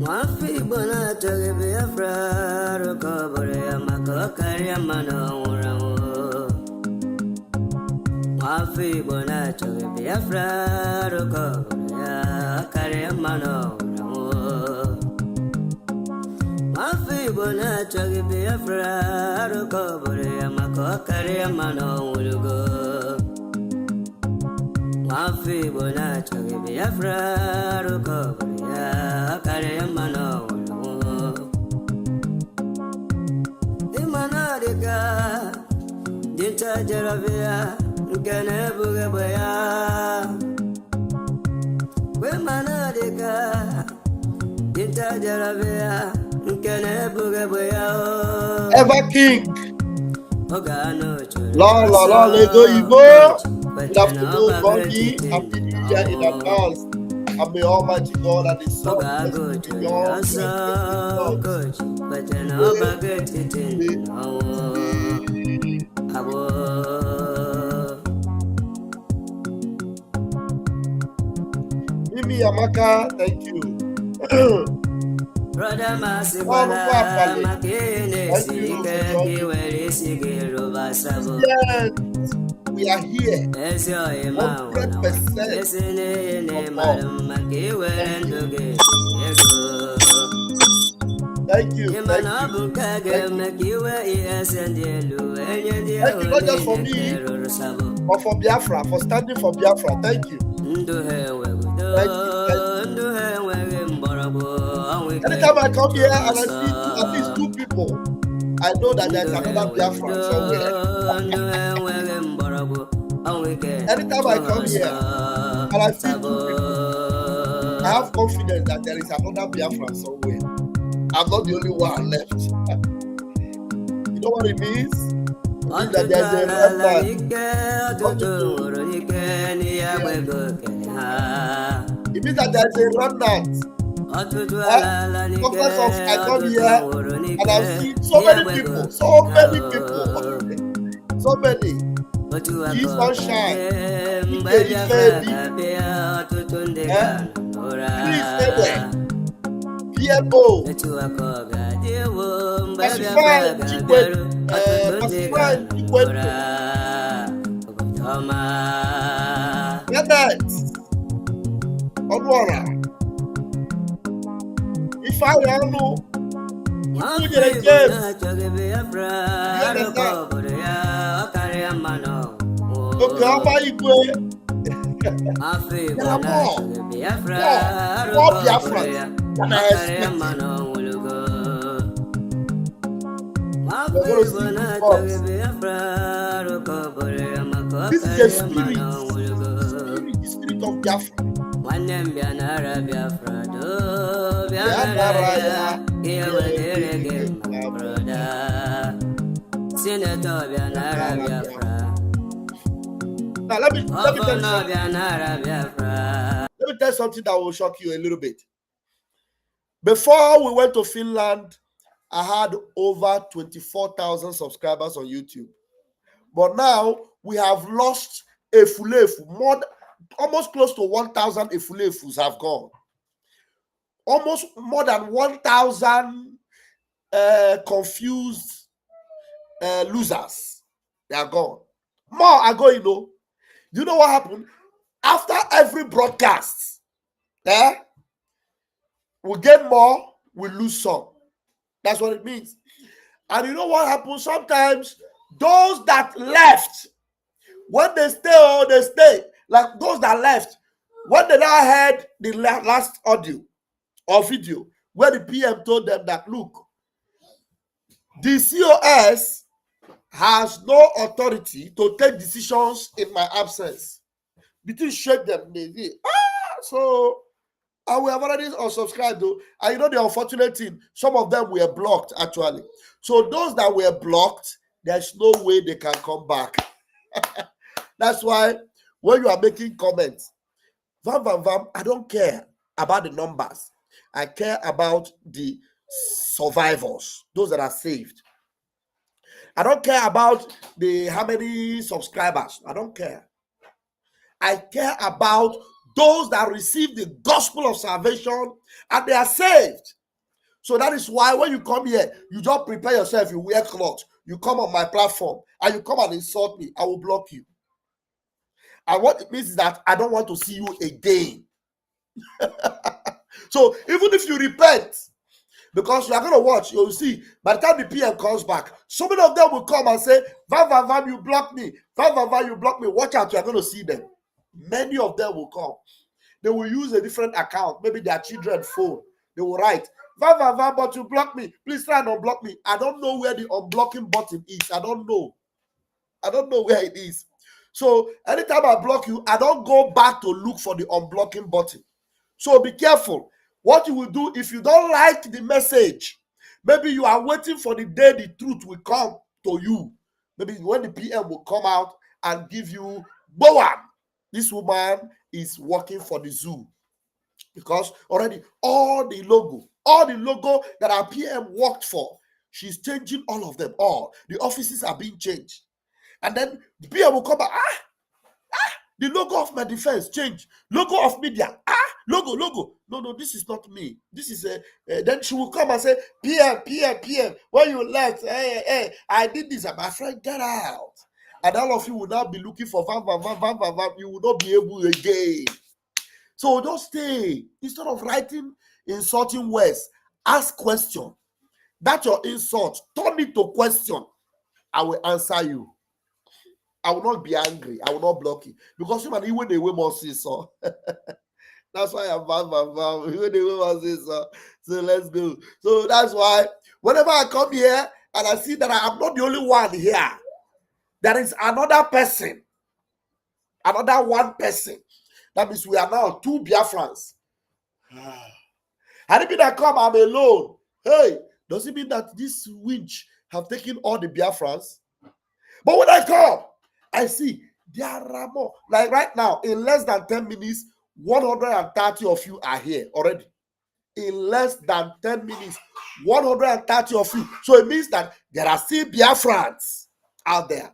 Wafi bona toge Biafra recovery amako kari amano urawo. Wafi bona toge Biafra recovery kari amano urawo. Wafi bona toge Biafra recovery amako kari amano urawo. Wafi bona toge Biafra recovery kare mano imana deka dinta jarabia gane buga baya we mana deka dinta jarabia gane buga baya Ever King ogano la ledo Igbo. Good afternoon, Bonnie. Happy New Year in advance. And may Almighty God and His Son bless you beyond Mimi Amaka, thank you. Brother Masibala, yes, we are here. 100% Thank you. Thank you. Thank you not just for me, but for Biafra, for standing for Biafra. Thank you. Thank you. Anytime I come here and I see at least 2 people, I know that there's another Biafra somewhere. Anytime I come here and I see 2 people, I have confidence that there is another Biafra somewhere. I'm not the only one left. You know what it means? It means that there's a remnant. It means that there's a remnant. Because of I come here and I've seen so many people, so many. He's sunshine. Piebo, if I don't know, you get a this is a spirit, the spirit of Biafra. Now let me tell you something that will shock you a little bit. Before we went to Finland, I had over 24,000 subscribers on YouTube. But now we have lost Efulefu. Almost close to 1,000 Efulefus have gone. Almost more than 1,000 confused losers. They are gone. More are going, you know what happened? After every broadcast, we get more, we lose some. That's what it means. And you know what happens? Sometimes those that left, when they stay, they stay. Like those that left, when they now heard the last audio or video, where the PM told them that, look, the COS has no authority to take decisions in my absence. Between shake them, so I will have already unsubscribed though. And you know the unfortunate thing, some of them were blocked actually. So those that were blocked, there's no way they can come back. That's why when you are making comments, I don't care about the numbers. I care about the survivors, those that are saved. I don't care about how many subscribers. I don't care. I care about those that receive the gospel of salvation and they are saved. So that is why when you come here, you just prepare yourself, you wear clothes, you come on my platform, and you come and insult me, I will block you. And what it means is that I don't want to see you again. So even if you repent, because you are going to watch, you'll see, by the time the PM comes back, so many of them will come and say, Vam, you block me. Vam, you block me. Watch out, you are going to see them. Many of them will come. They will use a different account, maybe their children's phone. They will write, Vam, but you block me. Please try and unblock me. I don't know where the unblocking button is. I don't know where it is. So anytime I block you, I don't go back to look for the unblocking button. So be careful. What you will do if you don't like the message, maybe you are waiting for the day the truth will come to you. Maybe when the PM will come out and give you, Boam, this woman is working for the zoo. Because already all the logo that our PM worked for, she's changing all of them. All the offices are being changed. And then the PM will come back, the logo of my defense change, logo of media, logo. No, this is not me. This is then she will come and say, PM, when you left, hey, I did this. My friend, get out. And all of you will now be looking for Vam. You will not be able again. So just stay. Instead of writing insulting words, ask question. That's your insult. Turn it to question. I will answer you. I will not be angry. I will not block you. Because you man, even the way more see so. That's why I'm bam. Even the way more see so. So let's go. So that's why whenever I come here and I see that I am not the only one here, there is another person. Another one person. That means we are now two Biafrans. And if I come, I'm alone. Hey, does it mean that this winch have taken all the Biafrans? But when I come, I see there are more. Like right now, in less than 10 minutes, 130 of you are here already. In less than 10 minutes, 130 of you. So it means that there are still Biafrans out there.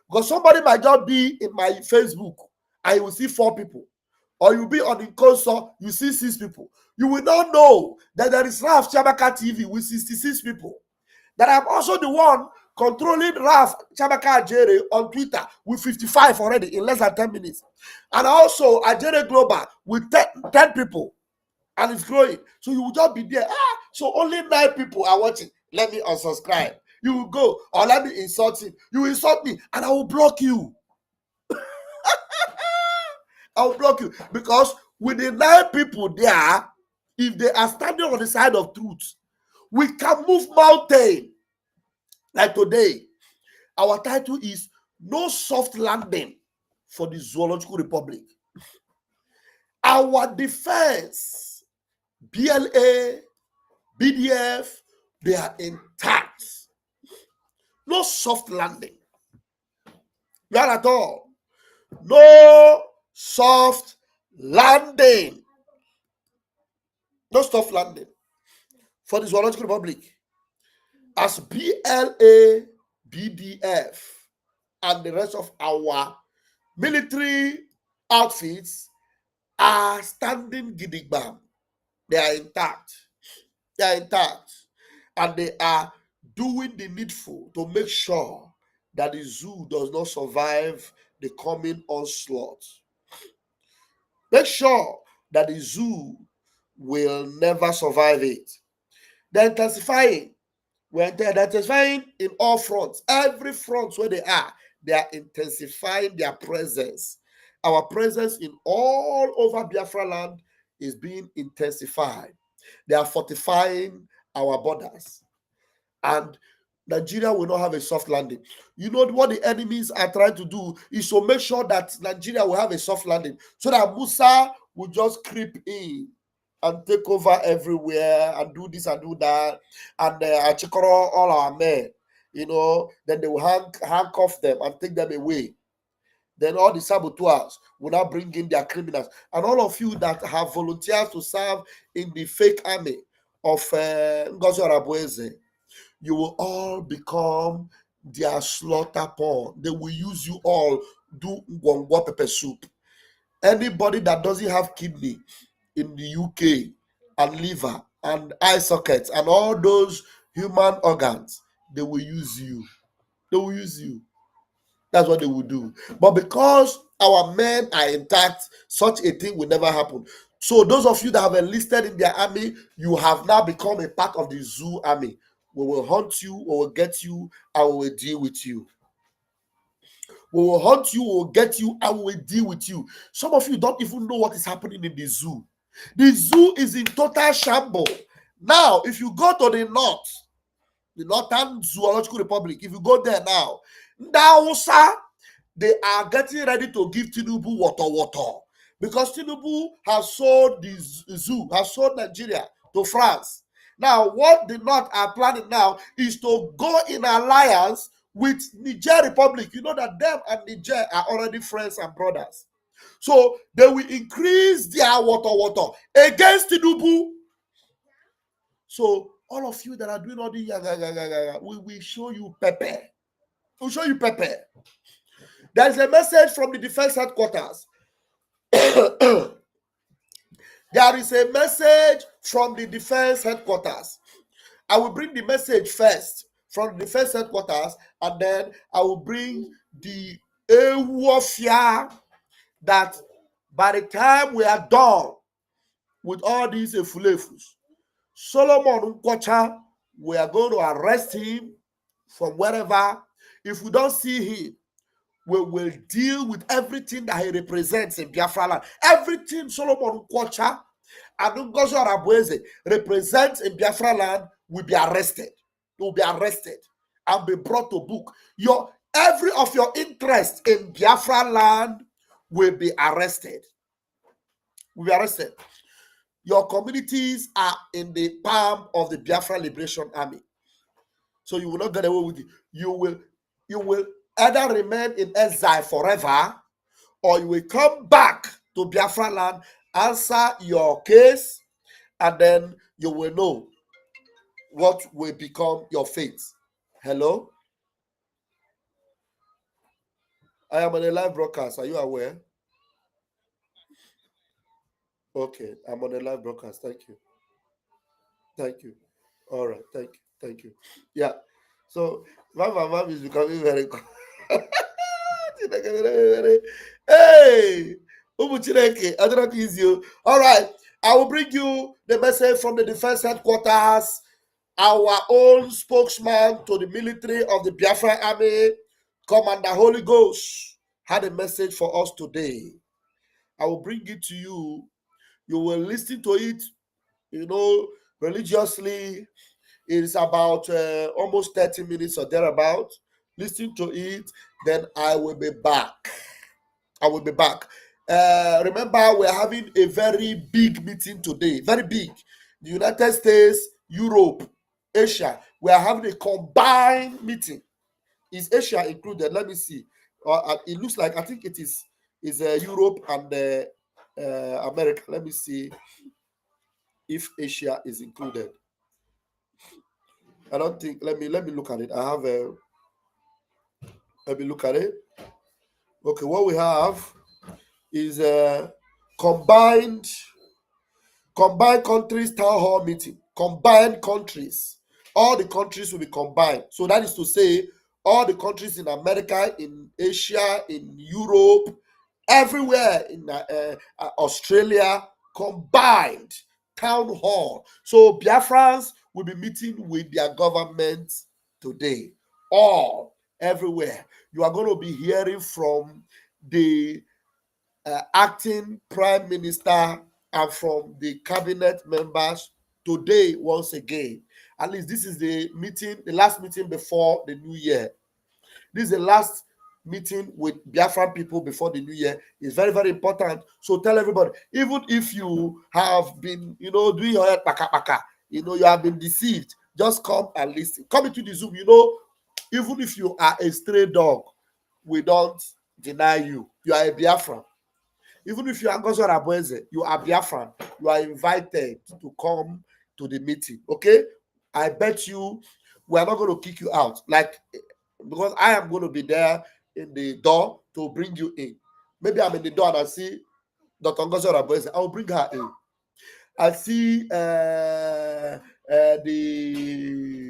Because somebody might just be in my Facebook and you will see 4 people. Or you'll be on the console, you see 6 people. You will not know that there is Raf Chabaka TV with 66 people. That I'm also the one controlling Raf Chabaka Ajere on Twitter with 55 already in less than 10 minutes. And also Ajere Global with 10 people. And it's growing. So you will just be there. So only 9 people are watching. Let me unsubscribe. You will go, or let me insult him. You insult me, and I will block you. I will block you. Because with the 9 people there, if they are standing on the side of truth, we can move mountain. Like today, our title is No Soft Landing for the Zoological Republic. Our defense, BLA, BDF, they are intact. No soft landing. Not at all. No soft landing. No soft landing for the Zoological Republic. As BLA, BDF, and the rest of our military outfits are standing gidigbam. They are intact. They are intact. And they are doing the needful to make sure that the zoo does not survive the coming onslaught. Make sure that the zoo will never survive it. They're intensifying. They're intensifying in all fronts. Every front where they are intensifying their presence. Our presence in all over Biafra land is being intensified. They are fortifying our borders. And Nigeria will not have a soft landing. You know what the enemies are trying to do is to make sure that Nigeria will have a soft landing so that Musa will just creep in and take over everywhere and do this and do that and achikoro all our men, then they will handcuff them and take them away. Then all the saboteurs will now bring in their criminals. And all of you that have volunteered to serve in the fake army of Ngozi Arabueze, you will all become their slaughter pawn. They will use you all, do ngwongwo pepper soup. Anybody that doesn't have kidney in the UK and liver and eye sockets and all those human organs, they will use you. They will use you. That's what they will do. But because our men are intact, such a thing will never happen. So those of you that have enlisted in their army, you have now become a part of the zoo army. We will hunt you, we will get you, and we will deal with you. We will hunt you, we will get you, and we will deal with you. Some of you don't even know what is happening in the zoo. The zoo is in total shambles. Now, if you go to the north, the Northern Zoological Republic, if you go there now, they are getting ready to give Tinubu water because Tinubu has sold the zoo, has sold Nigeria to France. Now, what the North are planning now is to go in alliance with Niger Republic. You know that them and Niger are already friends and brothers. So they will increase their water against Tinubu. So all of you that are doing all the we will show you pepper. We'll show you pepper. There is a message from the defense headquarters. There is a message from the defense headquarters. I will bring the message first from the defense headquarters, and then I will bring the warfare that by the time we are done with all these efulefus, Solomon Nkwocha, we are going to arrest him from wherever. If we don't see him, we will deal with everything that he represents in Biafra land. Everything Solomon Nkwocha and Ngozi Arabueze represents in Biafra land will be arrested. They will be arrested and be brought to book. Every of your interest in Biafra land will be arrested. Will be arrested. Your communities are in the palm of the Biafra Liberation Army. So you will not get away with it. You will either remain in exile forever, or you will come back to Biafra land, answer your case, and then you will know what will become your fate. Hello? I am on a live broadcast. Are you aware? Okay, I'm on a live broadcast. Thank you. Thank you. All right. Thank you. Thank you. Yeah. So my mom is becoming very hey, I don't know. All right. I will bring you the message from the defense headquarters. Our own spokesman to the military of the Biafra Army, Commander Holy Ghost, had a message for us today. I will bring it to you. You will listen to it, religiously. It is about almost 30 minutes or thereabout. Listen to it, then I will be back. I will be back. Remember, we're having a very big meeting today. Very big. The United States, Europe, Asia. We are having a combined meeting. Is Asia included? Let me see. It looks like, I think it is Europe and America. Let me see if Asia is included. I don't think. Let me look at it. I have a. Let me look at it. Okay, what we have is a combined countries town hall meeting. Combined countries. All the countries will be combined. So that is to say, all the countries in America, in Asia, in Europe, everywhere in Australia, combined town hall. So Biafrans will be meeting with their government today. All, everywhere. You are going to be hearing from the acting prime minister and from the cabinet members today once again. At least this is the last meeting before the new year. This is the last meeting with Biafran people before the new year. It's very, very important. So tell everybody, even if you have been, doing your head paka, you have been deceived, just come and listen. Come into the Zoom, even if you are a stray dog, we don't deny you. You are a Biafran. Even if you are Ngozi Arabueze, you are Biafran. You are invited to come to the meeting. Okay? I bet you we are not going to kick you out. Because I am going to be there in the door to bring you in. Maybe I'm in the door and I see Dr. Ngozi Oraboeze, I'll bring her in. I see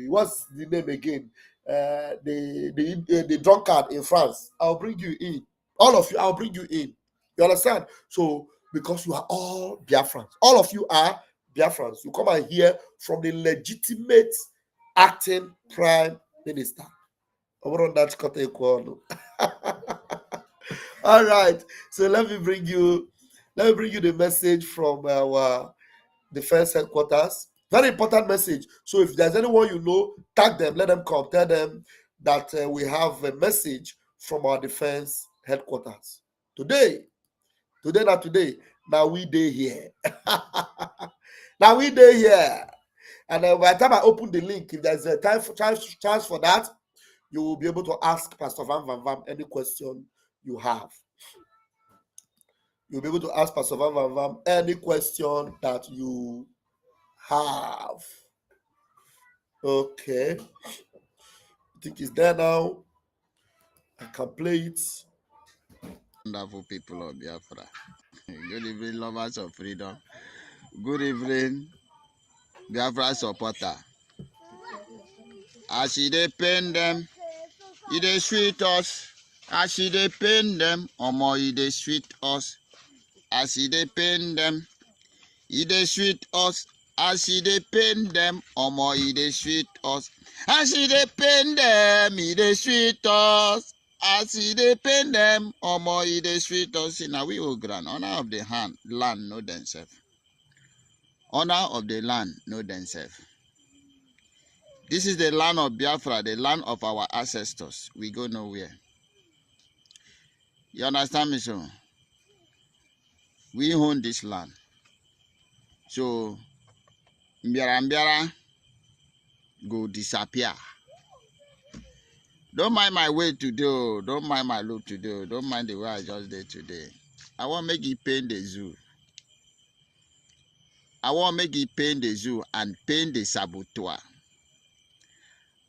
what's the name again? The drunkard in France. I'll bring you in. All of you, I'll bring you in. You understand? So because you are all Biafrans, all of you are Biafrans. You come and hear from the legitimate acting prime minister. All right. So let me bring you the message from our defense headquarters. Very important message. So if there's anyone you know, tag them, let them come, tell them that we have a message from our defense headquarters. Today, now we day here. Now we day here. And by the time I open the link, if there's a chance for that, you will be able to ask Pastor Vam any question you have. You'll be able to ask Pastor Vam any question that you have. Okay. I think it's there now. I can play it. Wonderful people of Biafra. Good evening, lovers of freedom. Good evening, Biafra supporter. As they pain them, they sweet us. As they pain them, more they sweet us. As they pain them, they sweet us. As they pain them, more they sweet us. As they pain them, they sweet us. As they pain them, more they sweet us. Now we will grant honor of the land, know themselves. Honor of the land, know themselves. This is the land of Biafra, the land of our ancestors. We go nowhere. You understand me, so? We own this land. So, Mbiara go disappear. Don't mind my way today. Don't mind my look today. Don't mind the way I just did today. I want to make it paint the zoo. I want to make it paint the zoo and paint the saboteur.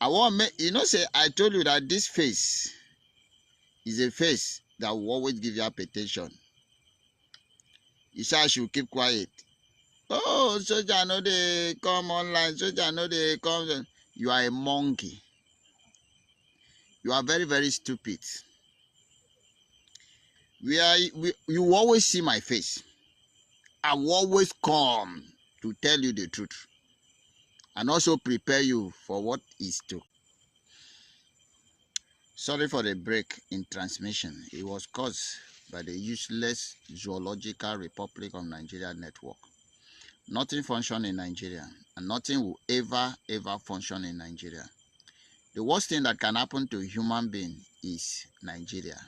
I want to make, say, I told you that this face is a face that will always give you attention. You say I should keep quiet. Oh, soldier, no, they come online. Soldier, no, they come. You are a monkey. You are very, very stupid. You always see my face. I will always come to tell you the truth and also prepare you for what is to. Sorry for the break in transmission. It was caused by the useless Zoological Republic of Nigeria network. Nothing functions in Nigeria, and nothing will ever function in Nigeria. The worst thing that can happen to a human being is Nigeria.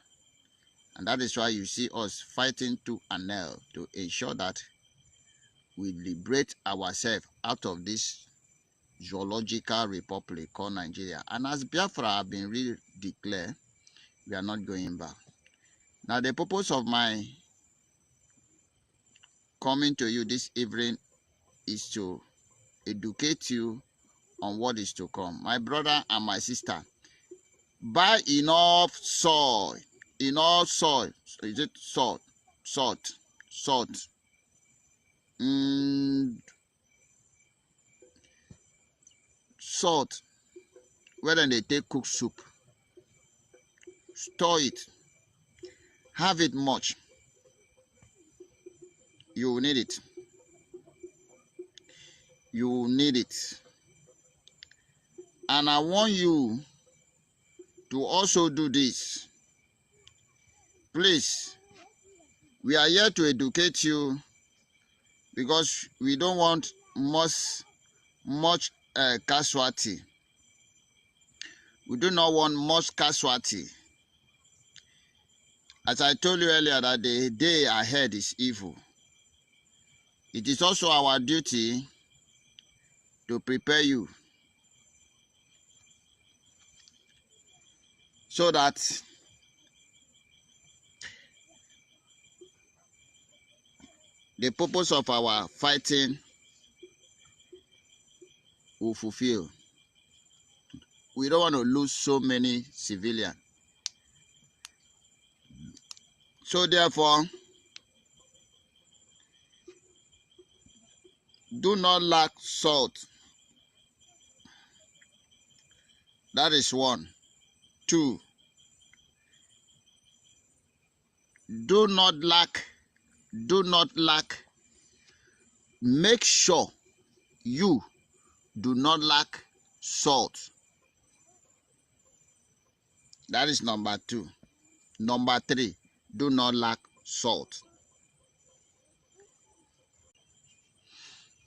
And that is why you see us fighting tooth and nail to ensure that we liberate ourselves out of this zoological republic called Nigeria. And as Biafra have been declared, we are not going back. Now, the purpose of my coming to you this evening is to educate you on what is to come. My brother and my sister, buy enough soil. Enough soil. Is it salt? Salt. Salt. Whether they take cook soup. Store it. Have it much. You will need it. You will need it. And I want you to also do this. Please, we are here to educate you because we don't want much casualty. We do not want much casualty. As I told you earlier, that the day ahead is evil. It is also our duty to prepare you so that the purpose of our fighting will fulfill. We don't want to lose so many civilians. So therefore, Do not lack salt. That is 1. 2. Do not lack. Make sure you do not lack salt. That is number 2. Number 3, do not lack salt.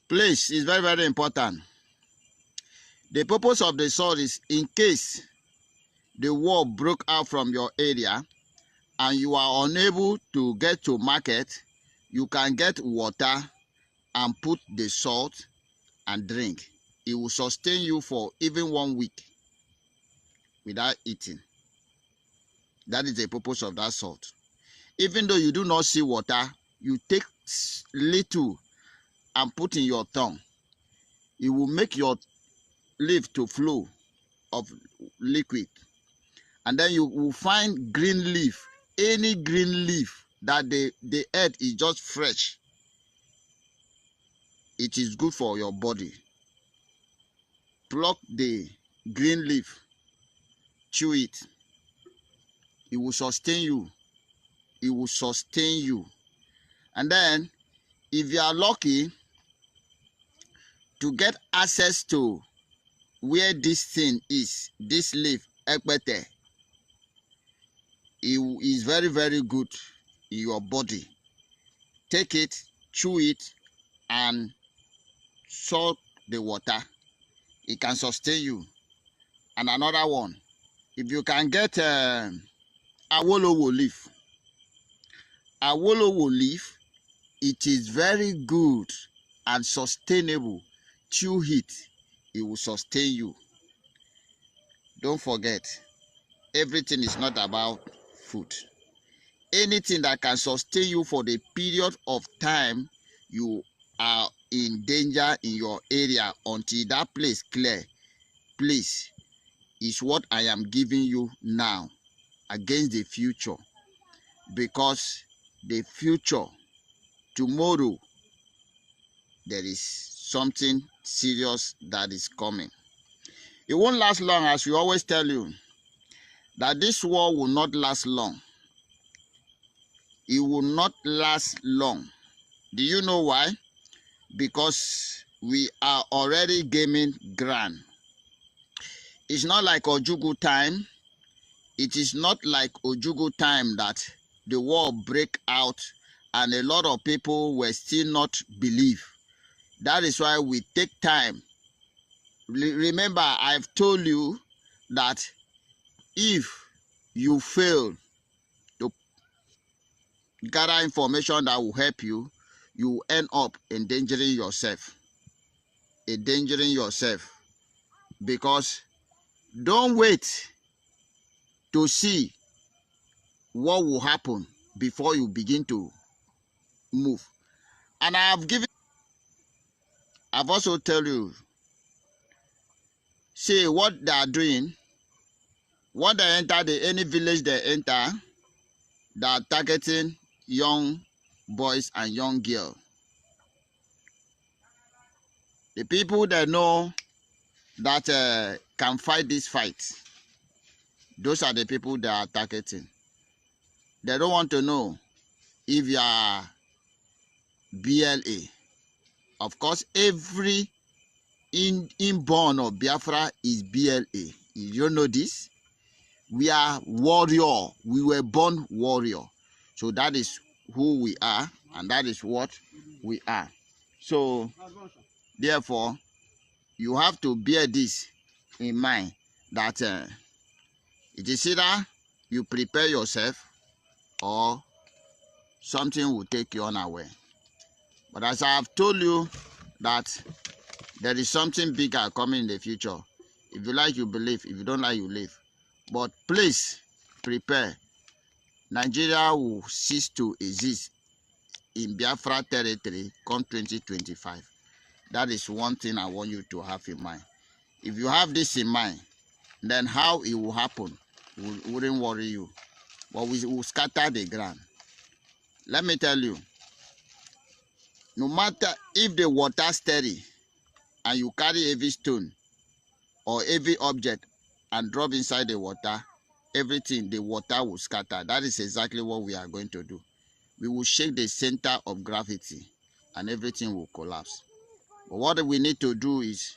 Place is very, very important. The purpose of the salt is in case the war broke out from your area and you are unable to get to market, you can get water and put the salt and drink. It will sustain you for even 1 week without eating. That is the purpose of that salt. Even though you do not see water, you take little and put in your tongue. It will make your lips to flow of liquid. And then you will find green leaf. Any green leaf that the earth is just fresh, it is good for your body. Pluck the green leaf, chew it. It will sustain you. It will sustain you. And then, if you are lucky to get access to where this thing is, this leaf, ekbete, it is very, very good in your body. Take it, chew it, and salt the water. It can sustain you. And another one, if you can get awolowo leaf. Awolowo leaf, it is very good and sustainable. Chew it, it will sustain you. Don't forget, everything is not about food. Anything that can sustain you for the period of time you are in danger in your area until that place clear, please, is what I am giving you now against the future. Because the future, tomorrow, there is something serious that is coming. It won't last long, as we always tell you, that this war will not last long. It will not last long. Do you know why? Because we are already gaining ground. It's not like Ojugu time. It is not like Ojugu time that the war break out and a lot of people were still not believe. That is why we take time. Remember, I've told you that if you fail to gather information that will help you, you end up endangering yourself. Endangering yourself. Because don't wait to see what will happen before you begin to move. And I've also told you, see what they are doing. When they enter any village they enter, they are targeting young boys and young girls. The people that know that can fight this fight, those are the people they are targeting. They don't want to know if you are BLA. Of course, every inborn of Biafra is BLA. You don't know this? We are warrior. We were born warrior. So that is who we are, and that is what we are. So, therefore, you have to bear this in mind, that it is either you prepare yourself or something will take you unaware. But as I have told you that there is something bigger coming in the future. If you like, you believe. If you don't like, you leave. But please prepare. Nigeria will cease to exist in Biafra territory come 2025. That is one thing I want you to have in mind. If you have this in mind, then how it will happen wouldn't worry you. But we will scatter the ground. Let me tell you, No matter if the water steady and you carry heavy stone or heavy object and drop inside the water, everything, the water will scatter. That is exactly what we are going to do. We will shake the center of gravity and everything will collapse. But what we need to do is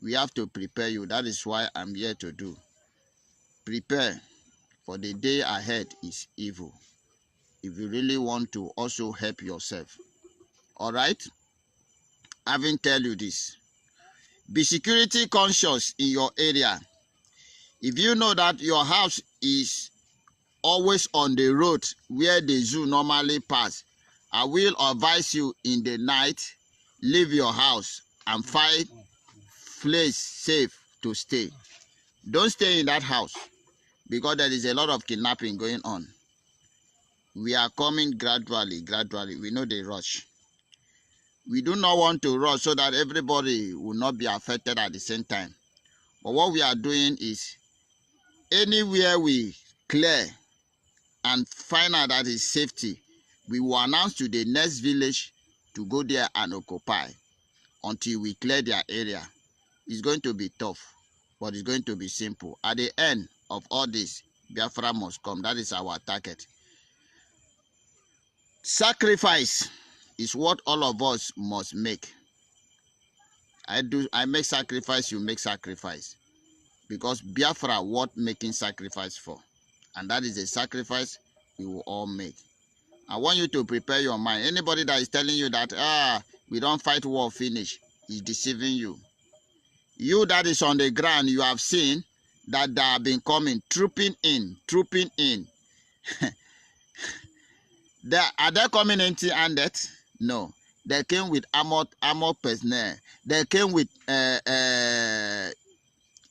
we have to prepare you. That is why I'm here to do. Prepare, for the day ahead is evil. If you really want to also help yourself. All right? Having tell you this, be security conscious in your area. If you know that your house is always on the road where the zoo normally pass, I will advise you in the night, leave your house and find place safe to stay. Don't stay in that house because there is a lot of kidnapping going on. We are coming gradually. We know the rush. We do not want to rush so that everybody will not be affected at the same time. But what we are doing is, anywhere we clear and find out that is safety, we will announce to the next village to go there and occupy until we clear their area. It's going to be tough, but it's going to be simple. At the end of all this, Biafra must come. That is our target. Sacrifice is what all of us must make. I make sacrifice, you make sacrifice. Because Biafra worth making sacrifice for. And that is a sacrifice we will all make. I want you to prepare your mind. Anybody that is telling you that, we don't fight war finish, is deceiving you. You that is on the ground, you have seen that they have been coming, trooping in. Are they coming empty-handed? No. They came with armored personnel. They came with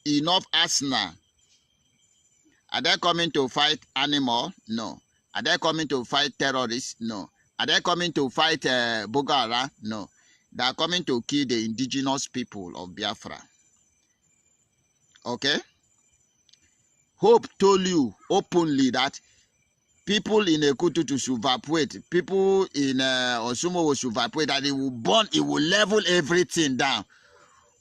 enough arsenal. Are they coming to fight animal? No. Are they coming to fight terrorists? No. Are they coming to fight Boko Haram? No. They are coming to kill the indigenous people of Biafra. Okay? Hope told you openly that people in Ekutu should evacuate. People in Osumo should evacuate. That it will burn, it will level everything down.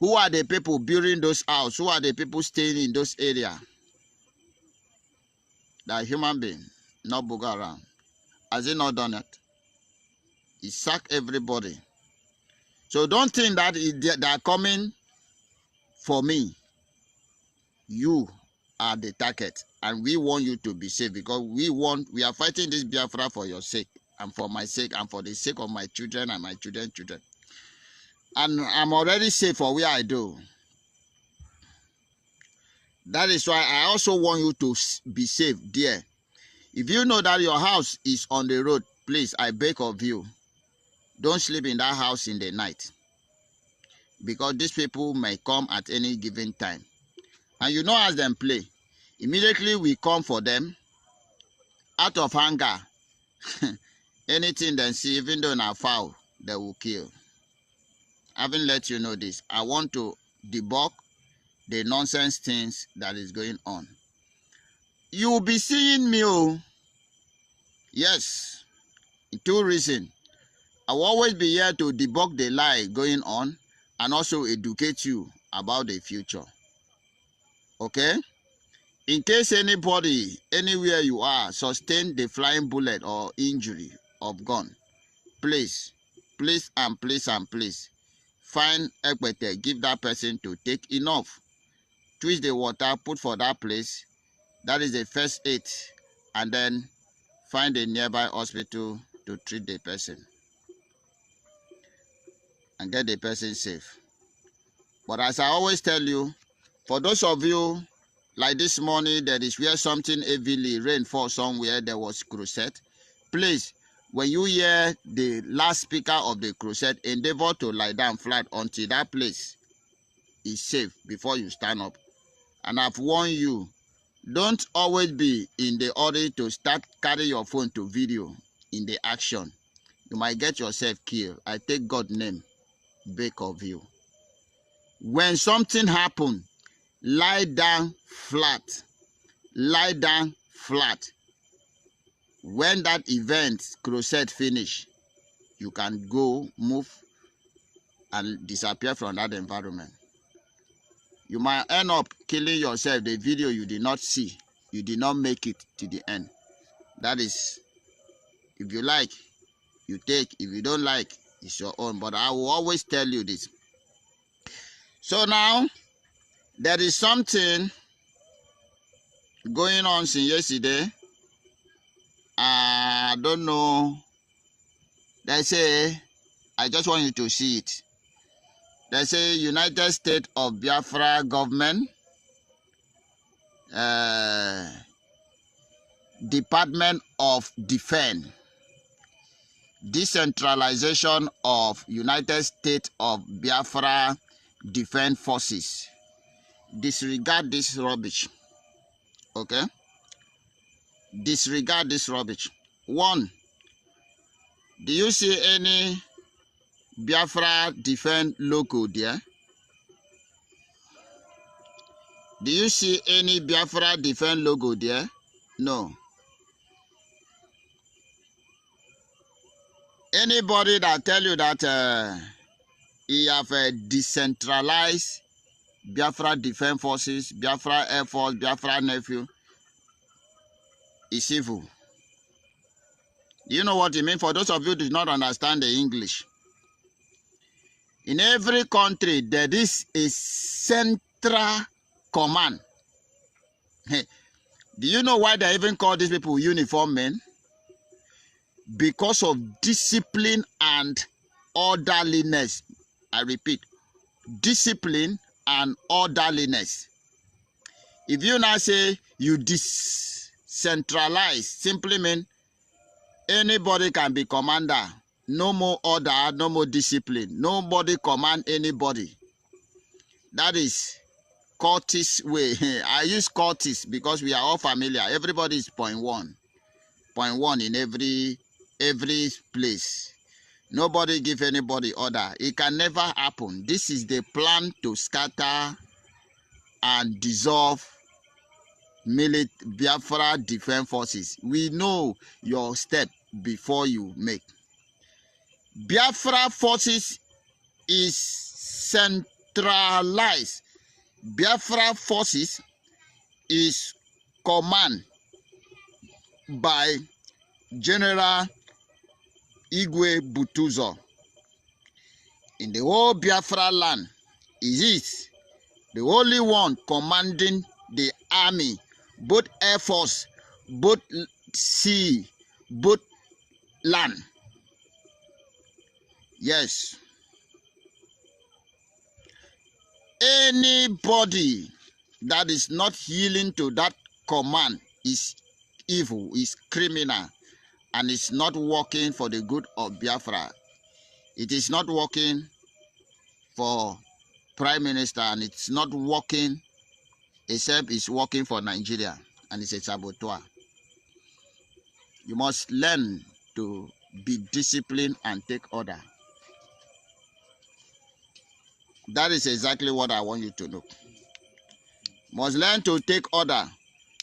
Who are the people building those houses? Who are the people staying in those areas? They are human beings, not Boko Haram. Has he not done it? He sacked everybody. So don't think that they are coming for me. You are the target, and we want you to be safe because we are fighting this Biafra for your sake and for my sake and for the sake of my children and my children's children. And I'm already safe for where I do. That is why I also want you to be safe there. If you know that your house is on the road, please, I beg of you, don't sleep in that house in the night. Because these people may come at any given time. And you know as them play. Immediately we come for them. Out of hunger. Anything they see, even though not foul, they will kill. Having let you know this, I want to debunk the nonsense things that is going on. You will be seeing me. Oh. Yes. Two reasons. I will always be here to debunk the lie going on and also educate you about the future. Okay? In case anybody, anywhere you are, sustain the flying bullet or injury of gun, please, find Ekpete, give that person to take enough. Twist the water, put for that place. That is the first aid. And then find a nearby hospital to treat the person. And get the person safe. But as I always tell you, for those of you, like this morning, there is where something heavily rainfall somewhere, there was crusade. Please, when you hear the last speaker of the crusade, endeavor to lie down flat until that place is safe before you stand up. And I've warned you, don't always be in the hurry to start carry your phone to video in the action. You might get yourself killed. I take God's name, beg of you. When something happens, lie down flat. Lie down flat. When that event crusade finish, you can go, move, and disappear from that environment. You might end up killing yourself. The video you did not see, you did not make it to the end. That is, if you like, you take. If you don't like, it's your own. But I will always tell you this. So now, there is something going on since yesterday. I don't know. They say, I just want you to see it. They say United States of Biafra government, Department of Defense, decentralization of United States of Biafra Defense Forces. Disregard this rubbish. Okay? Disregard this rubbish. One, do you see any Biafra Defense logo there? Do you see any Biafra Defense logo there? No. Anybody that tell you that he have a decentralized Biafra Defense Forces, Biafra Air Force, Biafra Nephew, is evil. Do you know what it means? For those of you who do not understand the English, in every country there is a central command. Do you know why they even call these people uniform men? Because of discipline and orderliness. I repeat, discipline and orderliness. If you now say you decentralize, simply mean anybody can be commander. No more order, no more discipline. Nobody command anybody. That is Curtis way. I use Curtis because we are all familiar. Everybody is point one in every place. Nobody give anybody order. It can never happen. This is the plan to scatter and dissolve Biafra Defense Forces. We know your step before you make. Biafra Forces is centralized. Biafra Forces is commanded by General Igwe Butuzo. In the whole Biafra land, is it the only one commanding the army, both Air Force, both sea, both land. Yes. Anybody that is not yielding to that command is evil, is criminal, and is not working for the good of Biafra. It is not working for Prime Minister, and it's not working except it's working for Nigeria, and it's a saboteur. You must learn to be disciplined and take order. That is exactly what I want you to know. You must learn to take order.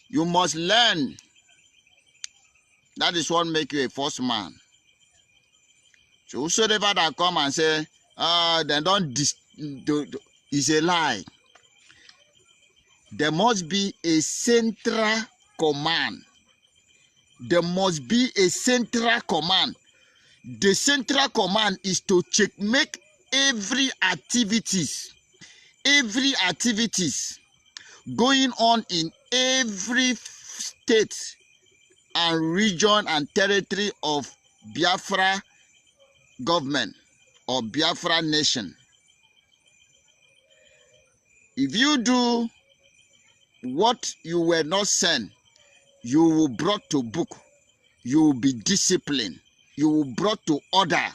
You must learn. That is what makes you a first man. So whosoever that come and say, they don't is a lie. There must be a central command. There must be a central command. The central command is to checkmate every activities going on in every state and region and territory of Biafra government or Biafra nation. If you do what you were not sent, you will be brought to book. You will be disciplined. You will be brought to order.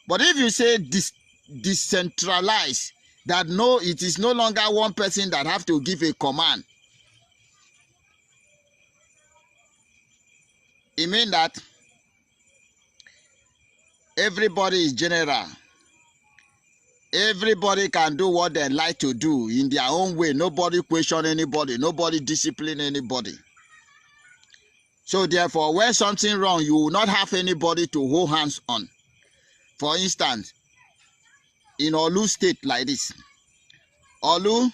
But if you say decentralize, that no, it is no longer one person that have to give a command. It means that everybody is general. Everybody can do what they like to do in their own way. Nobody question anybody. Nobody discipline anybody. So therefore, when something wrong, you will not have anybody to hold hands on. For instance, in Olu state like this, Olu,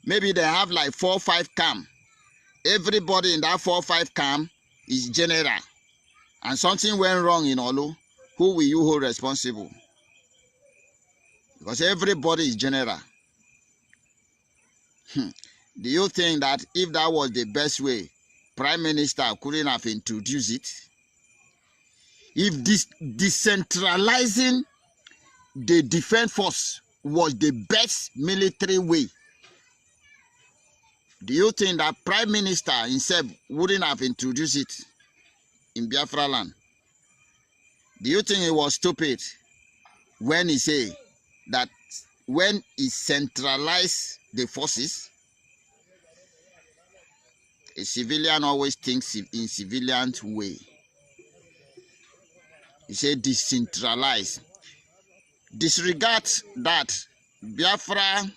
maybe they have like 4 or 5 camp. Everybody in that 4 or 5 camp is general. And something went wrong in Olu, who will you hold responsible? Because everybody is general. Do you think that if that was the best way, Prime Minister couldn't have introduced it? If this decentralizing the defense force was the best military way, do you think that Prime Minister himself wouldn't have introduced it in Biafra land? Do you think he was stupid when he said that when he centralized the forces, a civilian always thinks in civilian way? He said decentralize. Disregard that Biafra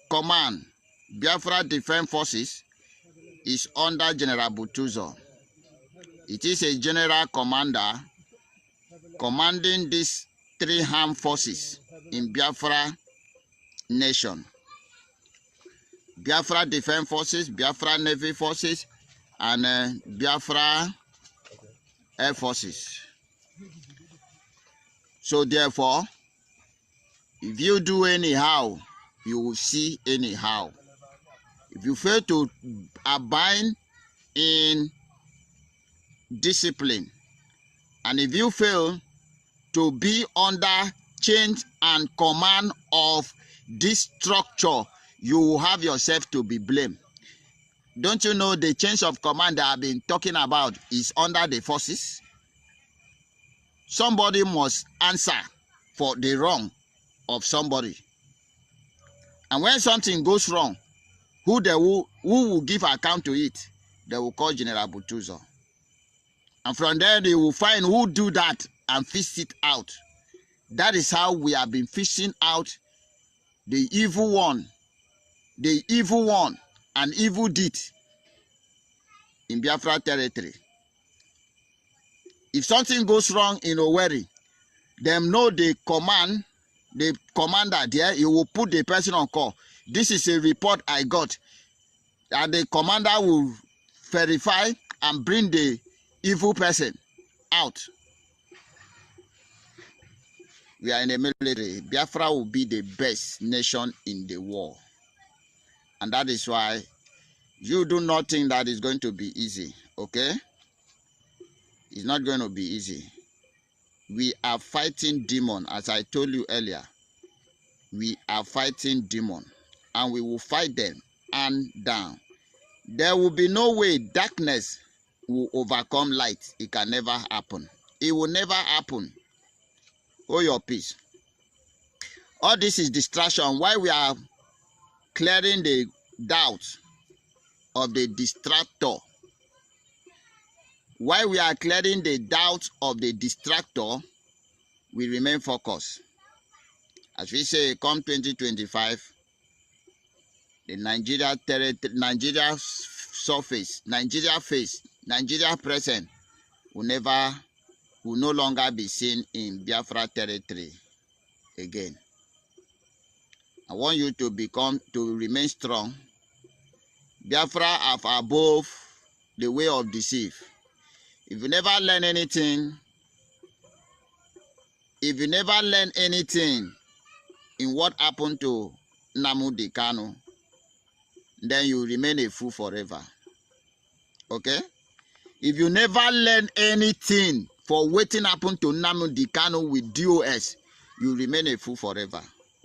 command, Biafra Defense Forces is under General Butuzo. It is a general commander commanding these 3 armed forces in Biafra nation. Biafra Defense Forces, Biafra Navy Forces, and Biafra Air Forces. So therefore, if you do anyhow, you will see anyhow. If you fail to abide in discipline, and if you fail to be under change and command of this structure, you will have yourself to be blamed. Don't you know the change of command that I've been talking about is under the forces? Somebody must answer for the wrong of somebody. And when something goes wrong, who will give account to it? They will call General Butuzo. And from there, they will find who do that and fish it out. That is how we have been fishing out the evil one and evil deed in Biafra territory. If something goes wrong in Owerri, them know the commander there, he will put the person on call. This is a report I got. And the commander will verify and bring the evil person out. We are in the military. Biafra will be the best nation in the world. And that is why you do not think that it's going to be easy, okay? It's not going to be easy. We are fighting demon, as I told you earlier. We are fighting demon, and we will fight them and down. There will be no way darkness will overcome light. It can never happen. It will never happen. Hold your peace. All this is distraction. Why we are clearing the doubt of the distractor. Why we are clearing the doubt of the distractor, we remain focused. As we say, come 2025, the Nigeria surface, Nigeria face, Nigeria present will no longer be seen in Biafra territory again. I want you to remain strong. Biafra are above the way of deceit. If you never learn anything, in what happened to Nnamdi Kanu, then you remain a fool forever. Okay? If you never learn anything for what happened to Nnamdi Kanu with DOS, you remain a fool forever.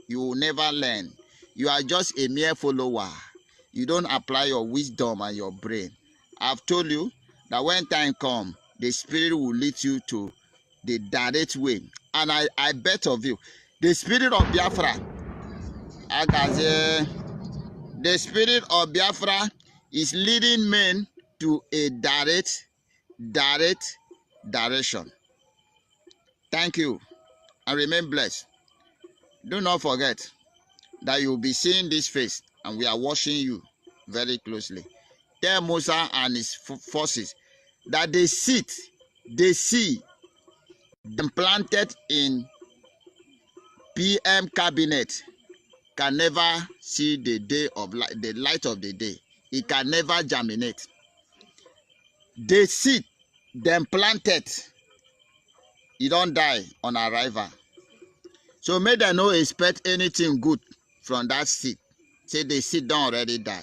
You will never learn. You are just a mere follower. You don't apply your wisdom and your brain. I've told you that when time comes, the spirit will lead you to the direct way. And I bet of you, the spirit of Biafra, the spirit of Biafra is leading men to a direct direction. Thank you, and remain blessed. Do not forget that you'll be seeing this face, and we are watching you very closely. Tell Musa and his forces that they see them planted in PM cabinet can never see the day of light, the light of the day. It can never germinate. They seed them planted, it don't die on arrival. So may they no expect anything good from that seed. Say the seed don't already die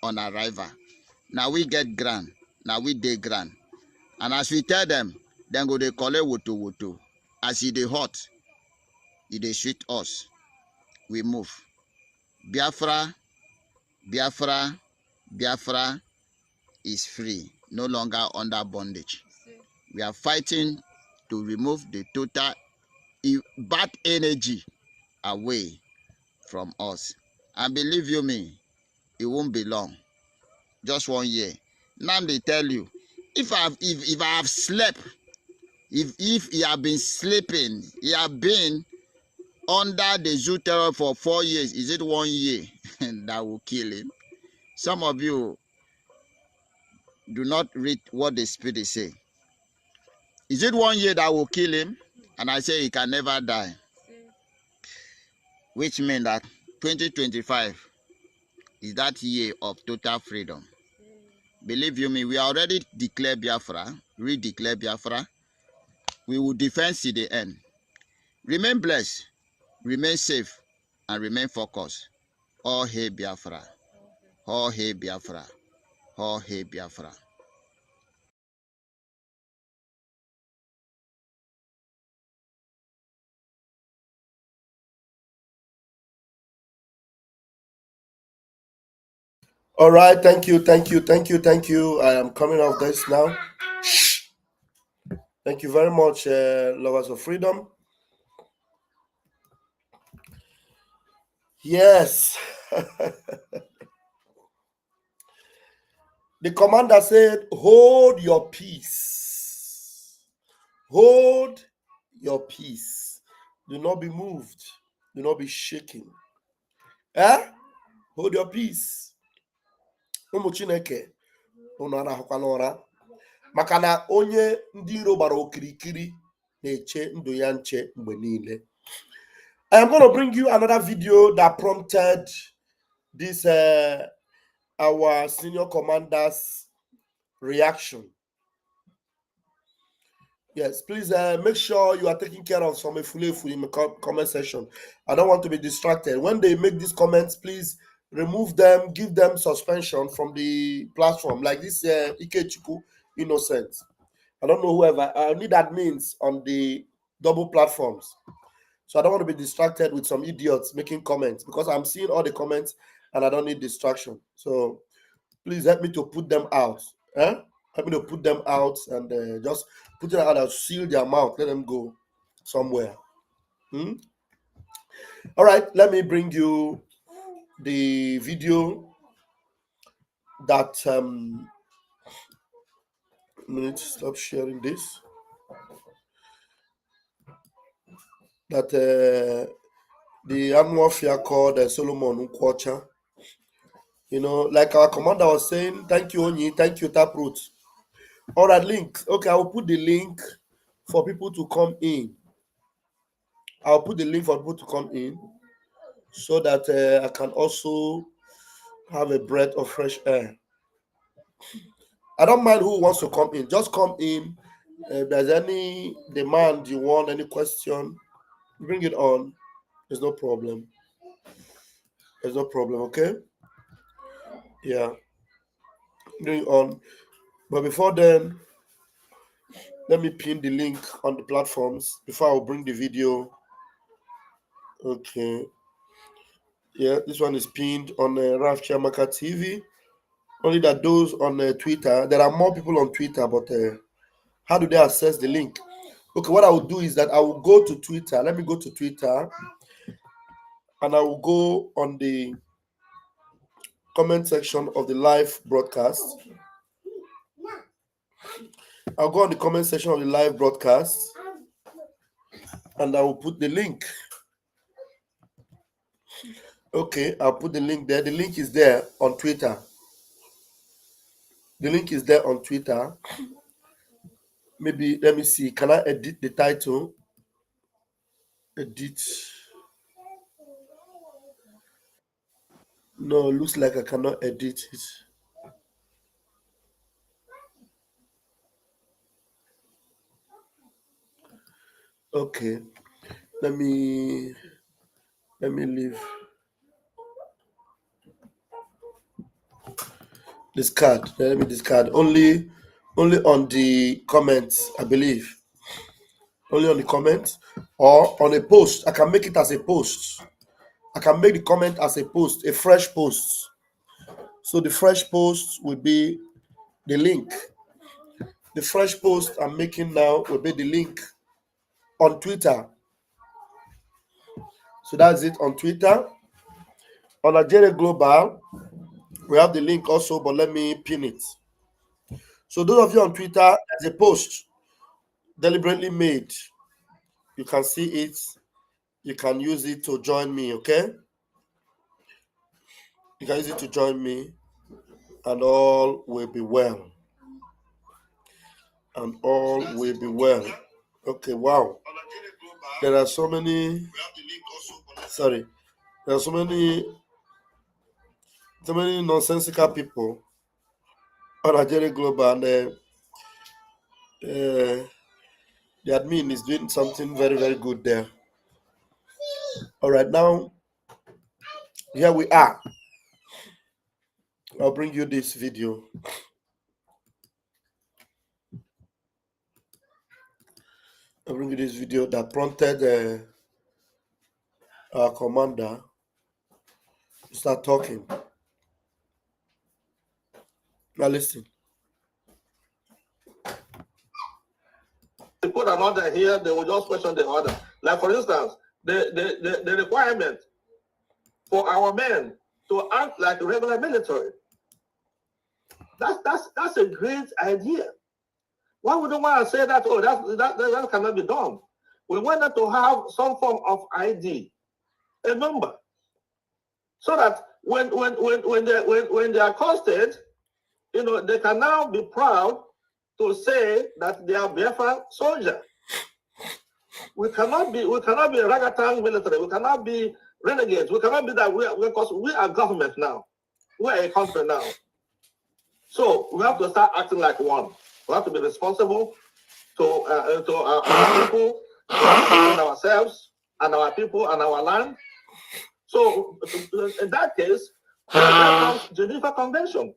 on arrival. Now we get grand. Now we dey grand. And as we tell them, then go they call it woto. As it dey hot, it dey sweet us. We move. Biafra is free, no longer under bondage. We are fighting to remove the total bad energy away from us. And believe you me, it won't be long. Just 1 year. Now they tell you, if I have slept, if he have been sleeping, he have been under the zoo terror for 4 years, is it 1 year that will kill him? Some of you do not read what the spirit say. Is it 1 year that will kill him? And I say he can never die. Which means that 2025 is that year of total freedom. Believe you me, we already declared Biafra, redeclare Biafra. We will defend to the end. Remain blessed, remain safe, and remain focused. All hail Biafra. All hail Biafra. All hail Biafra. All right, thank you. I am coming off this now. Thank you very much, lovers of freedom. Yes. The commander said, hold your peace. Hold your peace. Do not be moved. Do not be shaken. Hold your peace. Ụmụ Chineke, unu arahụkwana ụra. Maka na onye ndị iro gbara okirikiri na-eche ndụ ya nche mgbe niile. I am going to bring you another video that prompted this our senior commander's reaction. Yes, please make sure you are taking care of some efulefu in the comment section. I don't want to be distracted. When they make these comments, please remove them, give them suspension from the platform, like this Ikechukwu Innocent. I don't know whoever. I need admins on the double platforms. So I don't want to be distracted with some idiots making comments, because I'm seeing all the comments and I don't need distraction. So please help me to put them out. Help me to put them out and just put it out and seal their mouth. Let them go somewhere. All right, let me bring you the video that let me stop sharing this. That the annual fair called Solomon Nkwocha. You know, like our commander was saying, thank you, Onyi, thank you, Taproot. All right, link. Okay, I will put the link for people to come in. I'll put the link for people to come in so that I can also have a breath of fresh air. I don't mind who wants to come in. Just come in. If there's any demand you want, any question, bring it on. There's no problem. There's no problem, okay? Yeah. Bring it on. But before then, let me pin the link on the platforms before I'll bring the video. Okay. Yeah, this one is pinned on Raf Chiamaka TV. Only that those on Twitter, there are more people on Twitter, but how do they access the link? Okay, what I will do is that I will go to Twitter. Let me go to Twitter and I will go on the comment section of the live broadcast. I'll go on the comment section of the live broadcast and I will put the link. Okay, I'll put the link there. The link is there on Twitter. The link is there on Twitter. Maybe let me see. Can I edit the title? Edit. No, looks like I cannot edit it. Okay. Let me leave discard. Let me discard. Only on the comments, I believe. Only on the comments or on a post. I can make it as a post. I can make the comment as a post, a fresh post. So the fresh post will be the link. The fresh post I'm making now will be the link on Twitter. So that's it on Twitter. On Nigeria Global, we have the link also, but let me pin it. So those of you on Twitter, there's a post deliberately made. You can see it. You can use it to join me, okay? You can use it to join me, and all will be well. And all will be well. Okay, wow. There are so many. Sorry. There are so many nonsensical people on Nigeria Global, and the admin is doing something very, very good there. All right, now here we are. I'll bring you this video. I'll bring you this video that prompted our commander to start talking. Now listen. They put an order here, they will just question the order. Like for instance, the requirement for our men to act like regular military. That's a great idea. Why would we want to say that? Oh, that cannot be done. We wanted to have some form of ID, a number, so that when they are accosted, they can now be proud to say that they are Biafra soldier. We cannot be a ragtag military. We cannot be renegades. We cannot be that. Because we are government now. We are a country now. So we have to start acting like one. We have to be responsible to our people, to ourselves and our people and our land. So in that case, there comes Geneva Convention.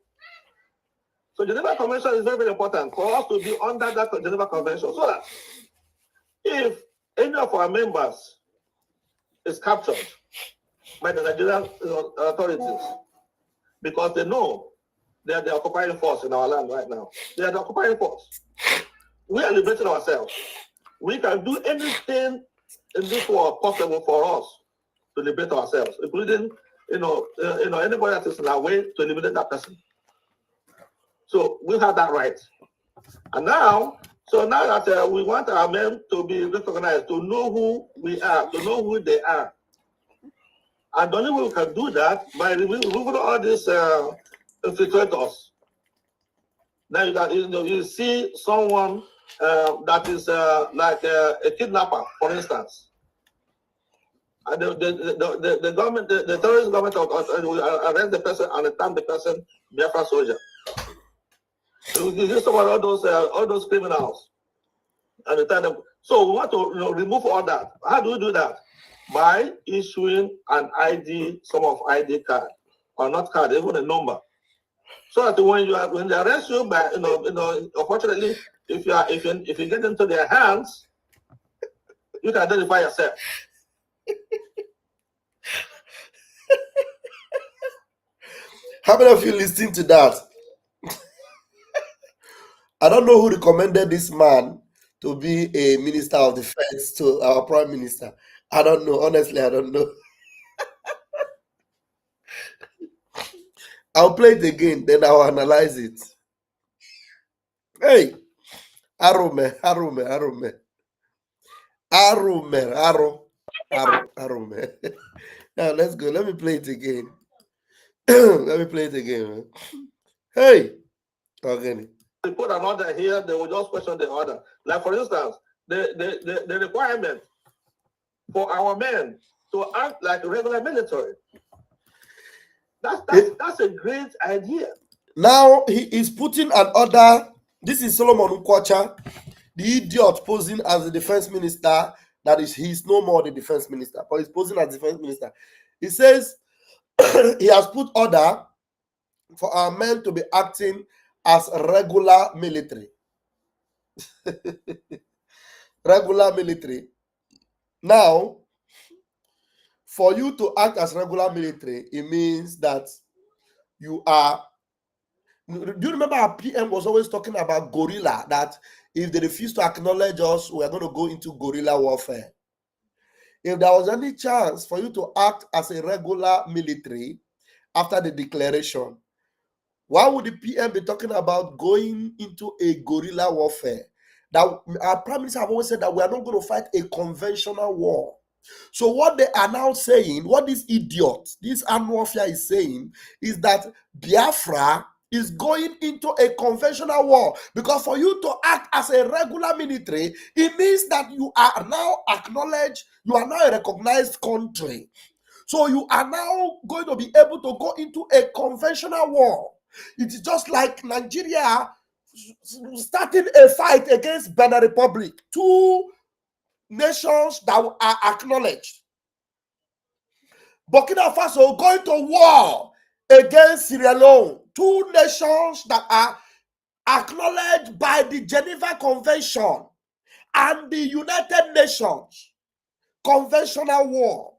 So Geneva Convention is very, very important for us to be under that Geneva Convention, so that if any of our members is captured by the Nigerian authorities, because they know they are the occupying force in our land right now. They are the occupying force. We are liberating ourselves. We can do anything in this world possible for us to liberate ourselves, including anybody that is in our way to eliminate that person. So we have that right. And now that we want our men to be recognized, to know who we are, to know who they are. And the only way we can do that by removing all these infiltrators. Now you see someone that is like a kidnapper, for instance. And the government, the terrorist government will arrest the person and return the person Biafra soldier. So you see some of all those criminals and return them. So we want to remove all that. How do we do that? By issuing an ID, some of ID card, or not card, even a number, so that when they arrest you, by unfortunately, if you get into their hands, you can identify yourself. How many of you listening to that? I don't know who recommended this man to be a minister of defense to our prime minister. I don't know. Honestly, I don't know. I'll play it again, then I'll analyze it. Hey, Arume. Now let's go. Let me play it again. Let me play it again. Man. Hey, okay. they put an order here, they will just question the order. Like, for instance, the requirement for our men to act like regular military. That's a great idea. Now he is putting an order. This is Solomon Nkwacha, the idiot posing as the defense minister. That is, he's no more the defense minister, but he's posing as defense minister. He says he has put order for our men to be acting as regular military. Regular military. Now, for you to act as regular military, it means that you are. Do you remember our PM was always talking about guerrilla, that if they refuse to acknowledge us, we are going to go into guerrilla warfare? If there was any chance for you to act as a regular military after the declaration, why would the PM be talking about going into a guerrilla warfare? That our prime minister have always said that we are not going to fight a conventional war. So what they are now saying, what this idiot, this Anwafia is saying, is that Biafra is going into a conventional war, because for you to act as a regular military, it means that you are now acknowledged, you are now a recognized country. So you are now going to be able to go into a conventional war. It is just like Nigeria starting a fight against Benin Republic, two nations that are acknowledged. Burkina Faso going to war against Sierra Leone, two nations that are acknowledged by the Geneva Convention and the United Nations. Conventional war.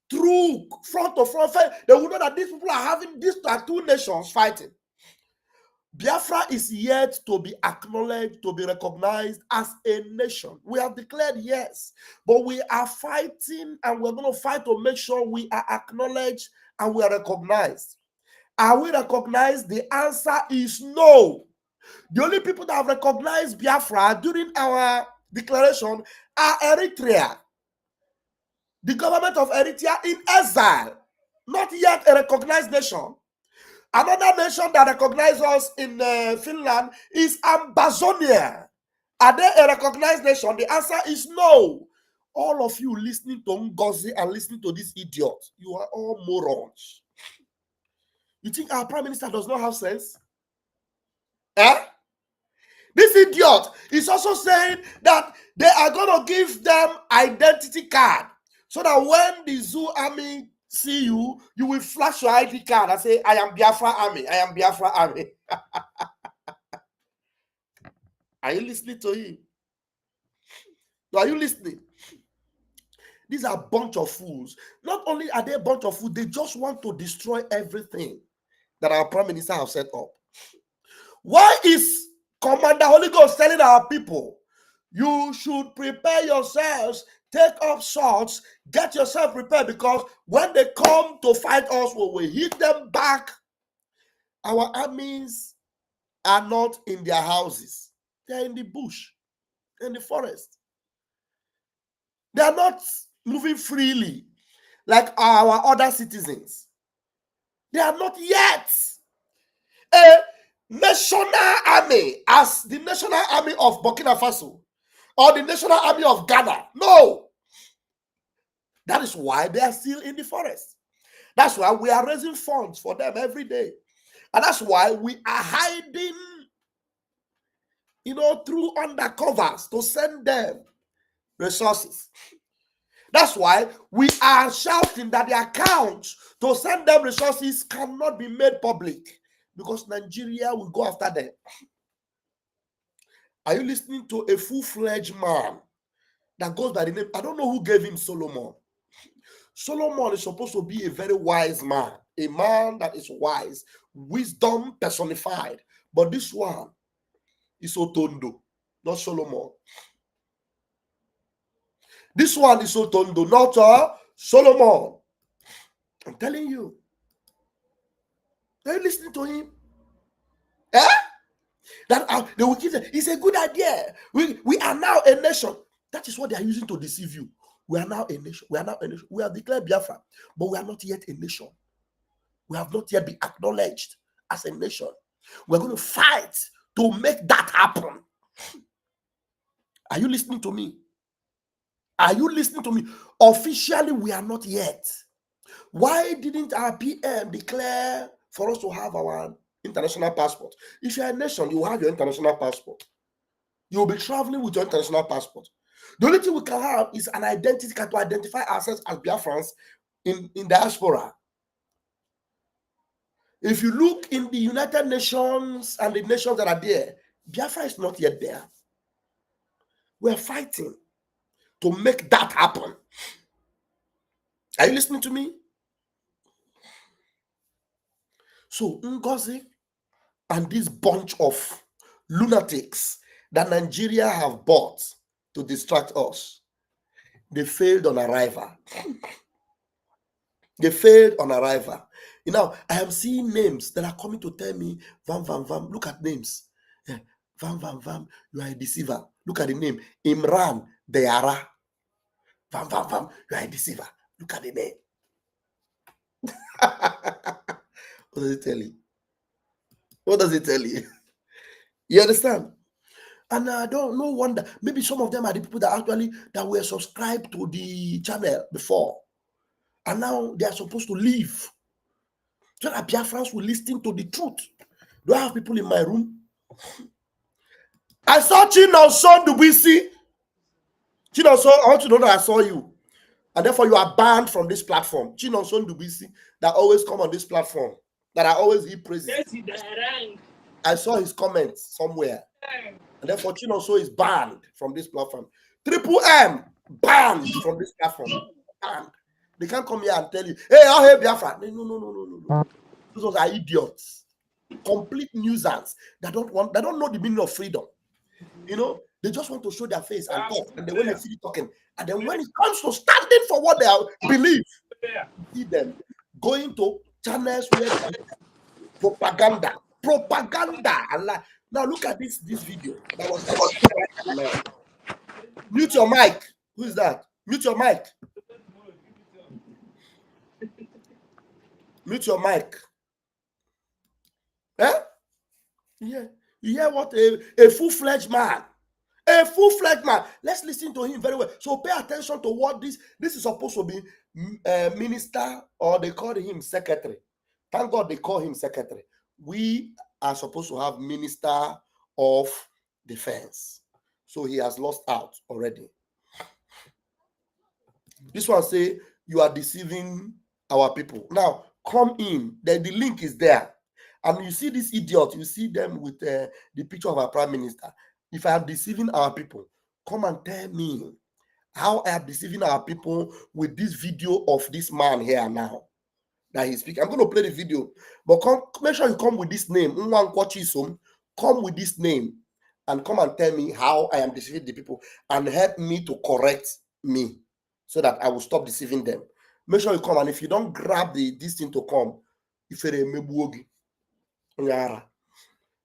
Through front to front, they will know that these people are having, these are two nations fighting. Biafra is yet to be acknowledged, to be recognized as a nation. We have declared yes, but we are fighting, and we're going to fight to make sure we are acknowledged and we are recognized. Are we recognized? The answer is no. The only people that have recognized Biafra during our declaration are Eritrea. The government of Eritrea in exile, not yet a recognized nation. Another nation that recognizes us in Finland is Ambazonia. Are they a recognized nation? The answer is no. All of you listening to Ngozi and listening to this idiot, you are all morons. You think our prime minister does not have sense? Eh? This idiot is also saying that they are going to give them identity card, so that when the Zoo army see you, you will flash your ID card and say, I am Biafra Army, I am Biafra Army. Are you listening to him? Are you listening? These are a bunch of fools. Not only are they a bunch of fools, they just want to destroy everything that our prime minister has set up. Why is Commander Holy Ghost telling our people, you should prepare yourselves, take up swords, get yourself prepared, because when they come to fight us, when we hit them back, our armies are not in their houses. They're in the bush, in the forest. They are not moving freely like our other citizens. They are not yet a national army as the national army of Burkina Faso or the national army of Ghana. No. That is why they are still in the forest. That's why we are raising funds for them every day. And that's why we are hiding, through undercovers to send them resources. That's why we are shouting that the accounts to send them resources cannot be made public, because Nigeria will go after them. Are you listening to a full-fledged man that goes by the name? I don't know who gave him Solomon. Solomon is supposed to be a very wise man, a man that is wise, wisdom personified. But this one is Otondo, not Solomon. This one is Otondo, not Solomon. I'm telling you. Are you listening to him? Eh? That they will give them. It's a good idea. We are now a nation. That is what they are using to deceive you. We are now a nation. We are now a nation. We have declared Biafra, but we are not yet a nation. We have not yet been acknowledged as a nation. We're going to fight to make that happen. Are you listening to me? Are you listening to me? Officially, we are not yet. Why didn't our PM declare for us to have our international passport? If you're a nation, you have your international passport. You will be traveling with your international passport. The only thing we can have is an identity card to identify ourselves as Biafrans in diaspora. If you look in the United Nations and the nations that are there, Biafra is not yet there. We're fighting to make that happen. Are you listening to me? So Ngozi and this bunch of lunatics that Nigeria have bought to distract us, they failed on arrival. They failed on arrival. You know, I am seeing names that are coming to tell me, Vam, Vam, Vam, look at names. Yeah. Vam, Vam, Vam, you are a deceiver. Look at the name. Imran Deyara. Vam, Vam, Vam, you are a deceiver. Look at the name. What does it tell you? What does it tell you? You understand? And I don't no wonder. Maybe some of them are the people that were subscribed to the channel before. And now they are supposed to leave. So that Biafrans will listen to the truth. Do I have people in my room? I saw Chinonso Dubisi. Chinonso, I want you to know that I saw you. And therefore you are banned from this platform. Chinonso Dubisi, that always come on this platform, that I always hear praises. I saw his comments somewhere. And therefore Chinonso is banned from this platform. Triple M, banned from this platform. Banned. They can't come here and tell you, hey, I'll help Biafra. No. Those are idiots. Complete nuisance. They don't know the meaning of freedom. You know, they just want to show their face and talk. And then when they see you talking, and then when it comes to standing for what they believe, see them going to channels where propaganda. Now look at this video. That was mute your mic. Who is that? Mute your mic. Mute your mic. Eh? Yeah. You hear what a full-fledged man. A full-fledged man. Let's listen to him very well. So pay attention to what this is supposed to be minister, or they call him secretary. Thank God they call him secretary. We are supposed to have minister of defense. So he has lost out already. This one say you are deceiving our people. Now come in. Then the link is there. And you see this idiot, you see them with the picture of our prime minister. If I am deceiving our people, come and tell me how I am deceiving our people with this video of this man here now that he's speaking. I'm going to play the video, but make sure you come with this name. Come with this name and come and tell me how I am deceiving the people and help me to correct me so that I will stop deceiving them. Make sure you come, and if you don't grab this thing to come, if you're a mebuogi. Now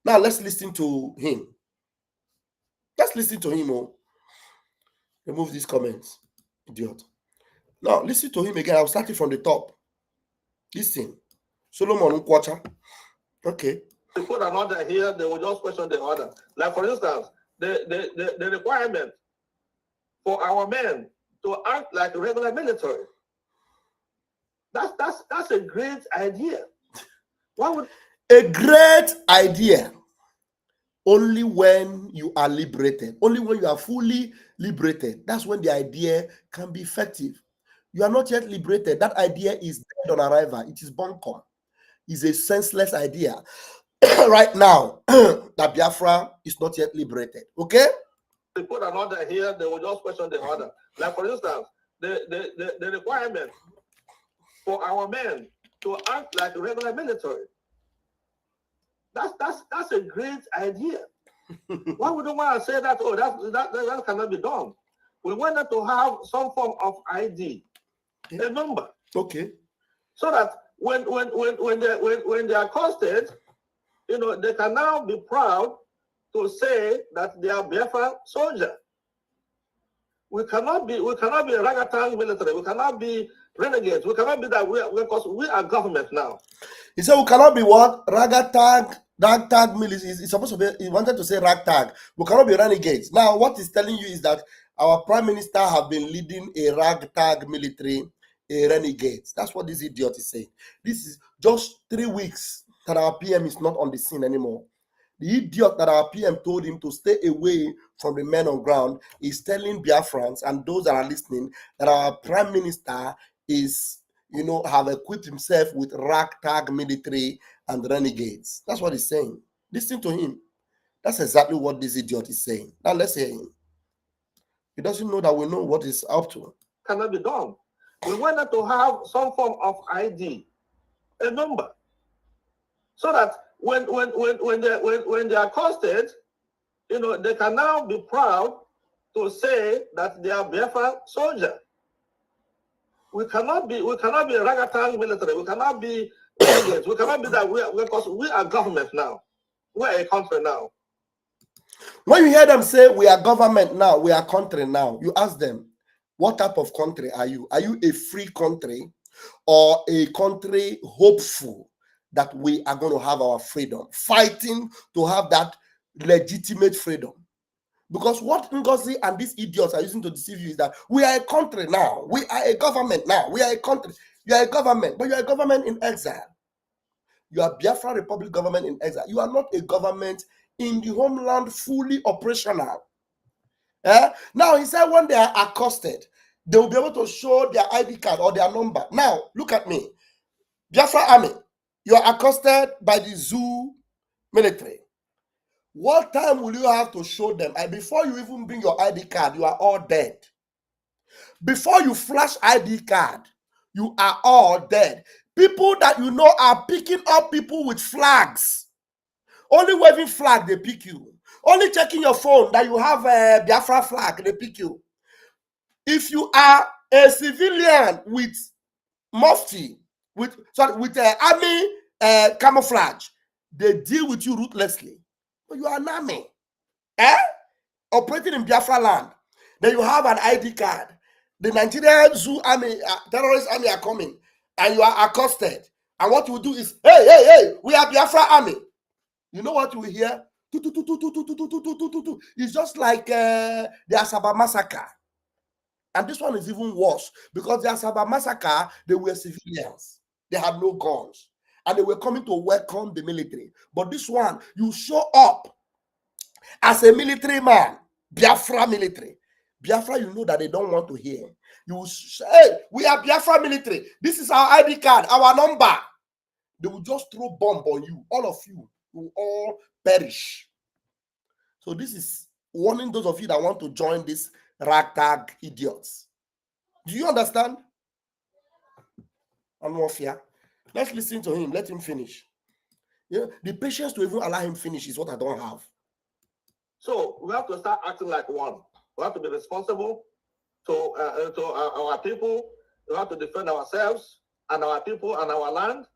let's listen to him. Let's listen to him. Oh, remove these comments, idiot. Now listen to him again. I'll start it from the top. Listen, Solomon Nkwacha. Okay. They put an order here. They will just question the order. Like for instance, the requirement for our men to act like a regular military. That's a great idea. Why would a great idea? Only when you are liberated, only when you are fully liberated, that's when the idea can be effective. You are not yet liberated. That idea is dead on arrival. It is bunkum. It's a senseless idea right now that Biafra is not yet liberated. Okay? They put an order here. They will just question the order. Like for instance, the requirement for our men to act like a regular military. That's a great idea. Why would we want to say that? Oh, that cannot be done. We wanted to have some form of ID, a number. Okay. So that when they are accosted, you know, they can now be proud to say that they are Biafra soldier. We cannot be a ragtag military. We cannot be renegades. We cannot be that, because we are government now. He said we cannot be what? Ragtag Ragtag military is supposed to be, he wanted to say ragtag. We cannot be renegades. Now, what he's telling you is that our prime minister have been leading a ragtag military, a renegades. That's what this idiot is saying. This is just 3 weeks that our PM is not on the scene anymore. The idiot that our PM told him to stay away from the men on ground is telling Biafrans and those that are listening that our prime minister is, have equipped himself with ragtag military and renegades. That's what he's saying. Listen to him. That's exactly what this idiot is saying. Now let's hear him. He doesn't know that we know what he's up to. Cannot be done. We wanted to have some form of ID, a number, so that when they are accosted, they can now be proud to say that they are Biafra soldier. We cannot be ragtag military. We cannot be renegades. We cannot be that. Because we are government now. We are a country now. When you hear them say we are government now, we are country now, you ask them, what type of country are you? Are you a free country or a country hopeful that we are going to have our freedom, fighting to have that legitimate freedom? Because what Ngozi and these idiots are using to deceive you is that we are a country now. We are a government now. We are a country. You are a government, but you are a government in exile. You are Biafra Republic government in exile. You are not a government in the homeland fully operational. Now, he said when they are accosted, they will be able to show their ID card or their number. Now, look at me. Biafra Army, you are accosted by the zoo military. What time will you have to show them? And before you even bring your ID card, you are all dead. Before you flash ID card, you are all dead. People that you know are picking up people with flags. Only waving flag, they pick you. Only checking your phone that you have a Biafra flag, they pick you. If you are a civilian with mufti, with army camouflage, they deal with you ruthlessly. But you are an army, operating in Biafra land. Then you have an ID card. The Nigerian zoo army, terrorist army are coming, and you are accosted. And what you do is, hey, we are Biafra army. You know what you will hear? It's just like the Asaba massacre. And this one is even worse because the Asaba massacre, they were civilians. They had no guns. And they were coming to welcome the military. But this one, you show up as a military man, Biafra military. Biafra, you know that they don't want to hear. You will say, hey, we are Biafra military. This is our ID card, our number. They will just throw bomb on you. All of you will all perish. So this is warning those of you that want to join this ragtag idiots. Do you understand? I'm not fear. Let's listen to him. Let him finish. The patience to even allow him finish is what I don't have. So we have to start acting like one. We have to be responsible to our people. We have to defend ourselves and our people and our land.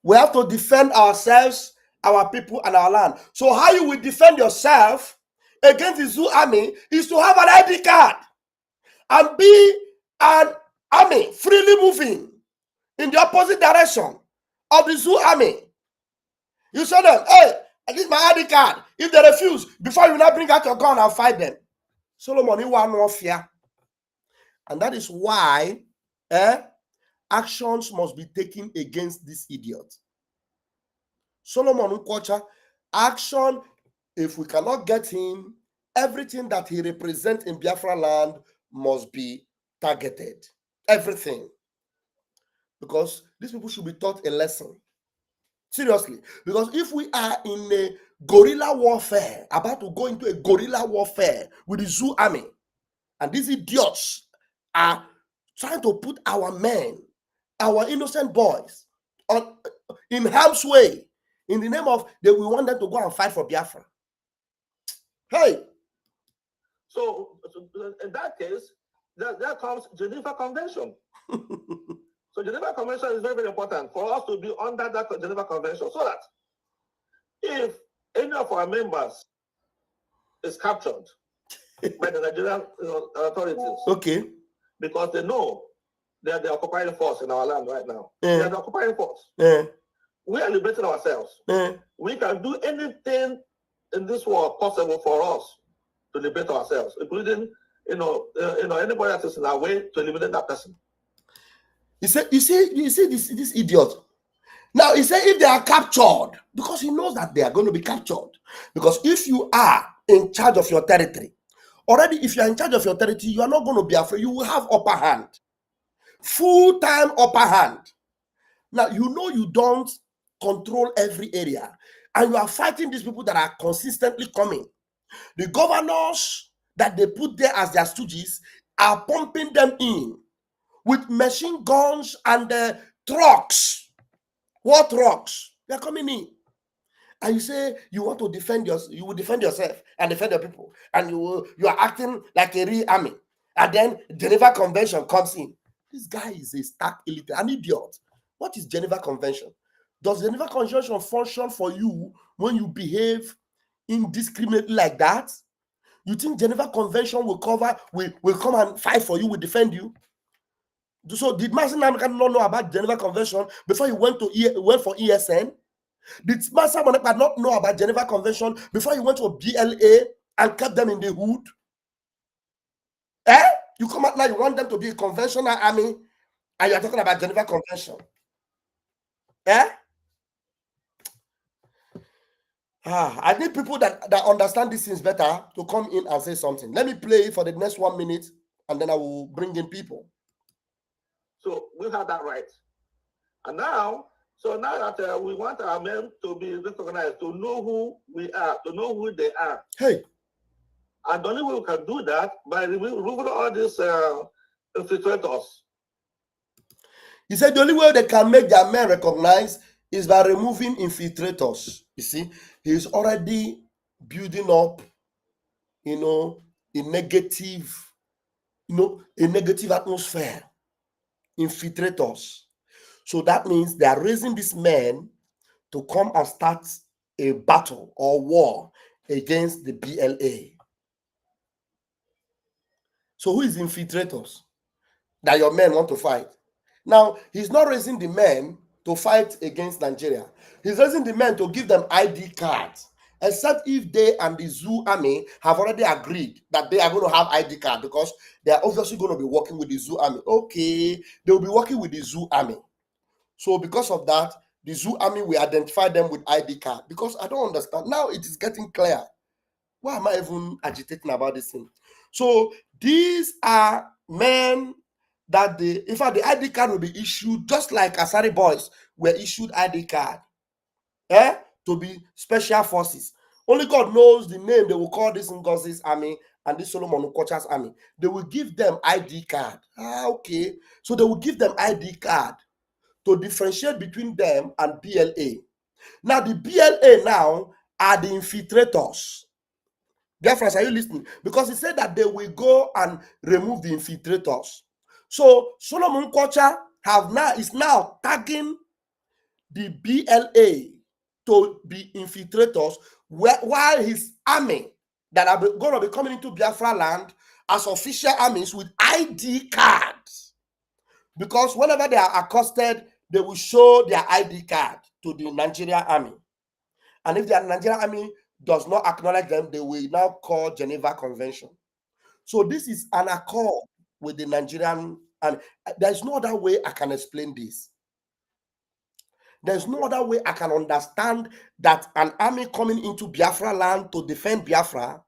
We have to defend ourselves, our people, and our land. So how you will defend yourself against the zoo army is to have an ID card and be an army freely moving in the opposite direction of the zoo army. You show them, hey, this is my ID card. If they refuse, before you now bring out your gun and fight them. Solomon, you want no fear. And that is why actions must be taken against this idiot. Solomon Ukwacha, action, if we cannot get him, everything that he represents in Biafra land must be targeted. Everything. Because these people should be taught a lesson. Seriously. Because if we are in a guerrilla warfare, about to go into a guerrilla warfare with the zoo army, and these idiots are trying to put our men, our innocent boys, in harm's way, in the name of that we want them to go and fight for Biafra. Hey! So in that case, there comes Geneva Convention. So Geneva Convention is very, very important for us to be under that Geneva Convention so that if any of our members is captured by the Nigerian authorities, okay, because they know they are the occupying force in our land right now. Yeah. They are the occupying force. Yeah. we are liberating ourselves. We can do anything in this world possible for us to liberate ourselves, including anybody that is in our way to eliminate that person. You see this idiot. Now he said if they are captured, because he knows that they are going to be captured. Because if you are in charge of your territory, already if you are in charge of your territory, you are not going to be afraid. You will have upper hand, full-time upper hand. Now you know you don't control every area, and you are fighting these people that are consistently coming. The governors that they put there as their stooges are pumping them in with machine guns and trucks. What trucks? They are coming in. And you say you want to defend yourself, you will defend yourself and defend your people, and you are acting like a real army. And then Geneva Convention comes in. This guy is a stark illiterate, an idiot. What is Geneva Convention? Does Geneva Convention function for you when you behave indiscriminately like that? You think Geneva Convention will come and fight for you, will defend you? So did Master Namaka not know about Geneva Convention before he went for ESN? Did Master Namaka not know about Geneva Convention before he went to BLA and kept them in the hood? You come out now, you want them to be a conventional army, and you're talking about Geneva Convention. I need people that understand these things better to come in and say something. Let me play for the next 1 minute, and then I will bring in people. So we have that right. And now that we want our men to be recognized, to know who we are, to know who they are. Hey. And the only way we can do that by removing all these infiltrators. He said the only way they can make their men recognized is by removing infiltrators. You see, he's already building up, a negative atmosphere. Infiltrators. So that means they are raising these men to come and start a battle or war against the BLA. So who is infiltrators that your men want to fight? Now, he's not raising the men to fight against Nigeria. He's raising the men to give them ID cards, except if they and the Zoo Army have already agreed that they are going to have ID card, because they are obviously going to be working with the Zoo Army. Okay, they will be working with the Zoo Army. So because of that, the Zoo Army will identify them with ID card. Because I don't understand. Now it is getting clear. Why am I even agitating about this thing? So these are men that in fact, the ID card will be issued just like Asari boys were issued ID card, to be special forces. Only God knows the name they will call this Ngosi's army and this Solomon Okocha's army. They will give them ID card. Okay. So they will give them ID card to differentiate between them and BLA. Now the BLA now are the infiltrators. Biafra, are you listening? Because he said that they will go and remove the infiltrators. So Solomon Kocha is now tagging the BLA to be infiltrators, while his army that are going to be coming into Biafra land as official armies with ID cards. Because whenever they are accosted, they will show their ID card to the Nigerian army. And if the Nigerian army does not acknowledge them, they will now call Geneva Convention. So this is an accord with the Nigerian, and there's no other way I can explain this. There's no other way I can understand that an army coming into Biafra land to defend Biafra,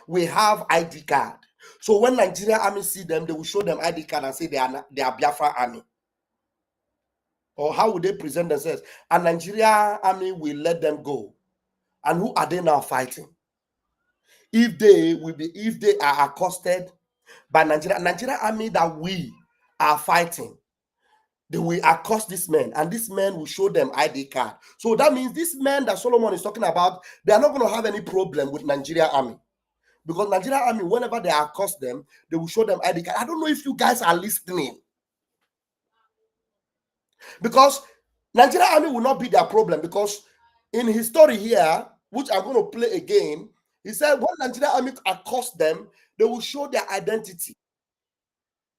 we have ID card. So when Nigerian army see them, they will show them ID card and say they are Biafra army. Or how would they present themselves? And Nigerian army will let them go. And who are they now fighting? If they are accosted by Nigerian army that we are fighting, they will accost these men, and these men will show them ID card. So that means these men that Solomon is talking about, they are not going to have any problem with Nigerian army. Because Nigerian army, whenever they accost them, they will show them ID card. I don't know if you guys are listening. Because Nigerian army will not be their problem, because in his story here, which I'm going to play again, he said when Nigerian army accost them, they will show their identity,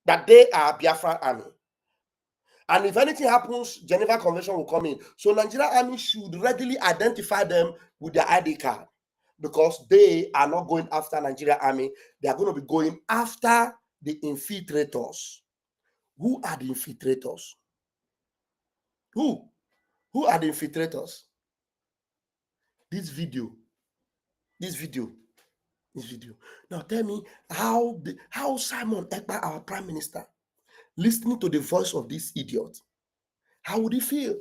that they are Biafra army. And if anything happens, Geneva Convention will come in. So Nigerian Army should readily identify them with their ID card, because they are not going after Nigerian Army. They are going to be going after the infiltrators. Who are the infiltrators? Who are the infiltrators? This video. Now tell me how Simon Ekpa, our prime minister, listening to the voice of this idiot, how would he feel?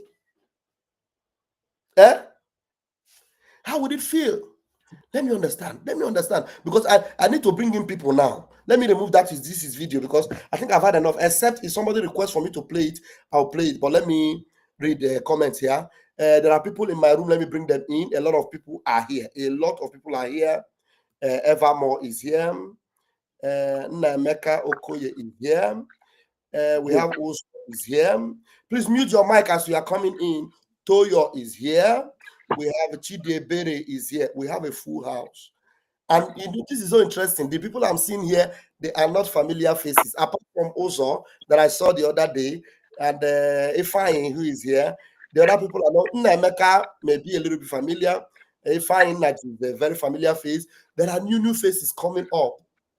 How would it feel? Let me understand, because I need to bring in people now. Let me remove this is video, because I think I've had enough. Except if somebody requests for me to play it, I'll play it. But let me read the comments here. There are people in my room. Let me bring them in. A lot of people are here. Evermore is here. Nnameka Okoye is here. We have Oso is here. Please mute your mic as you are coming in. Toyo is here. We have Chidebere is here. We have a full house. And this is so interesting. The people I'm seeing here, they are not familiar faces, apart from Ozo that I saw the other day, and Ifeanyi, who is here. The other people are not. Nnameka may be a little bit familiar. Ifeanyi, that is a very familiar face. There are new faces coming up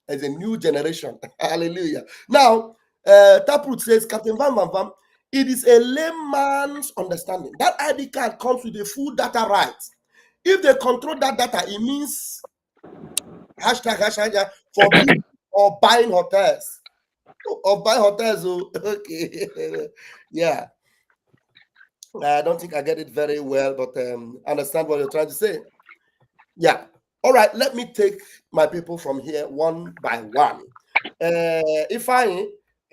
as a new generation. Hallelujah. Now, Taproot says, Captain Van Van Van, it is a layman's understanding. That ID card comes with a full data rights. If they control that data, it means hashtag for building or buying hotels. Or buy hotels. Okay. Yeah. I don't think I get it very well, but understand what you're trying to say. Yeah. All right. Let me take my people from here one by one. I'm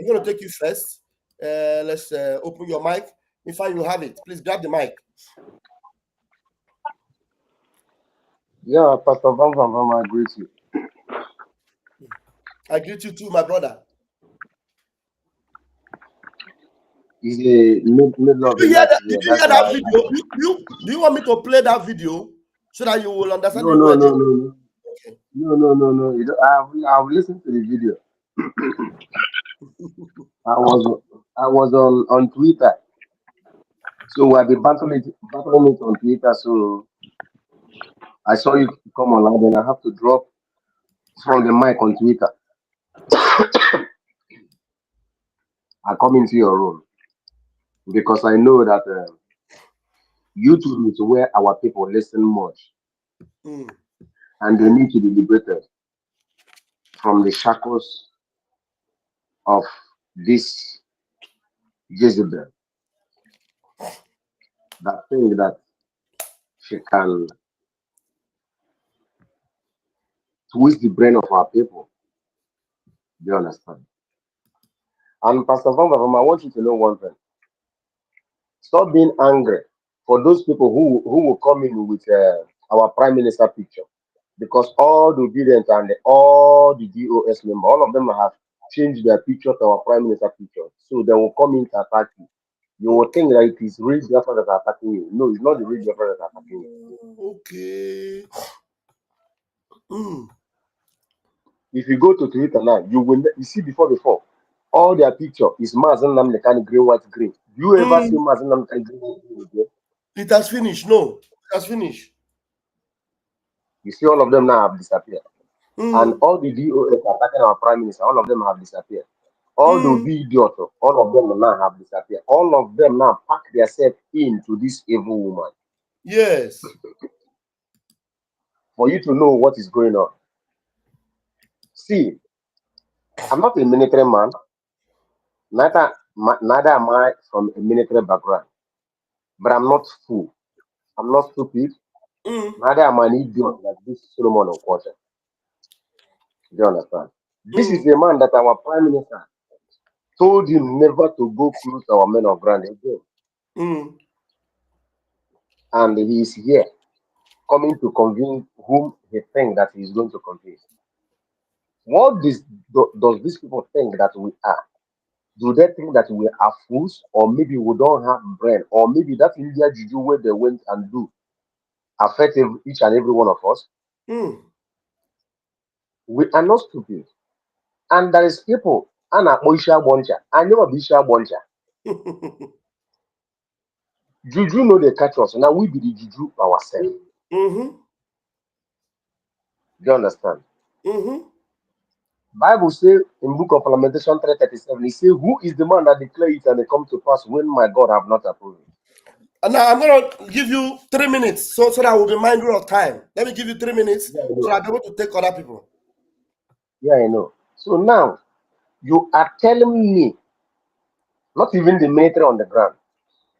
going to take you first. Let's open your mic. You have it. Please grab the mic. Yeah, Pastor Van Van Van, I greet you. I greet you too, my brother. It's the middle of the night here. Did you hear that video? Do you want me to play that video so that you will understand? No. Okay. No. I've listened to the video. I was on Twitter. So I've been battling it on Twitter. So I saw you come online, then I have to drop from the mic on Twitter. I come into your room because I know that YouTube is where our people listen much. And they need to be liberated from the shackles of this Jezebel. That thing that she can twist the brain of our people. Do you understand? And Pastor Van Van, I want you to know one thing. Stop being angry for those people who will come in with our Prime Minister picture. Because all the obedient and all the DOS members, all of them have changed their picture to our Prime Minister picture. So they will come in to attack you. You will think that it is real Biafra that are attacking you. No, it's not the real Biafra that are attacking you. Okay. If you go to Twitter now, you see before all their picture is Mazen Namdekani green, white, green. Do you ever see Mazen Namdekani green, white, green again? It has finished. No, it has finished. You see, all of them now have disappeared. And all the DOS attacking our prime minister, all of them have disappeared. All the idiots, all of them now have disappeared. All of them now pack themselves into this evil woman. Yes. For you to know what is going on. See, I'm not a military man. Neither am I from a military background. But I'm not fool. I'm not stupid. Neither am I an idiot like this Solomon of Quarter. Do you understand? This is a man that our prime minister told him never to go close our men of ground again. And he is here coming to convince whom he thinks that he is going to convince. What does these people think that we are? Do they think that we are fools, or maybe we don't have brain, or maybe that India juju where they went and do affect each and every one of us? We are not stupid. And there is people, Anna Oisha Boncha, I never be Isha Boncha. Juju know they catch us. Now we be the juju ourselves. Mm-hmm. Do you understand? Mm-hmm. Bible say in book of Lamentation 3:37, he say, who is the man that declare it and it come to pass when my God have not approved it? And now I'm going to give you 3 minutes so that I will be mindful of time. Let me give you 3 minutes Yeah, I so know. I'll be able to take other people. Yeah, I know. So now you are telling me, not even the military on the ground,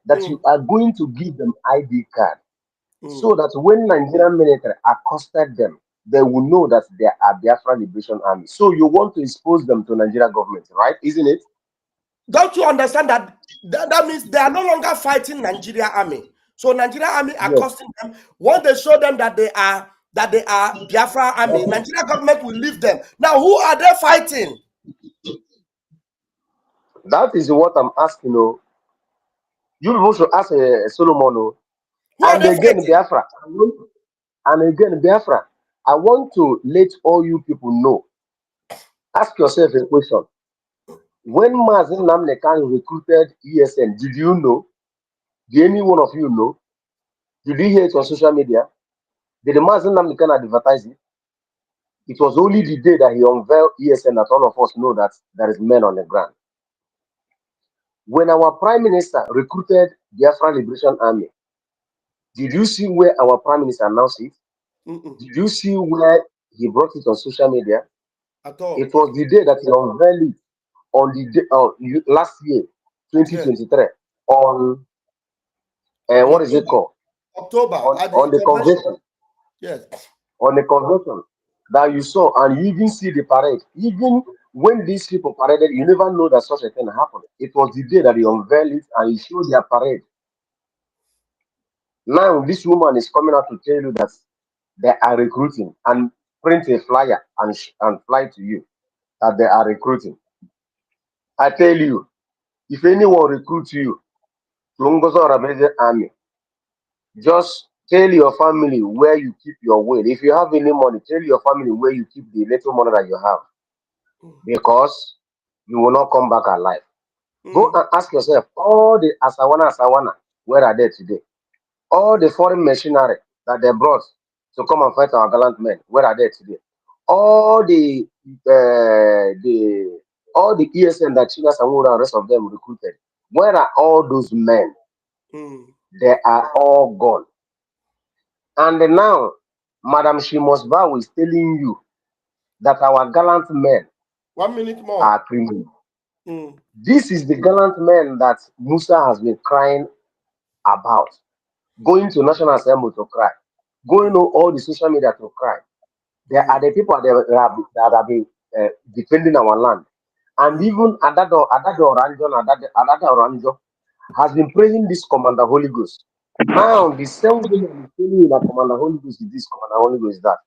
that you are going to give them ID card so that when Nigerian military accosted them, they will know that they are Biafra Liberation Army. So you want to expose them to Nigeria government, right? Isn't it? Don't you understand that means they are no longer fighting Nigeria army? So Nigeria army are Yes. costing them. Once they show them that they are Biafra army, Nigeria government will leave them. Now, who are they fighting? That is what I'm asking. Oh. You people should ask Solomon. Oh. Who are And they again, fighting? Biafra. And again, Biafra. I want to let all you people know. Ask yourself a question. When Mazin Namnekan recruited ESN, did you know? Did any one of you know? Did you hear it on social media? Did the Mazin Namnekan advertise it? It was only the day that he unveiled ESN that all of us know that there is men on the ground. When our prime minister recruited the Biafra Liberation Army, did you see where our prime minister announced it? Did you see where he brought it on social media? At all. It was the day that he unveiled it on the day, last year, Yes. 2023, on On what is it called? October at On the the convention. convention. Yes. On the convention that you saw, and you even see the parade. Even when these people paraded, you never know that such a thing happened. It was the day that he unveiled it and he showed their parade. Now this woman is coming out to tell you that they are recruiting and print a flyer and fly to you that they are recruiting. I tell you, if anyone recruits you, Lungozo Rabeze Army, just tell your family where you keep your will. If you have any money, tell your family where you keep the little money that you have, because you will not come back alive. Go and ask yourself, all the Asawana, where are they today? All the foreign machinery that they brought to come and fight our gallant men, where are they today? All the ESN that China Samura and the rest of them recruited, where are all those men? They are all gone. And now, Madam Shimosba is telling you that our gallant men 1 minute more. are criminals. This is the gallant men that Musa has been crying about. Going to National Assembly to cry. Going on all the social media to cry. There are the people that have been defending our land. And even Adado Oranjo has been praising this Commander Holy Ghost. Now, the same thing I'm telling you that Commander Holy Ghost is this, Commander Holy Ghost is that.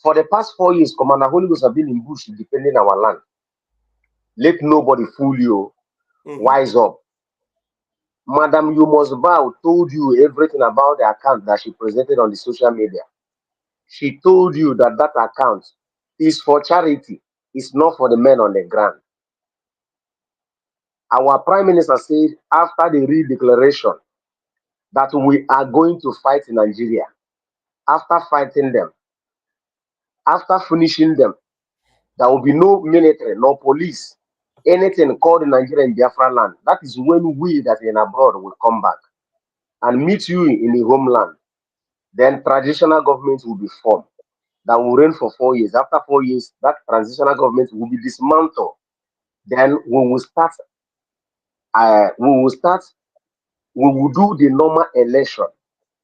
For the past 4 years, Commander Holy Ghost have been in bush defending our land. Let nobody fool you. Wise up. Madam You Must Bow told you everything about the account that she presented on the social media. She told you that that account is for charity. It's not for the men on the ground. Our Prime Minister said after the re-declaration that we are going to fight in Nigeria. After fighting them, after finishing them, there will be no military, no police, anything called in Nigeria in Biafra land. That is when we that are in abroad will come back and meet you in the homeland. Then traditional government will be formed that will reign for 4 years. After 4 years, that transitional government will be dismantled. Then we will start. We will do the normal election.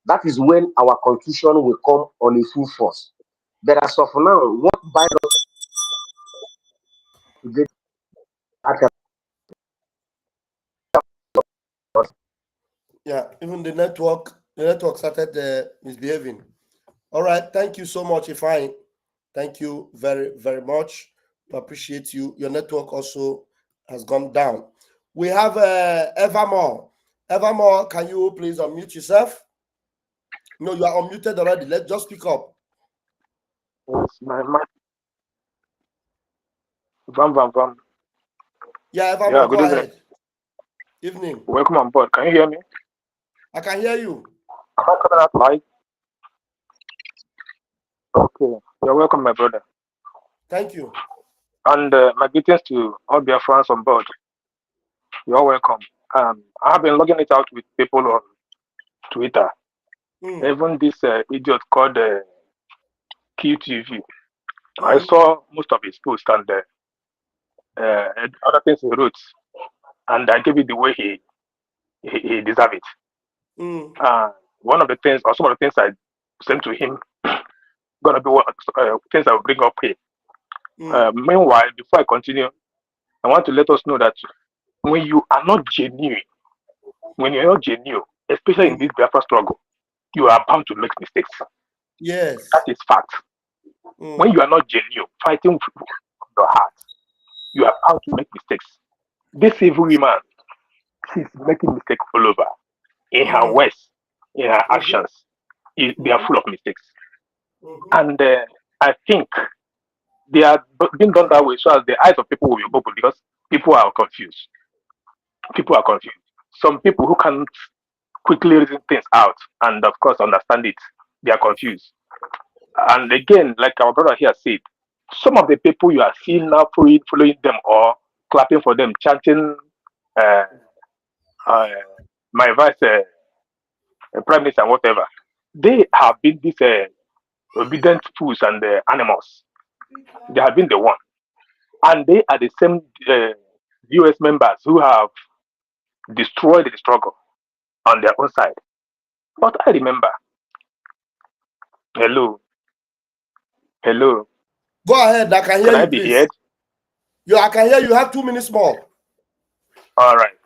That is when our constitution will come on a full force. But as of now, what binds us together? Yeah, even the network started misbehaving. All right, thank you so much, Ifeanyi. Thank you very, very much. We appreciate you. Your network also has gone down. We have Evermore. Evermore, can you please unmute yourself? No, you are unmuted already. Let's just speak up. Bam, bam, bam. Yeah, Evermore, Good go evening. ahead. Evening. Welcome on board. Can you hear me? I can hear you. Am I coming out live? Okay. You're welcome, my brother. Thank you. And my greetings to all Biafrans on board. You're welcome. I have been logging it out with people on Twitter. Even this idiot called QTV. I saw most of his posts and other things he wrote, and I gave it the way he deserved it. One of the things, or some of the things I sent to him, gonna be things I will bring up here. Meanwhile, before I continue, I want to let us know that when you are not genuine, especially in this Biafra struggle, you are bound to make mistakes. Yes. That is fact. When you are not genuine, fighting from your heart, you are bound to make mistakes. This evil woman, she's making mistakes all over. In her words, in her actions, they are full of mistakes. And I think they are being done that way so as the eyes of people will be open, because people are confused. People are confused. Some people who can't quickly reason things out and, of course, understand it, they are confused. And again, like our brother here said, some of the people you are seeing now following them or clapping for them, chanting uh, my vice prime minister and whatever, they have been these obedient fools and animals. They have been the one. And they are the same US members who have destroyed the struggle on their own side. But I remember, hello, Go ahead. I can hear can you, I be please. heard? I can hear you. You have 2 minutes more. All right.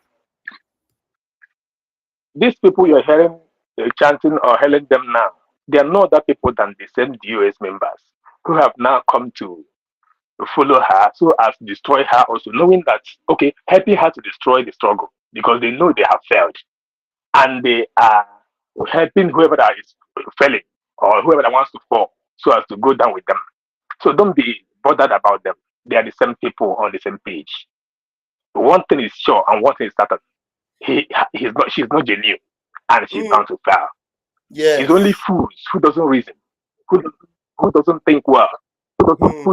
These people you're hearing chanting or hailing them now, they are no other people than the same US members who have now come to follow her so as to destroy her also, knowing that, okay, helping her to destroy the struggle because they know they have failed. And they are helping whoever that is failing or whoever that wants to fall so as to go down with them. So don't be bothered about them. They are the same people on the same page. One thing is sure and one thing is certain. She's not genuine and she's bound to fail. Yes. It's only fools who doesn't reason, who doesn't think well, who doesn't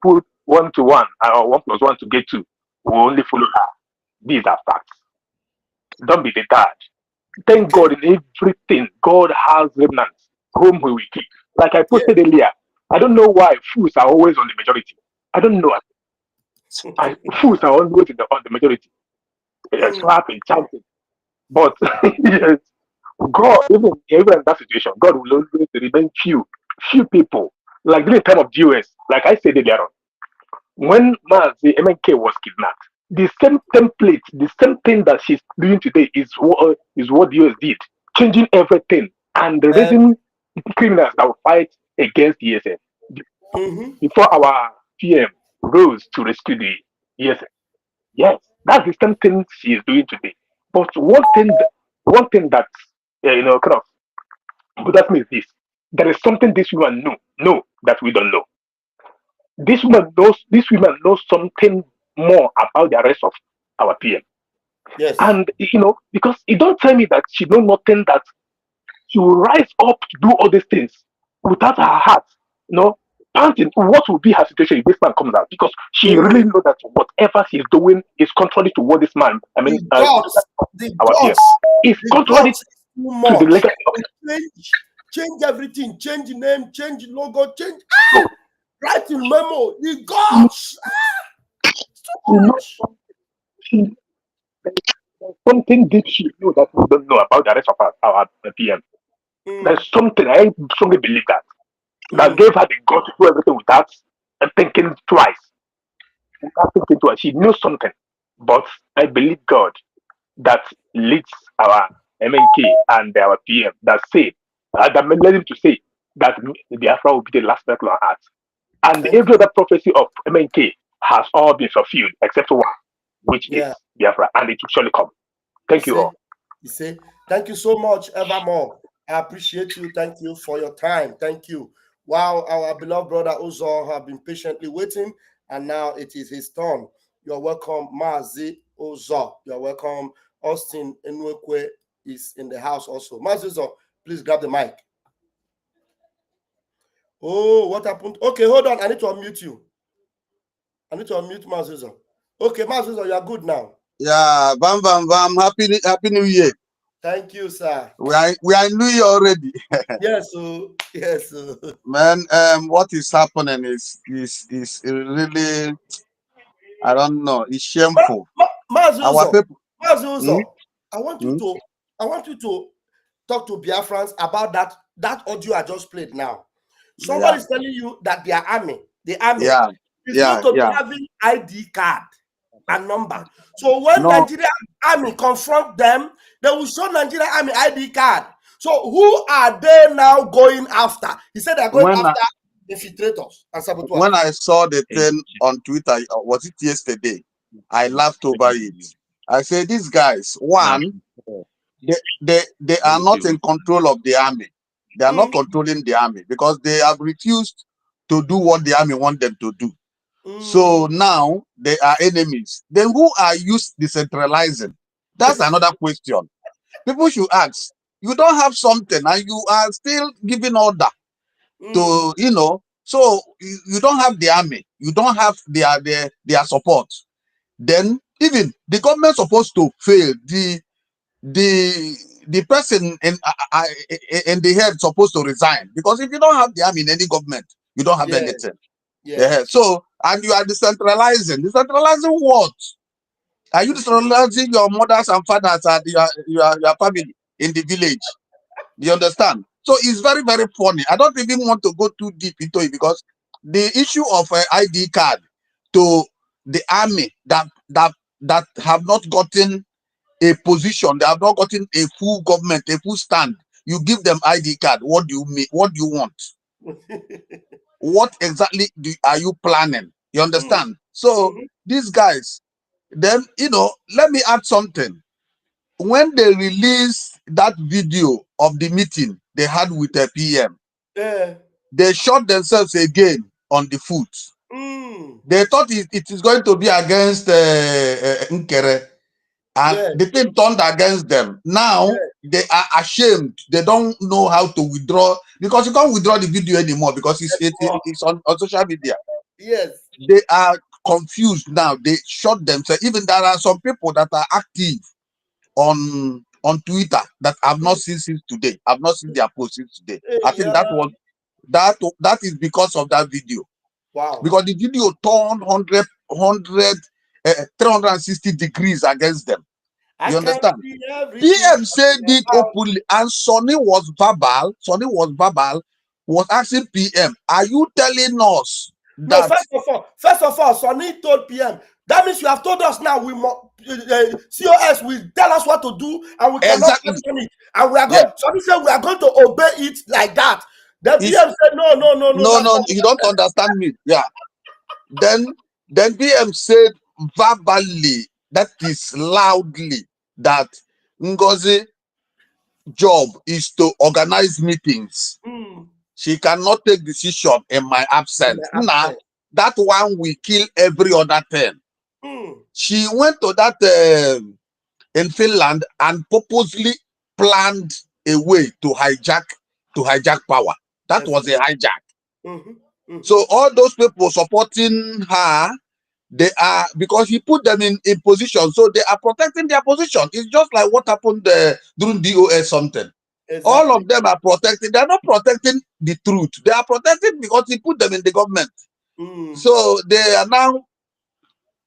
put 1 to 1 or 1 plus 1 to get 2 will only follow her. These are facts. Don't be deterred. Thank God in everything, God has remnants whom we will keep. Like I posted earlier, I don't know why fools are always on the majority. I don't know. Fools are always on the majority. Slapping, chanting. But yes, God, even in that situation, God will always remain few people. Like during the time of GOS, like I said earlier on, when the MNK was kidnapped, the same template, the same thing that she's doing today is what the US did, changing everything and raising criminals that will fight against the ESN. Before our PM rose to rescue the ESN. Yes, that's the same thing she is doing today. But one thing that kind of bothers me is this: there is something this woman know that we don't know. This woman knows something more about the rest of our PM. Yes. And because it don't tell me that she know nothing, that she will rise up to do all these things without her heart, panting. What will be her situation if this man comes out? Because she really know that whatever she's doing is contrary to what this man, our PM, is contrary to the legacy of change everything, change name, change logo, change write in memo. The gods. Something deep she know that we don't know about the rest of our PM. There's something, I strongly believe that gave her the guts to do everything without thinking twice. She knows something. But I believe God that leads our MNK and our PM that led him to say that Biafra will be the last battle on earth. And every other prophecy of MNK has all been fulfilled except one, which is Biafra, and it will surely come. Thank you all. You say, thank you so much, evermore. I appreciate you. Thank you for your time. Thank you. Wow, our beloved brother Uzo have been patiently waiting, and now it is his turn. You're welcome, Mazi Uzo. You're welcome Austin Enwekwe is in the house also. Mazuzo, please grab the mic. Oh, what happened? Okay, hold on. I need to unmute you. I need to unmute Mazuzo. Okay, Mazuzo, you are good now. Yeah, bam, bam, bam. Happy New Year. Thank you, sir. We are in New Year already. Yes, sir. Yes, sir. Man, what is happening is really, I don't know. It's shameful. Our Mazuzo, people. Mazuzo, I want Mm? you to talk to Biafrans about that audio I just played now. Yeah. Somebody's telling you that the army Yeah. is going to be having ID card and number. So when Nigerian army confront them, they will show Nigerian army ID card. So who are they now going after? He said they're going after infiltrators and saboteurs. When I saw the thing on Twitter, was it yesterday? I laughed over it. I said, these guys, one, they are not in control of the army. They are not controlling the army because they have refused to do what the army want them to do. So now they are enemies. Then who are you decentralizing? That's another question. People should ask. You don't have something and you are still giving order to, you know, so you don't have the army. You don't have their support. Then even the government supposed to fail. The person in the head supposed to resign, because if you don't have the army in any government, you don't have anything. Yeah. So, and you are decentralizing. Decentralizing what? Are you decentralizing your mothers and fathers and your family in the village? Do you understand? So it's very, very funny. I don't even want to go too deep into it because the issue of ID card to the army that have not gotten a position, they have not gotten a full government, a full stand. You give them ID card. What do you mean? What do you want? What exactly are you planning? You understand? So these guys, then, you know, let me add something. When they released that video of the meeting they had with the PM, they shot themselves again on the foot. They thought it is going to be against Nkere, and the thing turned against them. Now they are ashamed. They don't know how to withdraw, because you can't withdraw the video anymore because it's on social media. Yes. They are confused now. They shot themselves. Even there are some people that are active on Twitter that I've not seen since today. I've not seen their posts since today. I think that is because of that video. Wow. Because the video turned 360 degrees against them. You understand? PM said it openly, and Sonny was verbal. Sonny was verbal, was asking PM, are you telling us that? No, first of all, Sonny told PM, that means you have told us now we COS will tell us what to do and we cannot question it. And we are going, Sonny said we are going to obey it like that. Then PM said, no, you don't understand me. Yeah. Then PM said verbally, that is loudly, that Ngozi job is to organize meetings. She cannot take decision in my absence. Nah, that one will kill every other thing. She went to that in Finland and purposely planned a way to hijack power. That was a hijack. So all those people supporting her, they are, because he put them in position, so they are protecting their position. It's just like what happened during DOA something. All of them are protecting. They are not protecting the truth. They are protecting because he put them in the government. So they are now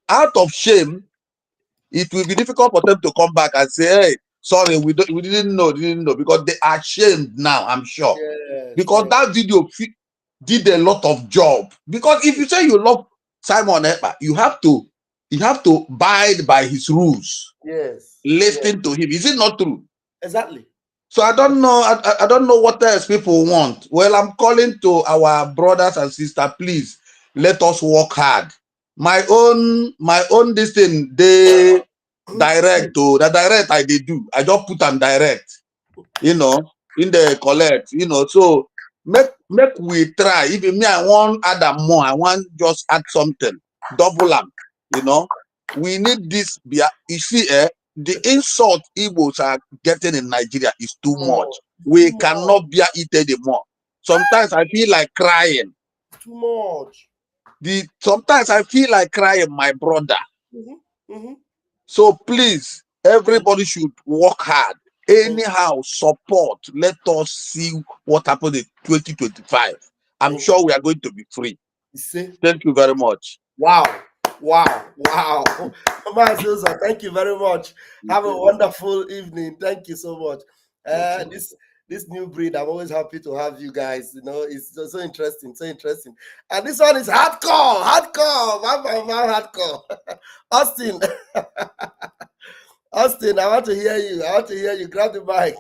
out of shame. It will be difficult for them to come back and say, hey, sorry, we didn't know, because they are ashamed now, I'm sure. Because that video did a lot of job. Because if you say you love Simon Ekpa, you have to abide by his rules. Listen to him. Is it not true? Exactly. So I don't know. I don't know what else people want. Well, I'm calling to our brothers and sisters, please let us work hard. My own this thing, they direct to the direct I they do. I just put on direct, you know, in the collect, you know. So make we try. Even me, I want add more. I want just add something, double them, you know. We need this. You see, the insult Igbos are getting in Nigeria is too Oh, much. We too cannot bear it anymore. Sometimes I feel like crying. Too much. Sometimes I feel like crying, my brother. Mm-hmm. So please, everybody should work hard. Anyhow, support. Let us see what happens in 2025. I'm sure we are going to be free. You see? Thank you very much. Wow. Mazuza, thank you very much. Have a wonderful evening. Thank you so much. This new breed, I'm always happy to have you guys. You know, it's so interesting, so interesting. And this one is hardcore. Hardcore. Austin. Austin, I want to hear you. Grab the mic.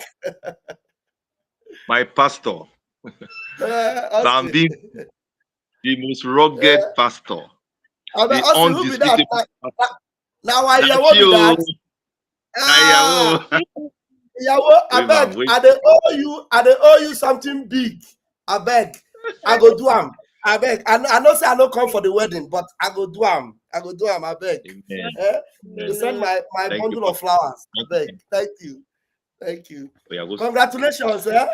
My pastor. Austin. The most rugged pastor. Austin, who be that? Now why you That's be that? I beg, I dey owe you something big. I beg, I go do am. I beg. I know say I no come for the wedding, but I go do am. I beg. You send my bundle of flowers. I beg. Thank you. Congratulations, sir.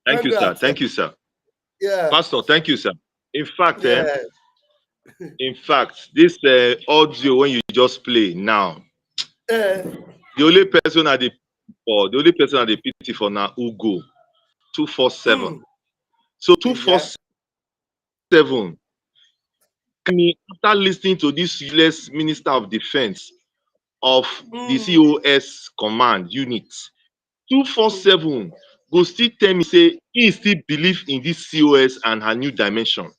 Thank you, sir. Thank you, sir. Yeah. Pastor, thank you, sir. In fact, this audio when you just play now, the only person at the pity for now Ugo 247. So 247. After listening to this useless Minister of Defense of the COS command unit, 247 go still tell me say he still believe in this COS and her new dimension.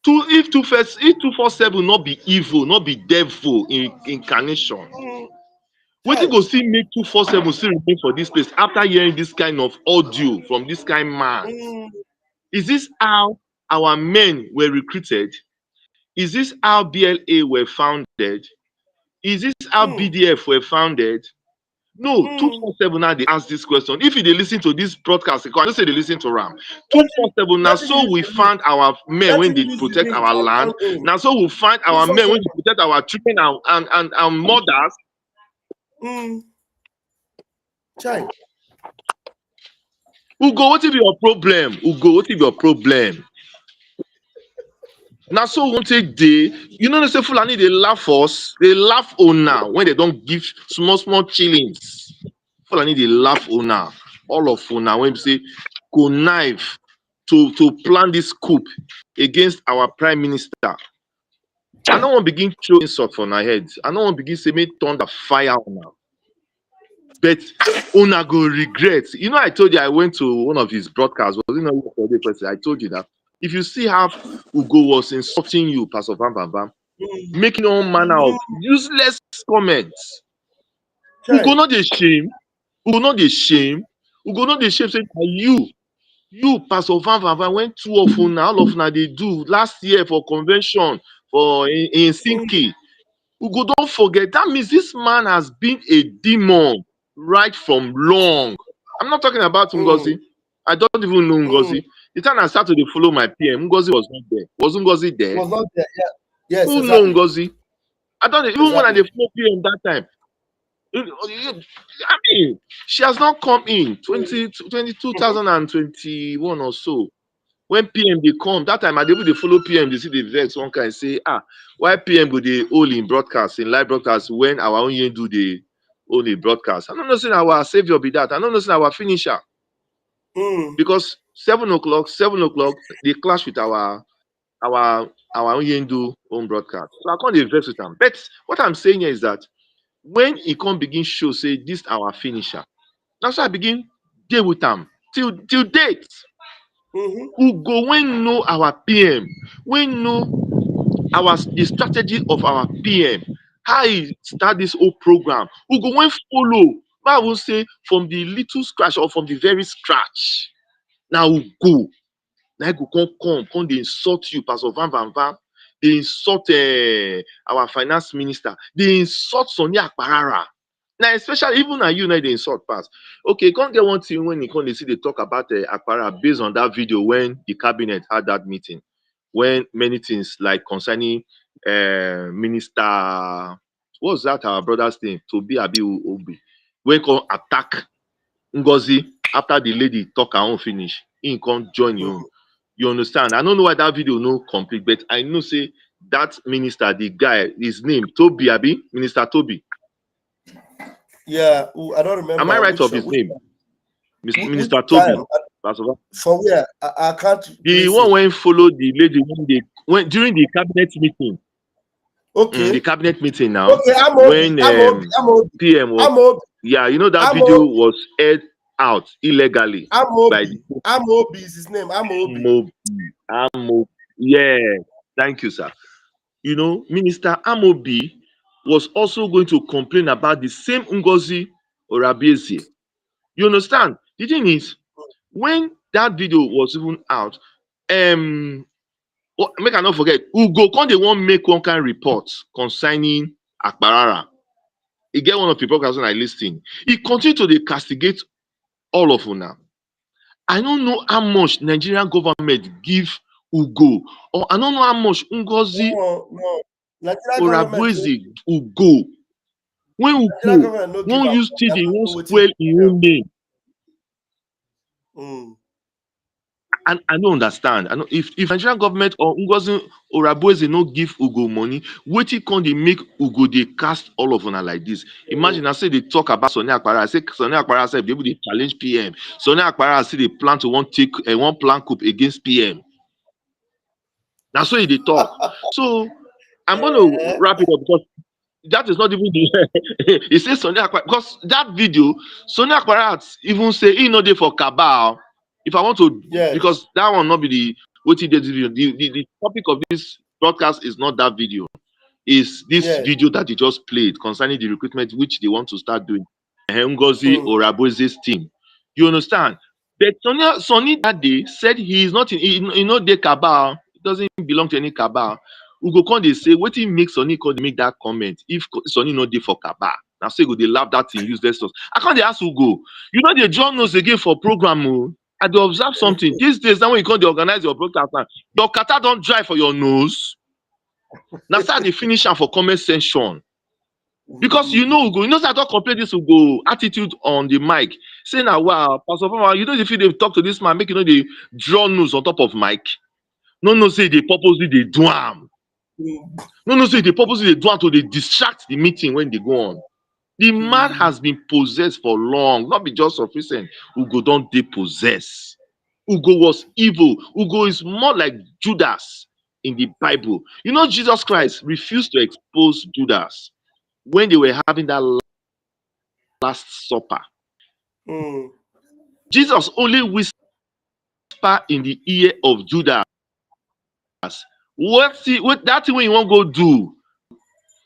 If 247 not be evil, not be devil in incarnation, wetin go still make 247 still remain for this place after hearing this kind of audio from this kind man? Is this how our men were recruited? Is this how BLA were founded? Is this how BDF were founded? No, 247 now they ask this question. If you dey listen to this broadcast, I don't say they listen to Ram. 247 now so we find our men when they protect our land. Now so we find our men when they protect our children and mothers. Ugo, what is your problem? Now so we won't take day. You know they say Fulani they laugh us. They laugh on now when they don't give small chillings. Fulani they laugh on now. All of now when we say connive to plan this coup against our prime minister. I don't want to begin throwing insult for my head. I don't want to begin say me thunder fire on now. But Una go regret. You know, I told you I went to one of his broadcasts. Was it not the person? I told you that if you see how Ugo was insulting you, Pastor Van Van Van, making all manner of useless comments. Ugo not the shame. Ugo not the shame. Saying you, Pastor Van Van Van, went too often. All of now they do last year for convention for in Sinki. Ugo, don't forget that means this man has been a demon right from long. I'm not talking about Ngozi. I don't even know Ngozi. The time I started to follow my PM, Ngozi was not there. Was Ngozi there? Was not there. Yeah. Yes. Who know Ngozi? I don't even when I follow PM that time. I mean, she has not come in 2021 or so. When PM they come, that time I able to follow PM, they see the vex one can say, why PM go they all in broadcast, in live broadcast when our own do the only broadcast. I don't know saying our savior be that. I don't know saying our finisher. Because 7 o'clock, they clash with our own do own broadcast. So I can't vex with them. But what I'm saying here is that when he can't begin show, say this our finisher. That's why I begin deal with them till date. Who go when know our PM, when know the strategy of our PM, how he start this whole program. Who go when follow, I will say from the little scratch or from the very scratch. Now we go. Now go come, they insult you, Pastor Van Van Van. They insult our finance minister. They insult Sonia Akparara. Now, especially even now, you know the insult pass. Okay, can't get one thing when you come, they see they talk about Akparara based on that video when the cabinet had that meeting, when many things like concerning Minister what's that our brother's name? Toby Abi Obi. When come attack Ngozi after the lady talk her own finish, he come join you. You understand? I don't know why that video no complete, but I know say that minister, the guy, his name Toby Abi, Minister Toby. Yeah, I don't remember. Am I right of his name? Minister Toby. From where? I can't. The one when follow the lady when during the cabinet meeting. Okay. The cabinet meeting now. Okay, when PM was, yeah, you know that video was aired out illegally. Amobi is his name. Amobi. Yeah, thank you, sir. You know, Minister Amobi was also going to complain about the same Ngozi Orabiezi. You understand? The thing is, when that video was even out, make I not forget, Ugo come they won't make one kind of report concerning Akbarara. He get one of the broadcasters I listen. He continue to dey castigate all of una. I don't know how much Nigerian government give Ugo, or I don't know how much Ngozi Orabuezi Ugo. When Ugo won't use TD, won't spoil his own name. And I don't understand. I know if Nigerian government or Ngozi Orabuezi no give Ugo money, wetin come dey make Ugo dey cast all of una like this? Imagine I say they talk about Sonny Akpara. I say Sonny Akpara say they will challenge PM. Sonny Akpara say they plan to take one plan coup against PM. That's why they talk. So I'm going to wrap it up because that is not even the. He says Sonny Akpara because that video Sonny Akpara even say he no dey for cabal. If I want to, because that one not be the what he did video. The topic of this broadcast is not that video. Is this video that he just played concerning the recruitment which they want to start doing. Ngozi Orabuezi's team. You understand? But Sonny that day said he is not in. He not the cabal. It doesn't belong to any cabal. Ugo come they say what he makes Sonny come make that comment. If Sonny not there for cabal. Now say go they laugh that thing useless stuff. I can't they ask Ugo. You know they join us again for program. I do observe something. These days, now when you come to organize your broadcast, your kata don't dry for your nose. Now start the finish am for comment section. Because you know, Ugo, you know, I don't complain this Ugo attitude on the mic. Say now, wow, Pastor Pama, you know, if they talk to this man, make you know they draw nose on top of mic. No, say they purposely they do am. No, say they purposely they do am to they distract the meeting when they go on. The man has been possessed for long, not be just of recent. Ugo don't depossess. Ugo was evil. Ugo is more like Judas in the Bible. You know, Jesus Christ refused to expose Judas when they were having that last supper. Jesus only whispered in the ear of Judas. What that thing when you won't go do?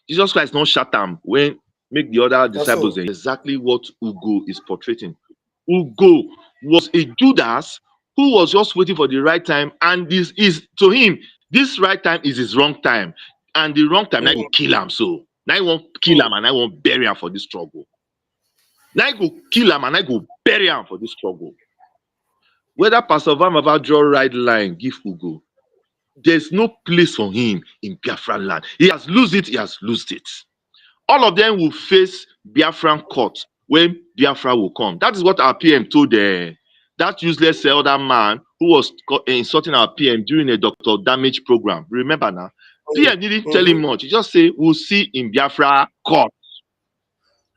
Jesus Christ not shut them when make the other disciples exactly what Ugo is portraying. Ugo was a Judas who was just waiting for the right time, and this is to him, this right time is his wrong time, and the wrong time now he kill him. So now I won't kill him and I won't bury him for this struggle. Now I go kill him and I go bury him for this struggle. Whether Pastor Vam ever draw right line, give Ugo. There's no place for him in Biafra land. He has lost it, he has lost it. All of them will face Biafran court when Biafra will come. That is what our PM told that useless elder man who was insulting our PM during a Dr. Damage program. Remember now? PM didn't tell him much. He just said, we'll see in Biafra court.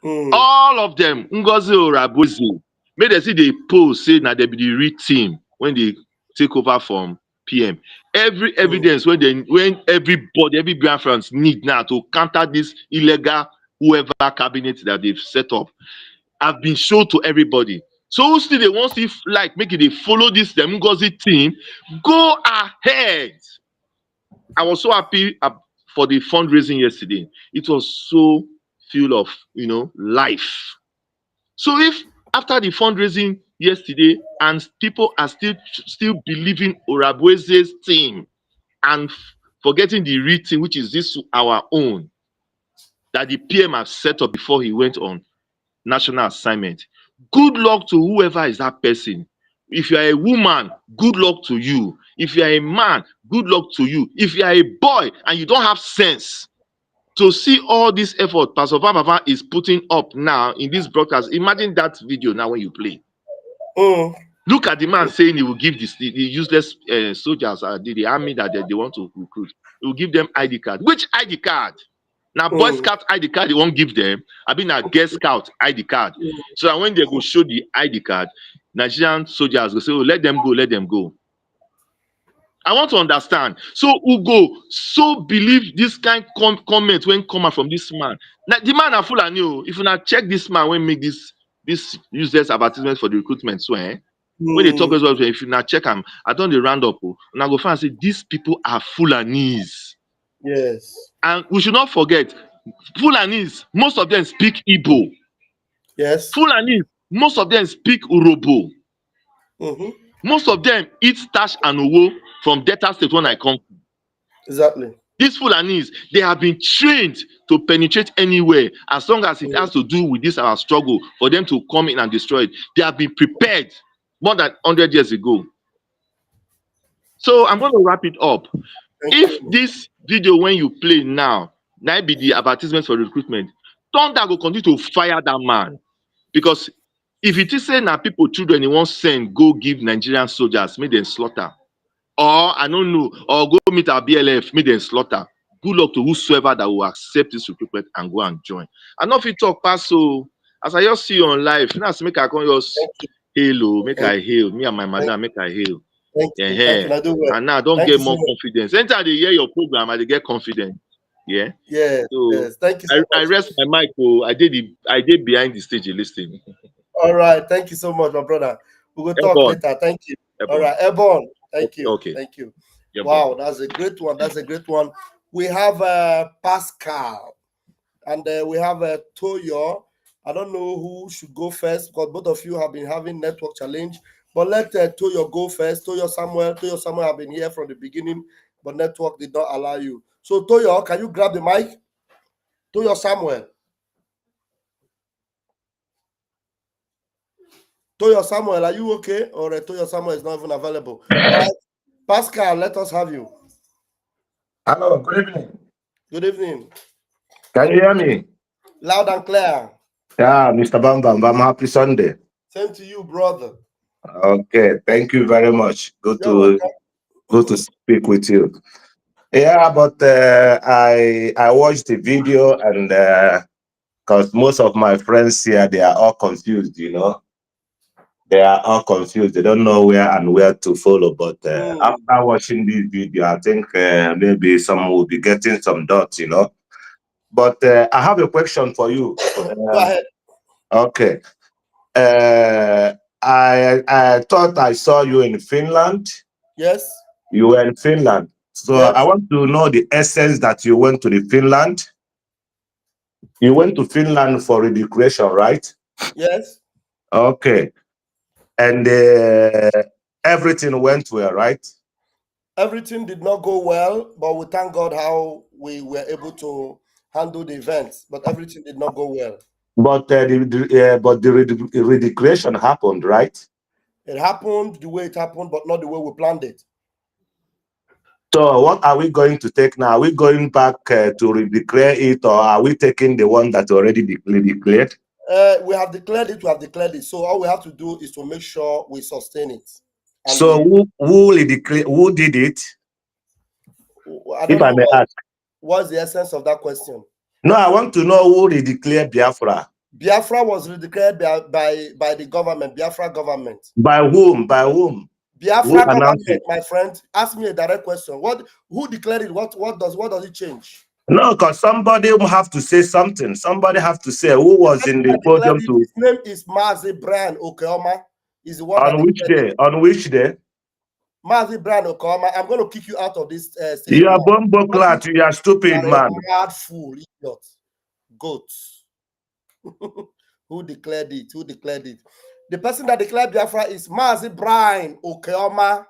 All of them, Ngozi Orabuezi, made they see the post say that they be the real team when they take over from PM. Every evidence when everybody, every Biafrans need now to counter this illegal whoever cabinet that they've set up have been shown to everybody. So still they want to like make it they follow this Ngozi team. Go ahead. I was so happy for the fundraising yesterday. It was so full of life. So if after the fundraising yesterday and people are still believing Orabuezi's team and forgetting the real team, which is this our own, that the PM has set up before he went on national assignment. Good luck to whoever is that person. If you are a woman, good luck to you. If you are a man, good luck to you. If you are a boy and you don't have sense, to see all this effort Pastor Papa is putting up now in this broadcast. Imagine that video now when you play. Look at the man saying he will give the useless soldiers, the army that they want to recruit. He will give them ID card. Which ID card? Now, Boy Scout ID card, they won't give them. I mean, a Girl Scout ID card. So that when they go show the ID card, Nigerian soldiers will say, oh, let them go, let them go. I want to understand. So Ugo, so believe this kind comment when come out from this man. Now, the man are full of new. If you not check this man when make this useless advertisement for the recruitment, so when they talk as well, if you not check them, I don't the round up. And I go find and say these people are Fulanese. Yes. And we should not forget, Fulanese, most of them speak Igbo. Yes. Fulanese, most of them speak Urobo. Mm-hmm. Most of them eat stash and owo from Delta State when I come. Exactly. These Fulanese, they have been trained to penetrate anywhere as long as it has to do with this our struggle for them to come in and destroy it. They have been prepared more than 100 years ago. So I'm going to wrap it up. If this video when you play now, might be the advertisement for recruitment, Thunder will continue to fire that man. Because if it is saying that people, children, he won't send, go give Nigerian soldiers, make them slaughter. Or, I don't know, or go meet our BLF, make them slaughter. Good luck to whosoever that will accept this recruitment and go and join. And not if you talk past, so as I just see you on live, that's make I call yours hail, make I hail. Me and my madam, make I hail. Thank you. Thank you. I do well. And now I don't Thank get you more so much. confidence. Anytime they hear your program, I dey get confidence. Yeah. Yes. So Yes. Thank you so much. I rest my mic. Oh, I did behind the stage listening. All right. Thank you so much, my brother. We will talk Ebon. later. Thank you. Ebon. All right, Ebon. Thank you. Okay. Thank you. Ebon. Wow, that's a great one. That's a great one. We have Pascal, and we have Toyo. I don't know who should go first because both of you have been having network challenge. But let Toyo go first. Toyo Samuel have been here from the beginning, but network did not allow you. So Toyo, can you grab the mic? Toyo Samuel. Toyo Samuel, are you okay? Or Toyo Samuel is not even available. All right, Pascal, let us have you. Hello, good evening. Good evening. Can you hear me? Loud and clear. Yeah, Mr. Bam, happy Sunday. Same to you, brother. Okay, thank you very much. Good to speak with you. Yeah, but I watched the video and because most of my friends here, they are all confused, you know. They are all confused. They don't know where to follow. But after watching this video, I think maybe some will be getting some dots, you know. But I have a question for you. Go ahead. Okay. I thought I saw you in Finland. Yes. You were in Finland. So yes. I want to know the essence that you went to the Finland. You went to Finland for recreation, right? Yes. Okay. And everything went well, right? Everything did not go well, but we thank God how we were able to handle the events. But everything did not go well. But the recreation happened, right? It happened the way it happened, but not the way we planned it. So what are we going to take now? Are we going back to redeclare it, or are we taking the one that already declared? We have declared it. We have declared it. So all we have to do is to make sure we sustain it. And so who did it? I don't know what's the essence of that question. No, I want to know who redeclared Biafra. Biafra was redeclared by the government, Biafra government. By whom? By whom? Biafra government, my friend. Ask me a direct question. Who declared it? What does it change? No, because somebody will have to say something. Somebody have to say who was in the podium to. His name is Mazi Brian Okeoma. Is the one. On which day? On which day? Mazi Brian Okeoma. I'm going to kick you out of this stage. You are bombo clat. You are stupid, man. Mad fool, idiot, goat. Who declared it? Who declared it? The person that declared Biafra is Mazi Brian Okeoma.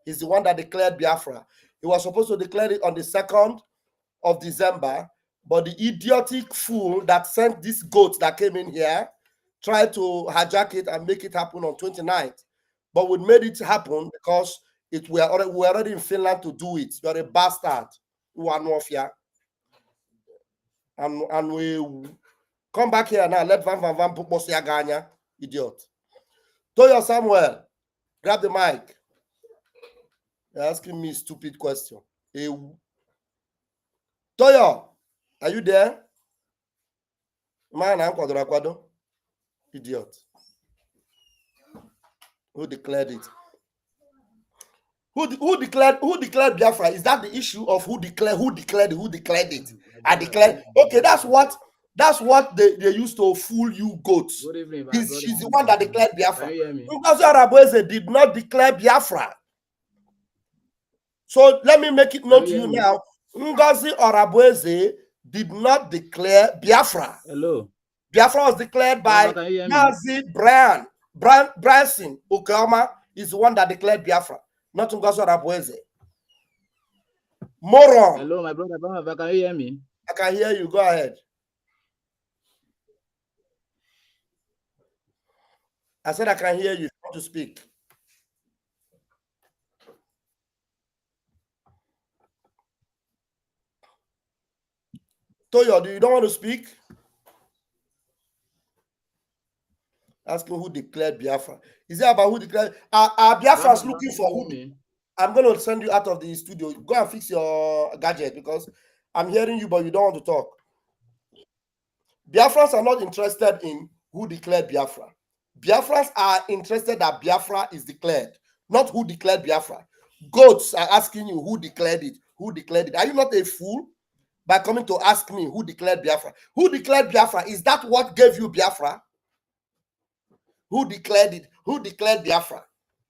He's the one that declared Biafra. He was supposed to declare it on the 2nd of December, but the idiotic fool that sent this goat that came in here tried to hijack it and make it happen on 29th. But we made it happen because we are already in Finland to do it. You're a bastard. And we come back here now. Let Van put Ganya, idiot. Toyo Samuel, grab the mic. You're asking me a stupid question. Toyo, are you there? Man, I'm Quadraquado. Idiot. Who declared it? Who declared Biafra? Is that the issue of who declared it? I declared. Okay, that's what they used to fool you goats. She's the one that declared Biafra. Ngozi Arabueze did not declare Biafra. So let me make it known to you now. Ngozi Arabueze did not declare Biafra. Hello. Biafra was declared by Nazi Branson Okama is the one that declared Biafra, not Ngozi Arabueze. Moron. Hello, my brother. Can you hear me? I can hear you. Go ahead. I said I can hear you. To speak. Toyo, you don't want to speak? Asking who declared Biafra. Is it about who declared? Are Biafras looking for who? I'm going to send you out of the studio. Go and fix your gadget because I'm hearing you, but you don't want to talk. Biafrans are not interested in who declared Biafra. Biafrans are interested that Biafra is declared, not who declared Biafra. Goats are asking you who declared it. Who declared it? Are you not a fool by coming to ask me who declared Biafra? Who declared Biafra? Is that what gave you Biafra? Who declared it? Who declared Biafra?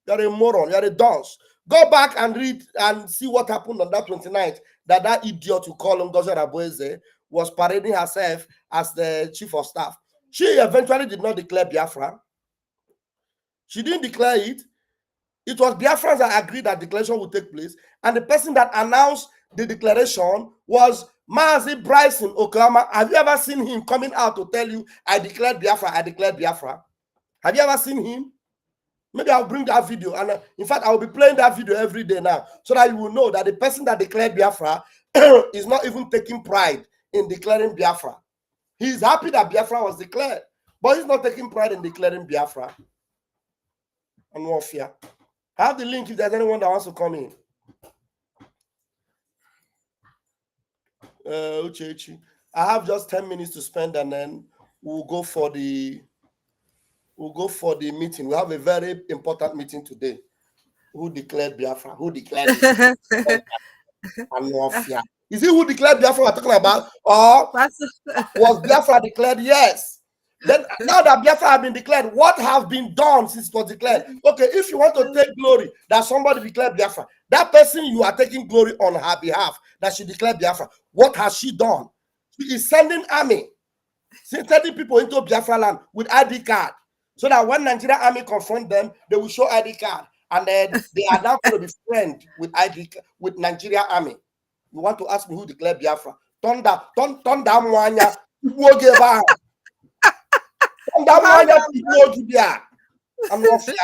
You're a moron. You're a dunce. Go back and read and see what happened on that 29th. That idiot who called Ngozi Arabueze was parading herself as the chief of staff. She eventually did not declare Biafra. She didn't declare it. It was Biafrans that agreed that declaration would take place. And the person that announced the declaration was Mazi Bryson Okama. Have you ever seen him coming out to tell you, I declared Biafra, I declared Biafra? Have you ever seen him? Maybe I'll bring that video. And in fact, I will be playing that video every day now so that you will know that the person that declared Biafra is not even taking pride in declaring Biafra. He's happy that Biafra was declared, but he's not taking pride in declaring Biafra. And warfare. I have the link if there's anyone that wants to come in. Uchechi. I have just 10 minutes to spend and then we'll go for the meeting. We have a very important meeting today. Who declared Biafra? Who declared it? And warfare. Is it who declared Biafra we're talking about? Or was Biafra declared? Yes. Then now that Biafra has been declared, what has been done since it was declared? Okay, if you want to take glory that somebody declared Biafra, that person you are taking glory on her behalf that she declared Biafra, what has she done? She is sending army, sending people into Biafra land with ID card, so that when Nigerian army confront them, they will show ID card, and then they are now going to be friends with with Nigerian army. You want to ask me who declared Biafra? Thunder Mwanya. I'm not fair.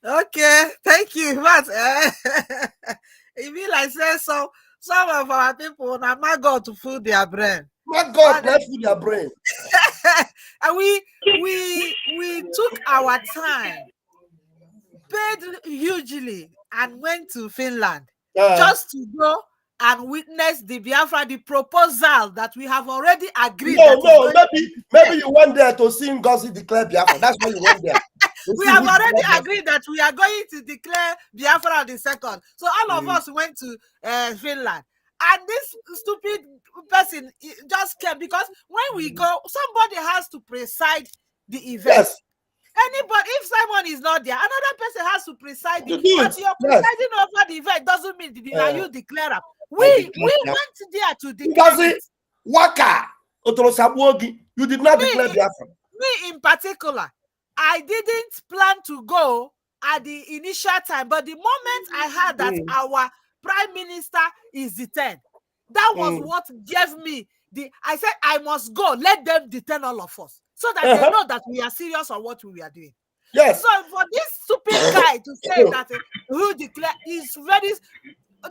Okay, thank you. But it mean like say so some of our people now my God to food their brain. My God, let's food their brain. And we took our time, paid hugely, and went to Finland just to go and witness the Biafra, the proposal that we have already agreed. No, maybe you went there to see Ngozi declare Biafra. That's why you went there. We have already agreed that we are going to declare Biafra on the 2nd. So all of us went to Finland. And this stupid person just came because when we go, somebody has to preside the event. Yes. Anybody, if Simon is not there, another person has to preside the event. But you're presiding over the event doesn't mean that you declare. We went there to declare it. Waka, you did not declare Biafra. Me in particular, I didn't plan to go at the initial time, but the moment I heard that our prime minister is detained, that was what gave me I said I must go. Let them detain all of us so that they know that we are serious on what we are doing. Yes. So for this stupid guy to say that who declared is very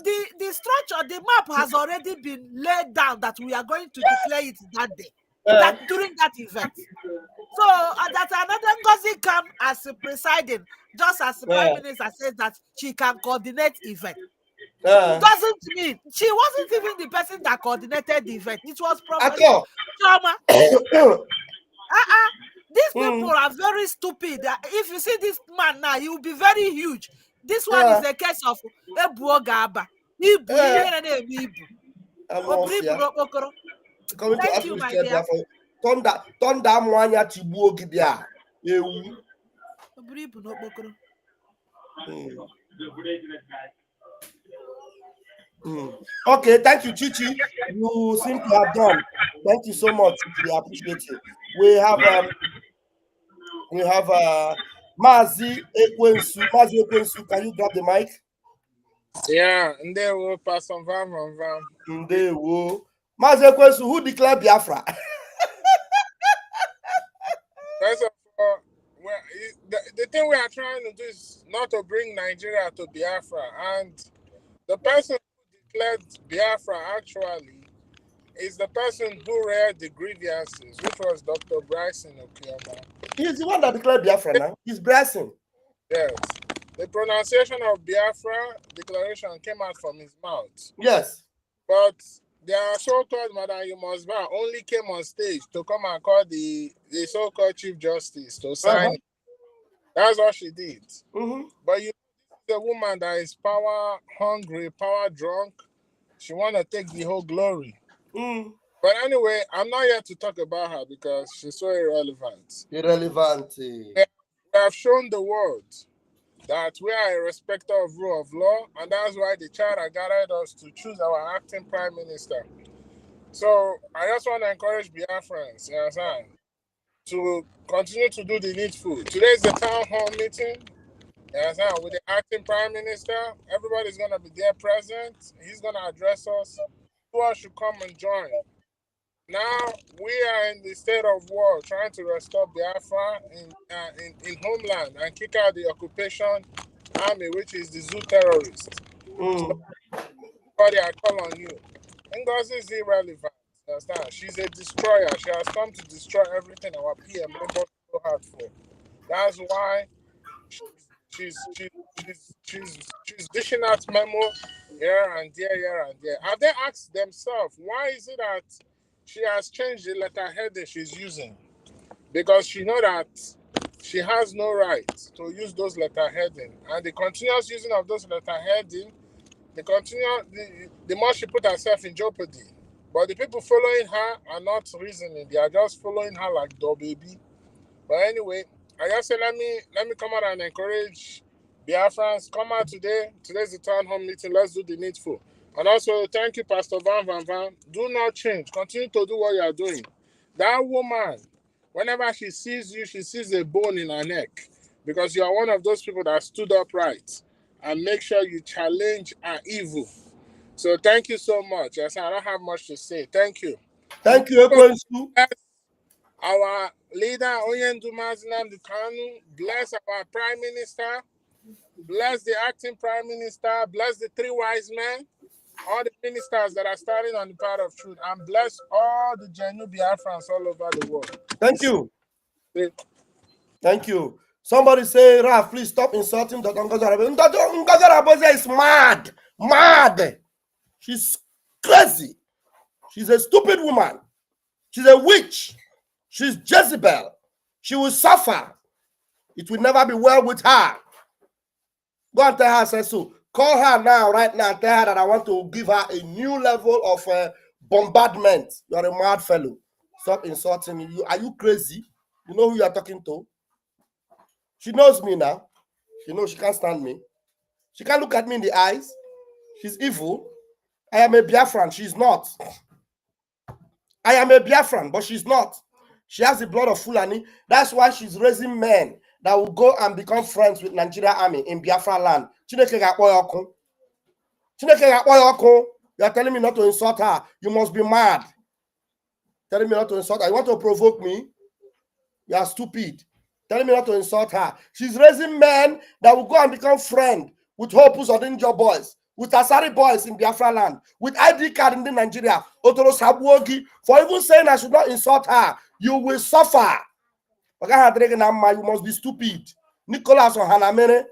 the structure, the map has already been laid down that we are going to declare it that day, that during that event. So that another Ngozi come as a presiding, just as the Prime Minister says that she can coordinate event. Doesn't mean she wasn't even the person that coordinated the event. It was Professor Choma. These people are very stupid. If you see this man now, he will be very huge. This one is a case of Ebuogaba. Thank you, my dear. Thunder mwanya tibuo gidia. Okay, thank you, Chichi. You seem to have done. Thank you so much. We appreciate it. We have Mazi Ekwensu. Mazi Ekwensu, can you grab the mic? Yeah, and they will pass on Van. They will. Mazi Ekwensu, who declared Biafra? First of all, the thing we are trying to do is not to bring Nigeria to Biafra, and the person who declared Biafra actually is the person who read the grievances, which was Dr. Bryson Okioma. He's the one that declared Biafra now. He's Bryson. Yes. The pronunciation of Biafra declaration came out from his mouth. Yes. But their so-called Madam Yumusba only came on stage to come and call the so-called Chief Justice to sign it. That's what she did. But you know, the woman that is power hungry, power drunk, she want to take the whole glory. But anyway, I'm not here to talk about her because she's so irrelevant. We have shown the world that we are a respecter of rule of law, and that's why the charter guided us to choose our acting prime minister. So I just want to encourage Biafrans, you understand, to continue to do the needful. Today is the town hall meeting, you understand, with the acting prime minister. Everybody's going to be there present. He's going to address us. Who else should come and join? Now we are in the state of war, trying to restore Biafra in homeland and kick out the occupation army, which is the zoo terrorists. So, everybody, I call on you. Ngozi is irrelevant. Understand? She's a destroyer. She has come to destroy everything our PM labor so hard for. That's why she's dishing out memo here and there. Have they asked themselves why is it that she has changed the letterhead that she's using? Because she knows that she has no right to use those letterheading, and the continuous using of those letterheading, the more she put herself in jeopardy. But the people following her are not reasoning; they are just following her like dog baby. But anyway, I just say let me come out and encourage Biafrans. Come out today. Today's the town hall meeting. Let's do the needful. And also, thank you, Pastor Van. Do not change. Continue to do what you are doing. That woman, whenever she sees you, she sees a bone in her neck. Because you are one of those people that stood upright. And make sure you challenge her evil. So thank you so much. I don't have much to say. Thank you. Thank you, Ekwensu. Our leader, Oyenduma Nnamdi Kanu, bless our Prime Minister. Bless the acting Prime Minister. Bless the three wise men. All the ministers that are standing on the path of truth, and bless all the genuine Biafrans all over the world. Thank you. Thank you. Somebody say, Raf, please stop insulting Dr. Ngozi. Ngozi Arabosia is mad. Mad. She's crazy. She's a stupid woman. She's a witch. She's Jezebel. She will suffer. It will never be well with her. Go and tell her, say so. Call her now, right now, and tell her that I want to give her a new level of bombardment. You are a mad fellow. Stop insulting me. Are you crazy? You know who you are talking to? She knows me now. She knows she can't stand me. She can't look at me in the eyes. She's evil. I am a Biafran. She's not. I am a Biafran, but she's not. She has the blood of Fulani. That's why she's raising men that will go and become friends with Nigeria army in Biafra land. You are telling me not to insult her. You must be mad. Telling me not to insult her. You want to provoke me? You are stupid. Telling me not to insult her. She's raising men that will go and become friends with Hope Uzodinjo boys. with Asari boys in Biafra land, with ID card in the Nigeria, Otoro Sabuogi, for even saying I should not insult her, you will suffer. You must be stupid. Nicholas or Hanamere,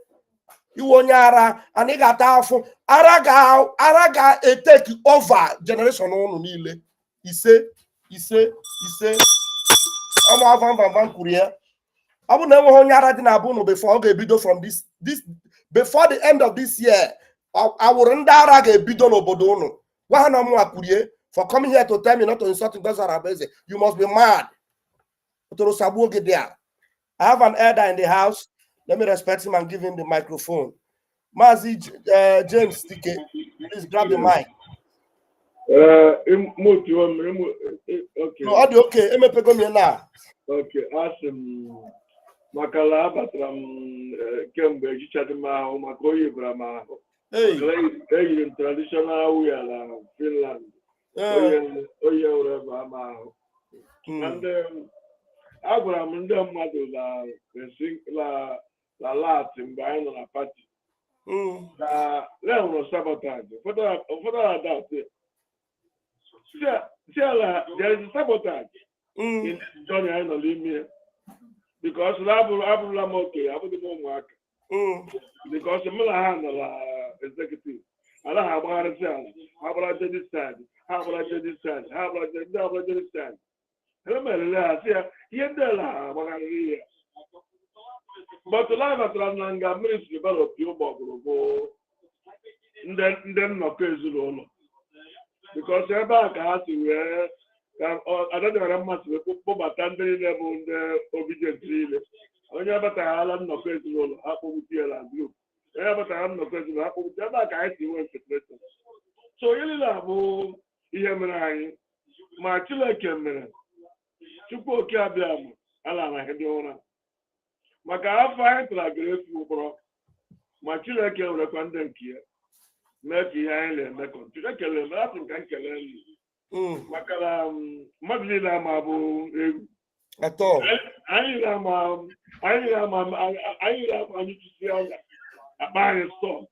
you won't yara, and he got out for Araga, take over generation on Nile. He say, I'm van Korea. I will never hold Yara Dinabuno before I get from this before the end of this year. I will render a bidon obodono. For coming here to tell me not to insult in Arabese. You must be mad. I have an elder in the house. Let me respect him and give him the microphone. Mazi James Tike, please grab the mic. Okay. No, audio okay. Okay, awesome. Makala batram kembe jichadima umakoyi brama. Hey, traditional we are Finland. Oye ureba ma. And Abraham ndem madu la Latin by na party. La level sabotage. For that there is sabotage in Johnny Limia because because the Milan executive. I don't have a sales. How about this side? How about this side? How about this side? But the life at Rananga ministry developed your bubble. Then no case because everybody has to wear. I don't know how much we put but under the obedient really. When you have a island no case roll, Apple with you and blue. You have a time no case roll, Apple with the other guys you want to play. So you love Yemenai, my children came. Chupo Kiabiam, Alana Hedona. Maka fight like grateful, bro. My children came with a condemned here. Maybe I am a country. I can learn nothing. Can learn. Makala, Madlina Mabu. At all. I am to see a buying store.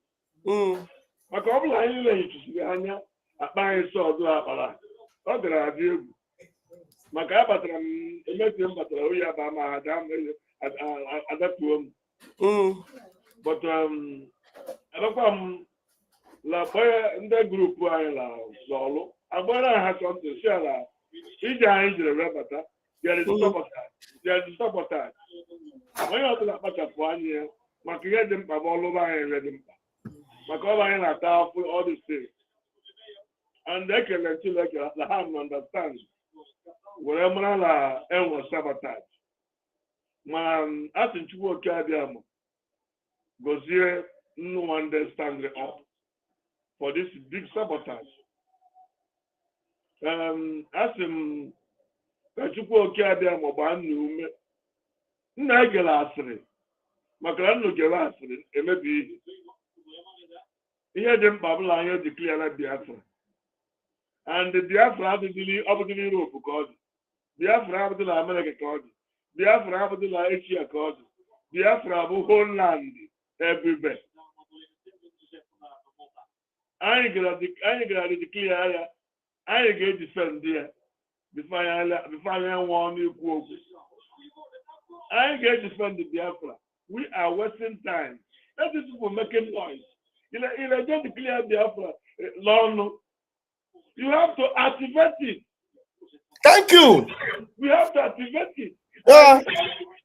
A couple I need to see Anya, a buying store to Apala. Other are you. Macabatra, met him, but we have a madam at that room. But I don't La boy in the group I solo. I'm gonna have something to share. If I enter the rabata, there is sabotage. There is sabotage. When you talk about 1 year, my create them all over and read them. My cover in a tower for all the things. And they can let you like the hand understand. Whatever la was sabotage. Man, as in 2 work, goes here, no understand the up. For this big sabotage. As in Kachuko Kadiam or Banu Nagalasri, Macrano Galasri, and maybe here them Babylon declare Biafra. And the Biafra have to believe up to Europe because Biafra have to America cause, Biafra have to Asia cause, Biafra have whole land everywhere. I ain't gonna declare. I ain't gonna defend there. Before I want you to I ain't gonna defend the Biafra. We are wasting time. That is for making noise. You don't declare Biafra. Long. You have to activate it. Thank you. We have to activate it.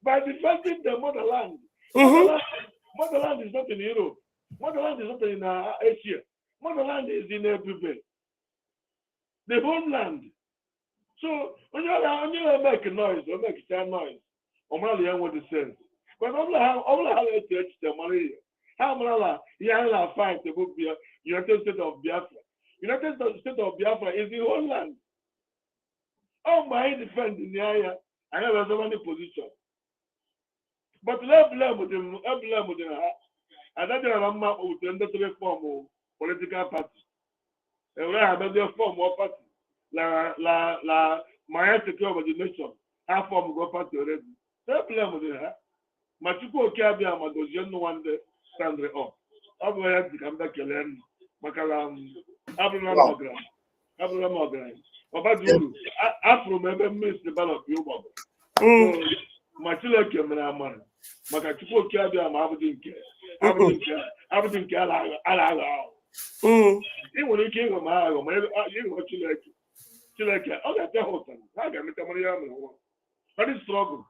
By defending the motherland. Motherland is not in Europe. Motherland is not in Asia. Motherland is in everywhere. The homeland. So when you make a noise, or make a noise, or Mali what the sense. But all how it's the money. How Mala, Yana fight the book United States of Biafra. United States of Biafra is the homeland. Oh my defense in the area, I have so many positions. But let's blame with them, and that's a map with the industry form political party. And we have a form of party. La my secure of the nation. Half form go party already. Let's blame with them. Machuko Kabia Madozian one day stand up. I'm going to come back and learn. Makalam, Abraham Mogran. Baba Dulu, Afro member miss the ballot of Yobo. So, my children came in our money. Makachuko Kabi, I'm Aberdeen care. He will give him my own. You what you like. Oh, that's the whole thing. I got me the but it's struggle.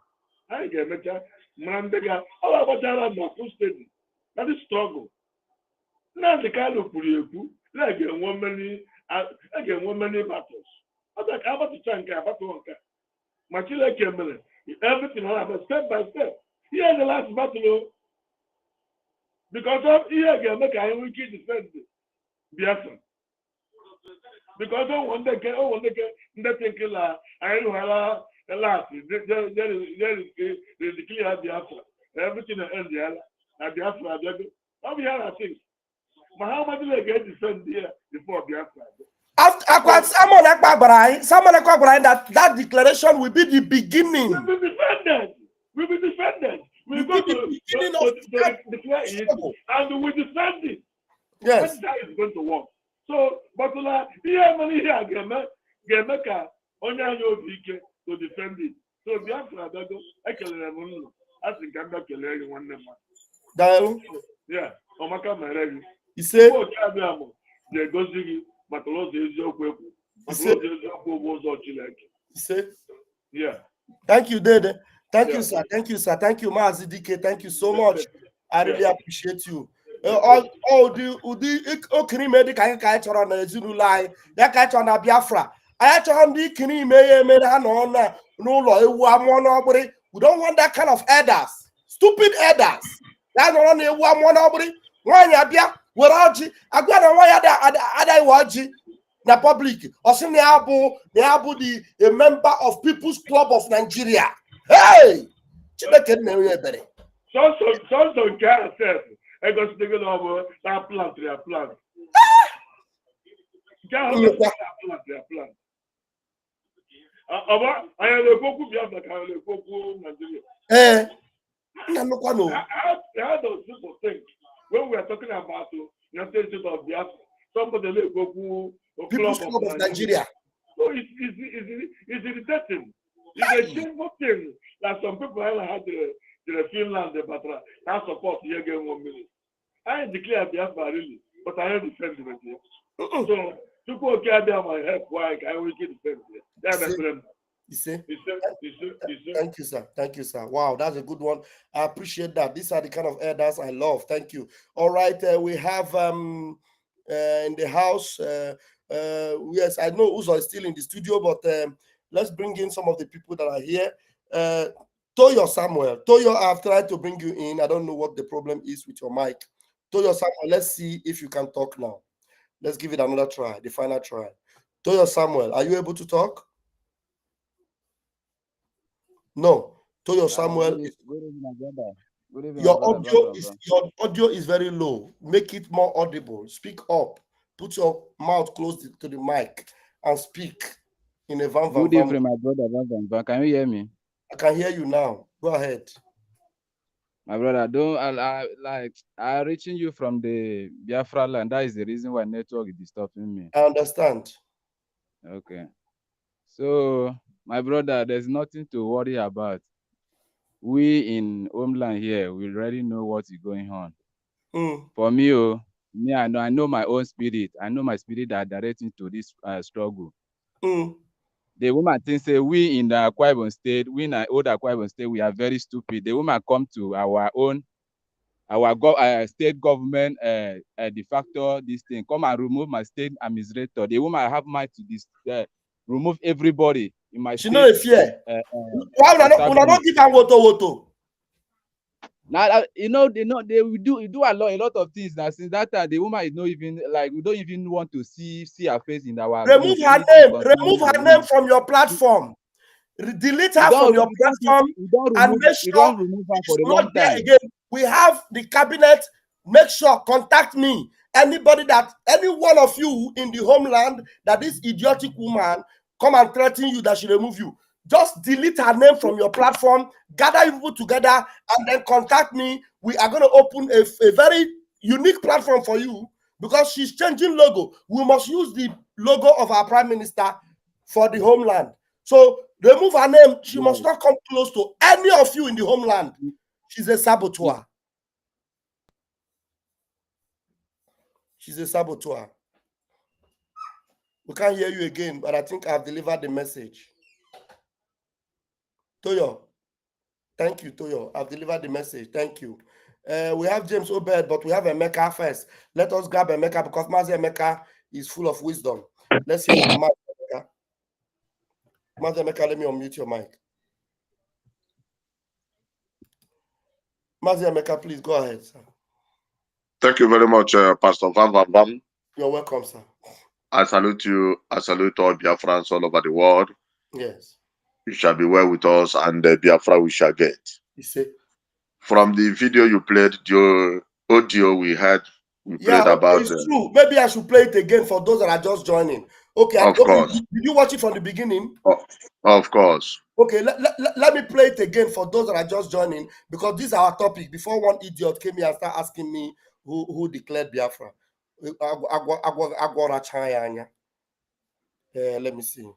I get me that. Mandega, all about that, my full steady. That is struggle. Now the kind of Puriku, like a woman, battles. I was like, how about the tank? About to work. My children came in. Everything I have step by step. Here's the last battle. Because of here again, make I will keep defend Biafra. Because I want to get nothing like I know how the last there is clear Biafra. Everything ends there. Biafra, how we have things. But how much do they get defend here before Biafra? After someone like that declaration will be the beginning. We'll be defended. We go to declare it and we defend it. Yes. That's how it's going to work. So, but here money here get make a only to defend it. So Biafra I can I think I'm not killing one man. Yeah, Omaka Maregi. He said, they go to but he said, yeah. Thank you, Dede. Thank you, sir. Thank you, sir. Thank you, Mazi DK. Thank you so much. I really appreciate you. All the okini made the catcher on the Zulu line, that catcher on the Biafra. I actually am the kini made no law. We don't want that kind of elders, stupid elders. That's not only one nobody. One yabia, we're out. I got a wire other watch the public. Or seen the a member of People's Club of Nigeria. Hey! So care self. I got to take it over that plant. I have a Goku Biafra, I have a Goku Nigeria. How those people think when we are talking about the United States of Biafra, somebody like Goku People's Club of Nigeria. So it's irritating. It's a shameful thing that some people have had the Finland, the Batra, that support here again 1 minute. I declare Biafra really, but I don't defend it here. So to go carry down my head, why I will get defend it. That's a problem. You see? Thank you, sir. Thank you, sir. Wow, that's a good one. I appreciate that. These are the kind of elders I love. Thank you. All right, we have in the house. Yes, I know Uzo is still in the studio, but let's bring in some of the people that are here. Toyo Samuel. Toyo, I've tried to bring you in. I don't know what the problem is with your mic. Toyo Samuel, let's see if you can talk now. Let's give it another try, the final try. Toyo Samuel, are you able to talk? No. Toyo Samuel. Your audio is very low. Make it more audible. Speak up. Put your mouth close to the mic and speak in a van. Good evening, my brother. Van. Can you hear me? I can hear you now. Go ahead. My brother, I'm reaching you from the Biafra land. That is the reason why network is disturbing me. I understand. Okay. So, my brother, there's nothing to worry about. We in homeland here, we already know what is going on. For me, I know my own spirit. I know my spirit that directing to this struggle. The woman thinks say we in the Akwa Ibom state, we in the old Akwa Ibom state, we are very stupid. The woman come to our state government de facto this thing, come and remove my state administrator. The woman have mind to remove everybody in my state. She know if why not give her woto? Now they will do a lot of things. Now since that time, the woman is not even like, we don't even want to see her face in our. Remove her name. Remove her name from your platform. Delete her from your platform and make sure it's not there again. We have the cabinet. Make sure contact me. Any one of you in the homeland that this idiotic woman come and threaten you that she remove you. Just delete her name from your platform, gather people together, and then contact me. We are going to open a very unique platform for you because she's changing logo. We must use the logo of our prime minister for the homeland. So remove her name. She must not come close to any of you in the homeland. She's a saboteur. She's a saboteur. We can't hear you again, but I think I've delivered the message. Toyo. Thank you, Toyo. I've delivered the message. Thank you. We have James Obed, but we have Emeka first. Let us grab Emeka because Mazi Emeka is full of wisdom. Let's hear from Mazi Emeka. Mazi Emeka, let me unmute your mic. Mazi Emeka, please go ahead, sir. Thank you very much, Pastor Van Van Van. You're welcome, sir. I salute you. I salute all Biafrans all over the world. Yes. You shall be well with us, and Biafra we shall get. You see? From the video you played, the audio we had, we played about. It's true. Maybe I should play it again for those that are just joining. Okay. Of course. Did you watch it from the beginning? Of course. Okay, let me play it again for those that are just joining, because this is our topic. Before one idiot came here and started asking me who declared Biafra. Let me see.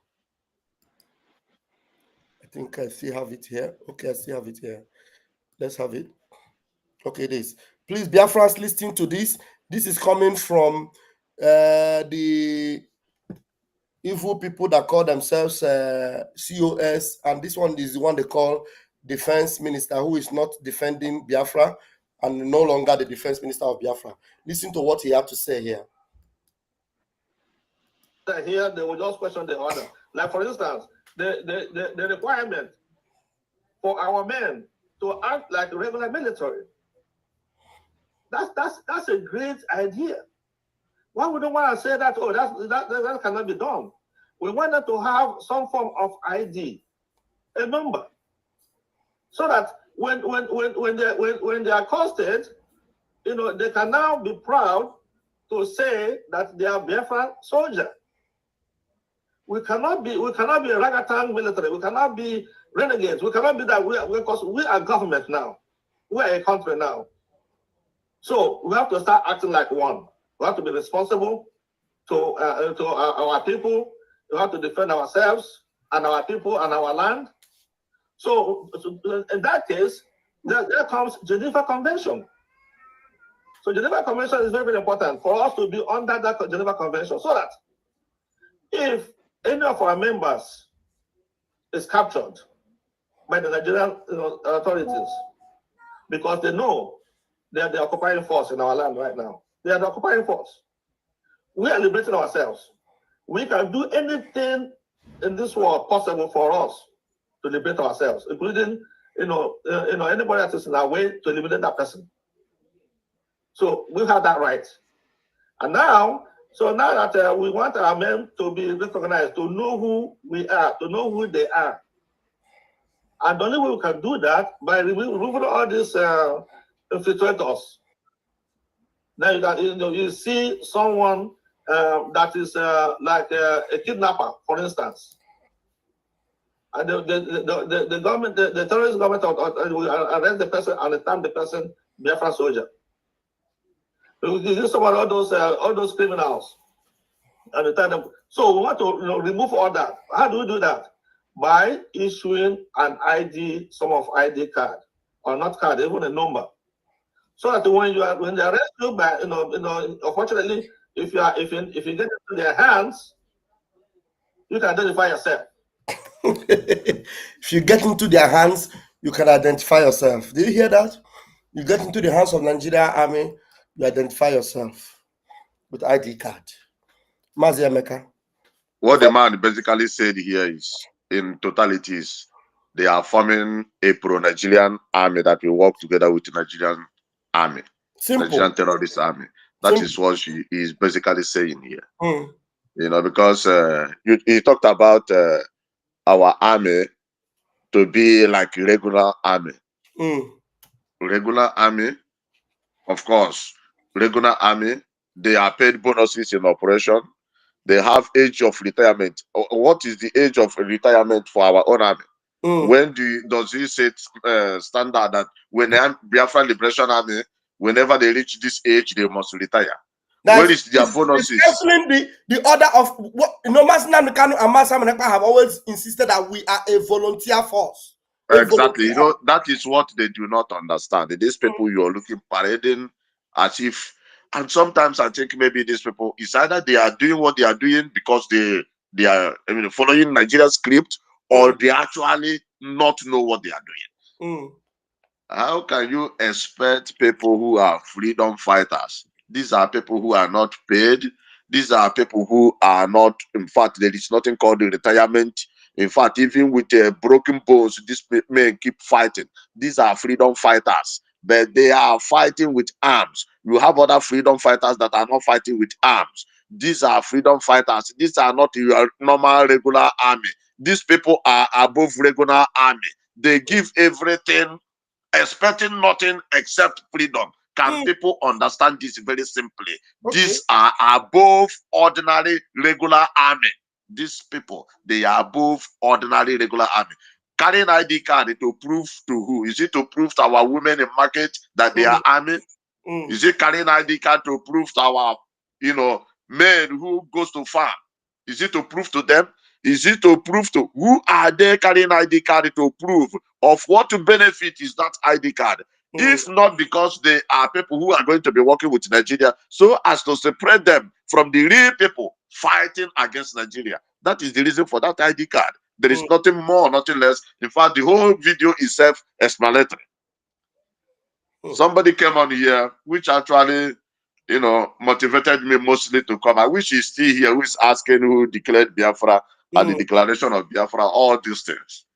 I think I still have it here. Okay, I still have it here. Let's have it. Okay, this. Please, Biafrans, listening to this. This is coming from the evil people that call themselves COS, and this one is the one they call defense minister, who is not defending Biafra and no longer the defense minister of Biafra. Listen to what he had to say here. Here, they will just question the order. Like, for instance, the requirement for our men to act like regular military. That's a great idea. Why would we want to say that? Oh, that cannot be done. We want them to have some form of ID, a number, so that when they are accosted, you know, they can now be proud to say that they are Biafran soldier. We cannot be a ragtag military. We cannot be renegades. We cannot be that, because we are government now. We are a country now. So we have to start acting like one. We have to be responsible to our people. We have to defend ourselves and our people and our land. So in that case, there comes Geneva Convention. So Geneva Convention is very, very important for us to be under that Geneva Convention, so that if any of our members is captured by the Nigerian authorities, because they know they are the occupying force in our land right now. They are the occupying force. We are liberating ourselves. We can do anything in this world possible for us to liberate ourselves, including anybody that is in our way to eliminate that person. So we have that right. And now that we want our men to be recognized, to know who we are, to know who they are. And the only way we can do that by removing all these infiltrators. Now you see someone that is like a kidnapper, for instance, and the government, the terrorist government, will arrest the person and return the person Biafran soldier. We use some of all those criminals and return them. So we want to remove all that. How do we do that? By issuing an ID, some of ID card, or not card, even a number. So that when they arrest you, by unfortunately, if you get into their hands, you can identify yourself. If you get into their hands, you can identify yourself. Did you hear that? You get into the hands of Nigeria Army, you identify yourself with ID card. Mazi Emeka. What the man basically said here is, in totality, is they are forming a pro-Nigerian army that will work together with the Nigerian army. Simple. Nigerian terrorist army. That is what she is basically saying here. Because he talked about our army to be like regular army. Regular army, of course, regular army, they are paid bonuses in operation. They have age of retirement. What is the age of retirement for our own army? When does he set standard that when the Biafra Liberation Army, whenever they reach this age, they must retire? Where is their bonuses? It's canceling the order of what Masina Kanu and Masa Menepa have always insisted that we are a volunteer force. Exactly. You know, that is what they do not understand. These people you are looking parading as if, and sometimes I think maybe these people, it's either they are doing what they are doing because they are following Nigerian script, or they actually not know what they are doing. How can you expect people who are freedom fighters? These are people who are not paid. These are people who are not, in fact, there is nothing called retirement. In fact, even with broken bones, these men keep fighting. These are freedom fighters, but they are fighting with arms. You have other freedom fighters that are not fighting with arms. These are freedom fighters. These are not your normal regular army. These people are above regular army. They give everything, expecting nothing except freedom. Can people understand this very simply? These are above ordinary regular army. These people, they are above ordinary regular army. Carrying ID card to prove to who? Is it to prove to our women in market that they are army? Is it carrying ID card to prove to our, men who goes to farm? Is it to prove to them? Is it to prove to who are they carrying ID card to prove? Of what benefit is that ID card? If not because they are people who are going to be working with Nigeria, so as to separate them from the real people fighting against Nigeria. That is the reason for that ID card. There is nothing more, nothing less. In fact, the whole video is self-explanatory. Somebody came on here, which actually, motivated me mostly to come. I wish he's still here, who is asking who declared Biafra and the declaration of Biafra, all these things.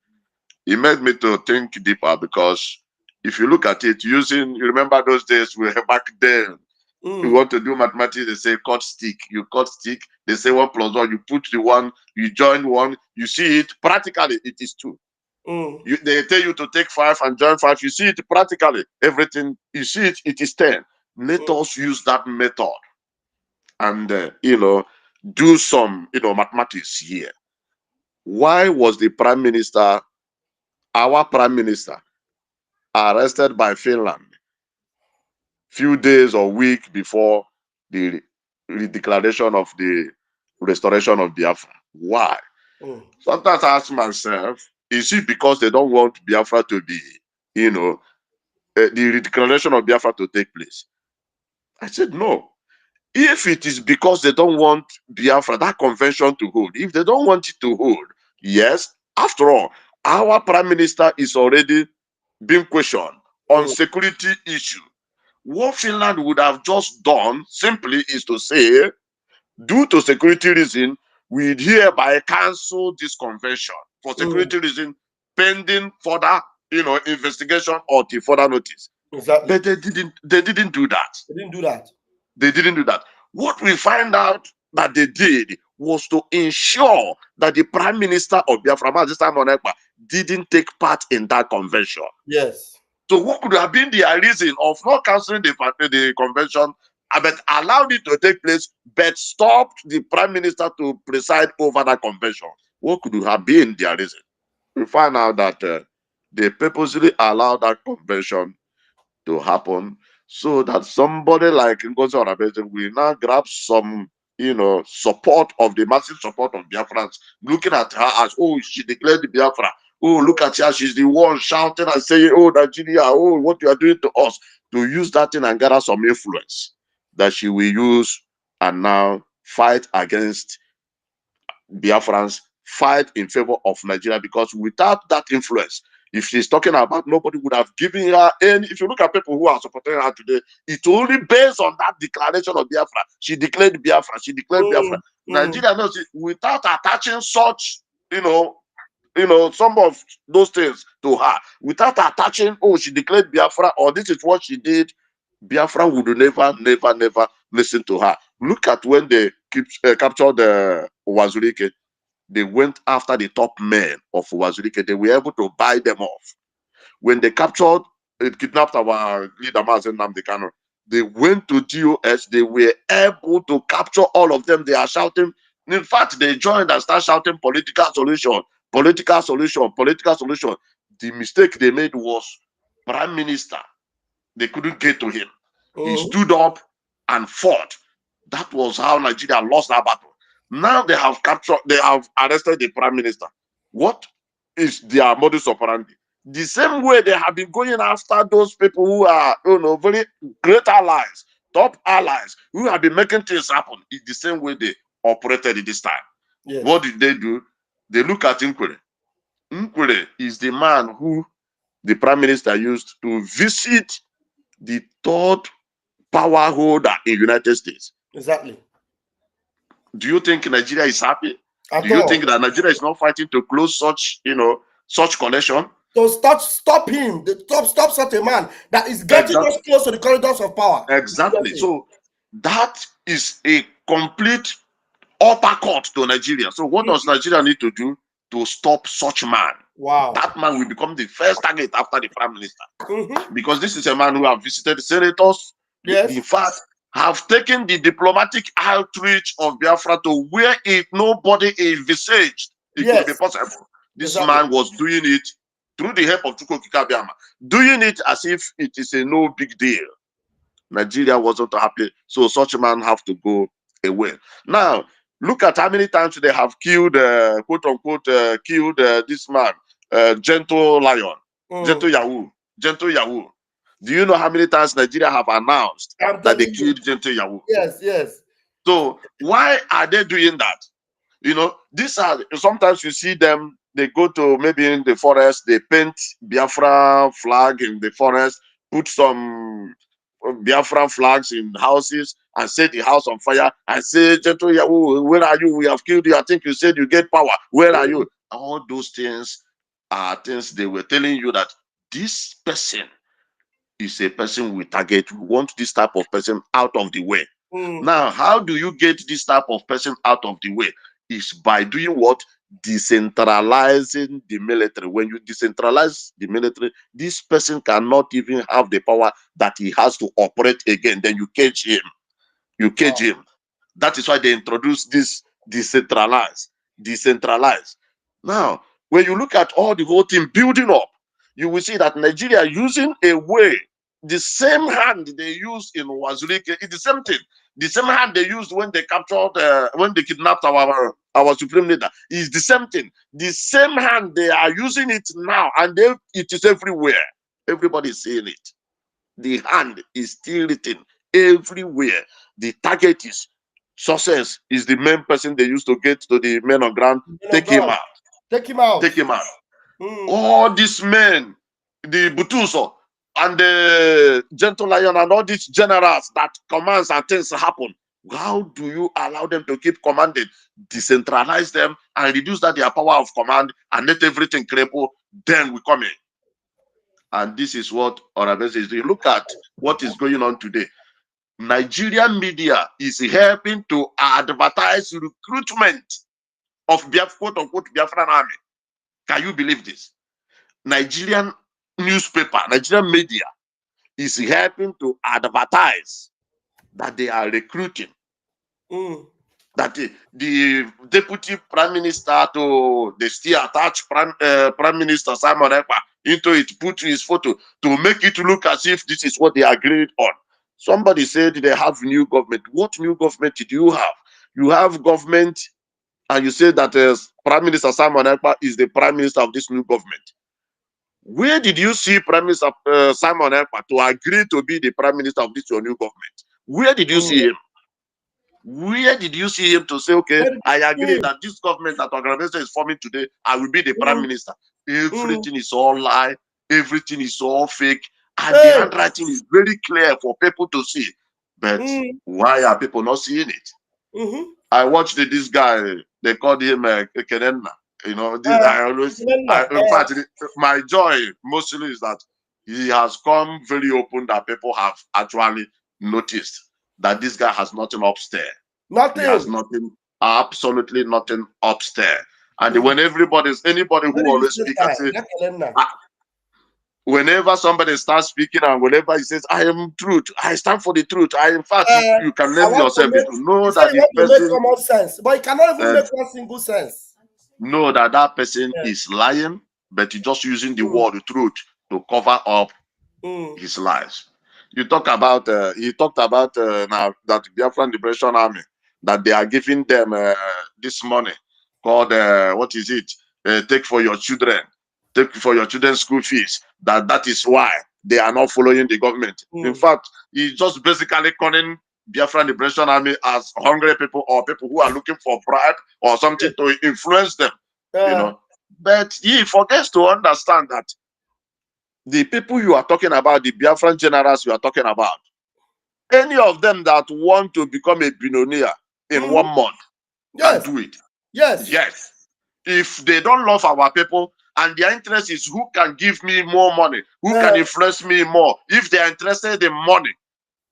It made me to think deeper, because if you look at it, you remember those days we were back then. You want to do mathematics, they say cut stick. You cut stick, they say 1 + 1. You put the 1, you join 1, you see it. Practically, it is 2. They tell you to take 5 and join 5. You see it practically. Everything, you see it, it is 10. Let us use that method and, do some, mathematics here. Why was the prime minister, our prime minister, arrested by Finland few days or week before the declaration of the restoration of Biafra? Why? Sometimes I ask myself, is it because they don't want Biafra to be, the declaration of Biafra to take place? I said no. If it is because they don't want Biafra, that convention to hold, if they don't want it to hold, yes, after all, our prime minister is already being questioned on security issue. What Finland would have just done simply is to say, due to security reason, we hereby cancel this convention for security reason, pending further, investigation or the further notice. Exactly. But they didn't do that. They didn't do that. They didn't do that. What we find out that they did was to ensure that the prime minister of Biafra, didn't take part in that convention. Yes. So what could have been the reason of not cancelling the convention, but allowed it to take place, but stopped the prime minister to preside over that convention? What could have been their reason? We find out that they purposely allowed that convention to happen so that somebody like Ngozi Onabenze will now grab some, support of the massive support of Biafrans, looking at her as, oh, she declared the Biafra. Oh, look at her, she's the one shouting and saying, oh, Nigeria, oh, what you are doing to us, to use that thing and gather some influence that she will use and now fight against Biafrans, fight in favor of Nigeria, because without that influence, if she's talking about, nobody would have given her any. If you look at people who are supporting her today, it's only based on that declaration of Biafra. She declared Biafra. She declared Biafra. Nigeria knows it, without attaching such, some of those things to her, without attaching, oh, she declared Biafra, or this is what she did, Biafra would never, never, never listen to her. Look at when they captured Wazulike. They went after the top men of Wazulike. They were able to buy them off. When they kidnapped our leader, Mazen Nnamdi Kanu, they went to DOS. They were able to capture all of them. They are shouting. In fact, they joined and started shouting political solution, political solution, political solution. The mistake they made was prime minister. They couldn't get to him. He stood up and fought. That was how Nigeria lost that battle. Now they have captured, they have arrested the prime minister. What is their modus operandi? The same way they have been going after those people who are, very great allies, top allies, who have been making things happen. It's the same way they operated this time. Yes. What did they do? They look at Nkwere. Nkwere is the man who the prime minister used to visit the third power holder in United States. Exactly. Do you think Nigeria is happy? At Do you all. think that Nigeria is not fighting to close such, such connection? So stop him. Stop such a man that is getting us close to the corridors of power. Exactly. So that is a complete uppercut to Nigeria. So what does Nigeria need to do to stop such man? Wow. That man will become the first target after the prime minister. Because this is a man who have visited senators. Yes. In fact, have taken the diplomatic outreach of Biafra to where if nobody envisaged it could be possible. This man was doing it through the help of Chukwuka Biama, doing it as if it is a no big deal. Nigeria wasn't happy, so such a man have to go away. Now, look at how many times they have killed, quote unquote, killed this man, Gentle Lion, Gentle Yahoo. Do you know how many times Nigeria have announced that they killed Gentle Yahoo? Yes. So why are they doing that? These are, sometimes you see them, they go to maybe in the forest, they paint Biafra flag in the forest, put some Biafra flags in houses and set the house on fire and say, Gentle Yahoo, where are you? We have killed you. I think you said you get power. Where are you? All those things are things they were telling you that this person is a person we target. We want this type of person out of the way. Now, how do you get this type of person out of the way? Is by doing what? Decentralizing the military. When you decentralize the military, this person cannot even have the power that he has to operate again. Then you cage him. That is why they introduced this decentralized. Now, when you look at all the whole thing building up, you will see that Nigeria using a way, the same hand they used in Wazulike, it's the same thing. The same hand they used when they captured, when they kidnapped our supreme leader, is the same thing. The same hand they are using it now, and it is everywhere. Everybody is seeing it. The hand is still written everywhere. The target is success. Is the main person they used to get to the men on ground. Take him out. All these men, the Butuso and the Gentle Lion and all these generals that commands and things happen. How do you allow them to keep commanding? Decentralize them and reduce their power of command and let everything cripple. Then we come in. And this is what Orabese is doing. Look at what is going on today. Nigerian media is helping to advertise recruitment of quote unquote Biafran army. Can you believe this? Nigerian newspaper, Nigerian media is helping to advertise that they are recruiting. That the deputy prime minister to the still attached prime minister Simon Ekpa into it, put his photo to make it look as if this is what they agreed on. Somebody said they have new government. What new government do you have? You have government, and you say that Prime Minister Simon Ekpa is the prime minister of this new government. Where did you see Prime Minister Simon Ekpa to agree to be the prime minister of this your new government? Where did you see him? Where did you see him to say, okay, I agree that this government that organization is forming today, I will be the prime minister? Everything is all lie. Everything is all fake. And the handwriting is very clear for people to see. But why are people not seeing it? I watched this guy, they called him Kenenna. I always, in fact, my joy mostly is that he has come very open that people have actually noticed that this guy has nothing upstairs. Nothing. He has nothing, absolutely nothing upstairs. And when anybody who always speaks and say, whenever somebody starts speaking and whenever he says, I am truth, I stand for the truth. In fact, you can name yourself to know that the person make common sense, but it cannot even make one single sense. Know that person is lying, but he's just using the word truth to cover up his lies. You talk about he talked about now that Biafran Liberation Army, that they are giving them this money called what is it? Take for your children, take for your children's school fees. That is why they are not following the government. In fact, he's just basically calling Biafran Liberation Army as hungry people or people who are looking for bribe or something to influence them. You know, but he forgets to understand that the people you are talking about, the Biafran generals you are talking about, any of them that want to become a billionaire in 1 month can do it. Yes. If they don't love our people and their interest is who can give me more money, who can influence me more, if they are interested in money,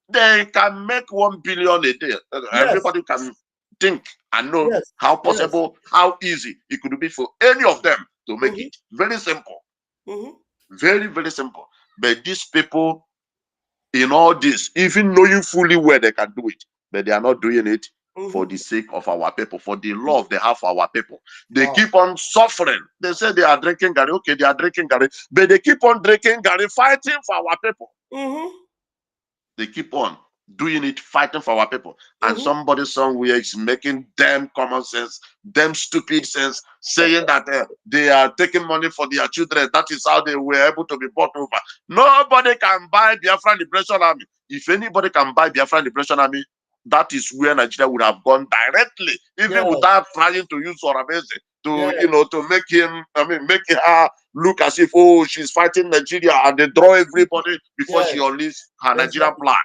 they can make 1 billion a day. Everybody can think and know how possible, how easy it could be for any of them to make it. Very simple. Very, very simple. But these people in all this, even knowing fully well they can do it, but they are not doing it for the sake of our people, for the love they have for our people. They keep on suffering. They say they are drinking Gary. Okay, they are drinking Gary, but they keep on drinking Gary, fighting for our people. They keep on doing it, fighting for our people. And somebody somewhere is making them common sense, them stupid sense, saying that they are taking money for their children. That is how they were able to be bought over. Nobody can buy Biafran Liberation Army. If anybody can buy Biafran Liberation Army, that is where Nigeria would have gone directly, even without trying to use Orabese to, you know, to make him, make her look as if, oh, she's fighting Nigeria, and they draw everybody before she unleashes her Nigerian plan.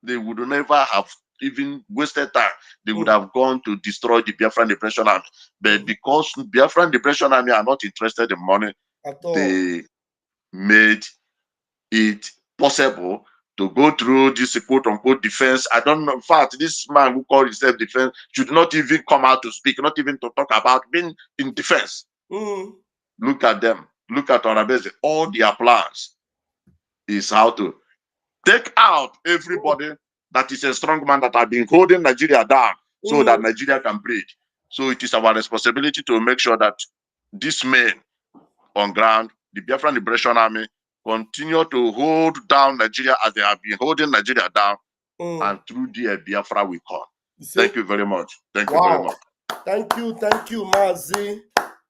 They would never have even wasted time. They would have gone to destroy the Biafran Liberation Army. But because Biafran Liberation Army are not interested in money, they made it possible to go through this quote-unquote defense. I don't know. In fact, this man who called himself defense should not even come out to speak, not even to talk about being in defense. Look at them. Look at Orabese. All their plans is how to take out everybody that is a strong man that have been holding Nigeria down so that Nigeria can breathe. So it is our responsibility to make sure that these men on ground, the Biafran Liberation Army, continue to hold down Nigeria as they have been holding Nigeria down, and through the Biafra we come. Thank you very much. Thank you very much. Thank you,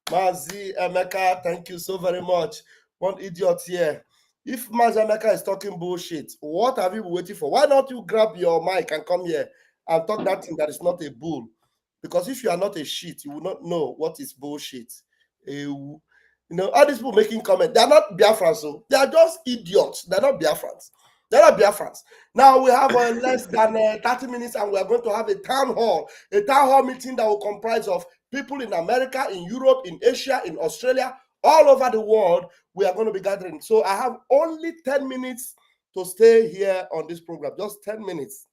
Mazi Emeka. Thank you so very much. One idiot here. If Mazi Emeka is talking bullshit, what have you been waiting for? Why don't you grab your mic and come here and talk that thing that is not a bull? Because if you are not a shit, you will not know what is bullshit. You know, all these people making comments, they are not Biafrans, so they are just idiots. They're not Biafrans. They're not Biafrans. Now we have less than 30 minutes, and we are going to have a town hall meeting that will comprise of people in America, in Europe, in Asia, in Australia, all over the world. We are going to be gathering. So I have only 10 minutes to stay here on this program, just 10 minutes.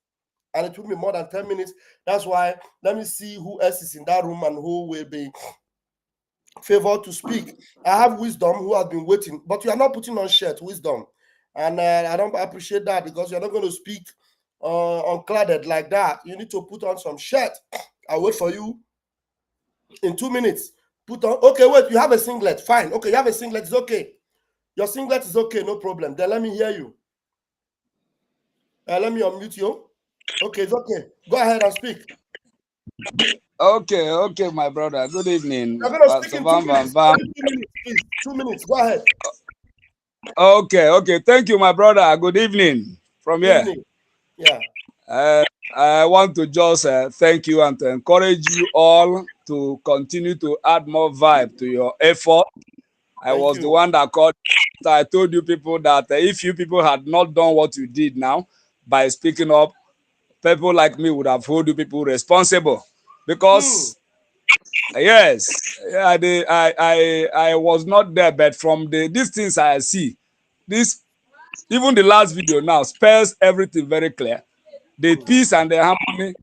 And it will be more than 10 minutes. That's why let me see who else is in that room and who will be favored to speak. I have Wisdom who has been waiting, but you are not putting on shirt, Wisdom. And I don't appreciate that because you're not going to speak uncladded like that. You need to put on some shirt. I'll wait for you in 2 minutes. Put on, okay, wait, you have a singlet. Fine. Okay, you have a singlet. It's okay. Your singlet is okay, no problem. Then let me hear you. Let me unmute you. Okay, it's okay. Go ahead and speak. Okay, my brother. Good evening. You're going to speak in 2 minutes. 2 minutes, please. 2 minutes. Go ahead. Okay. Thank you, my brother. Good evening from here. Yeah. I want to just thank you and to encourage you all to continue to add more vibe to your effort. I was the one that called. I told you people that if you people had not done what you did now by speaking up, people like me would have held you people responsible. Because yes, I was not there, but from these things I see, even the last video now spells everything very clear. The peace and the harmony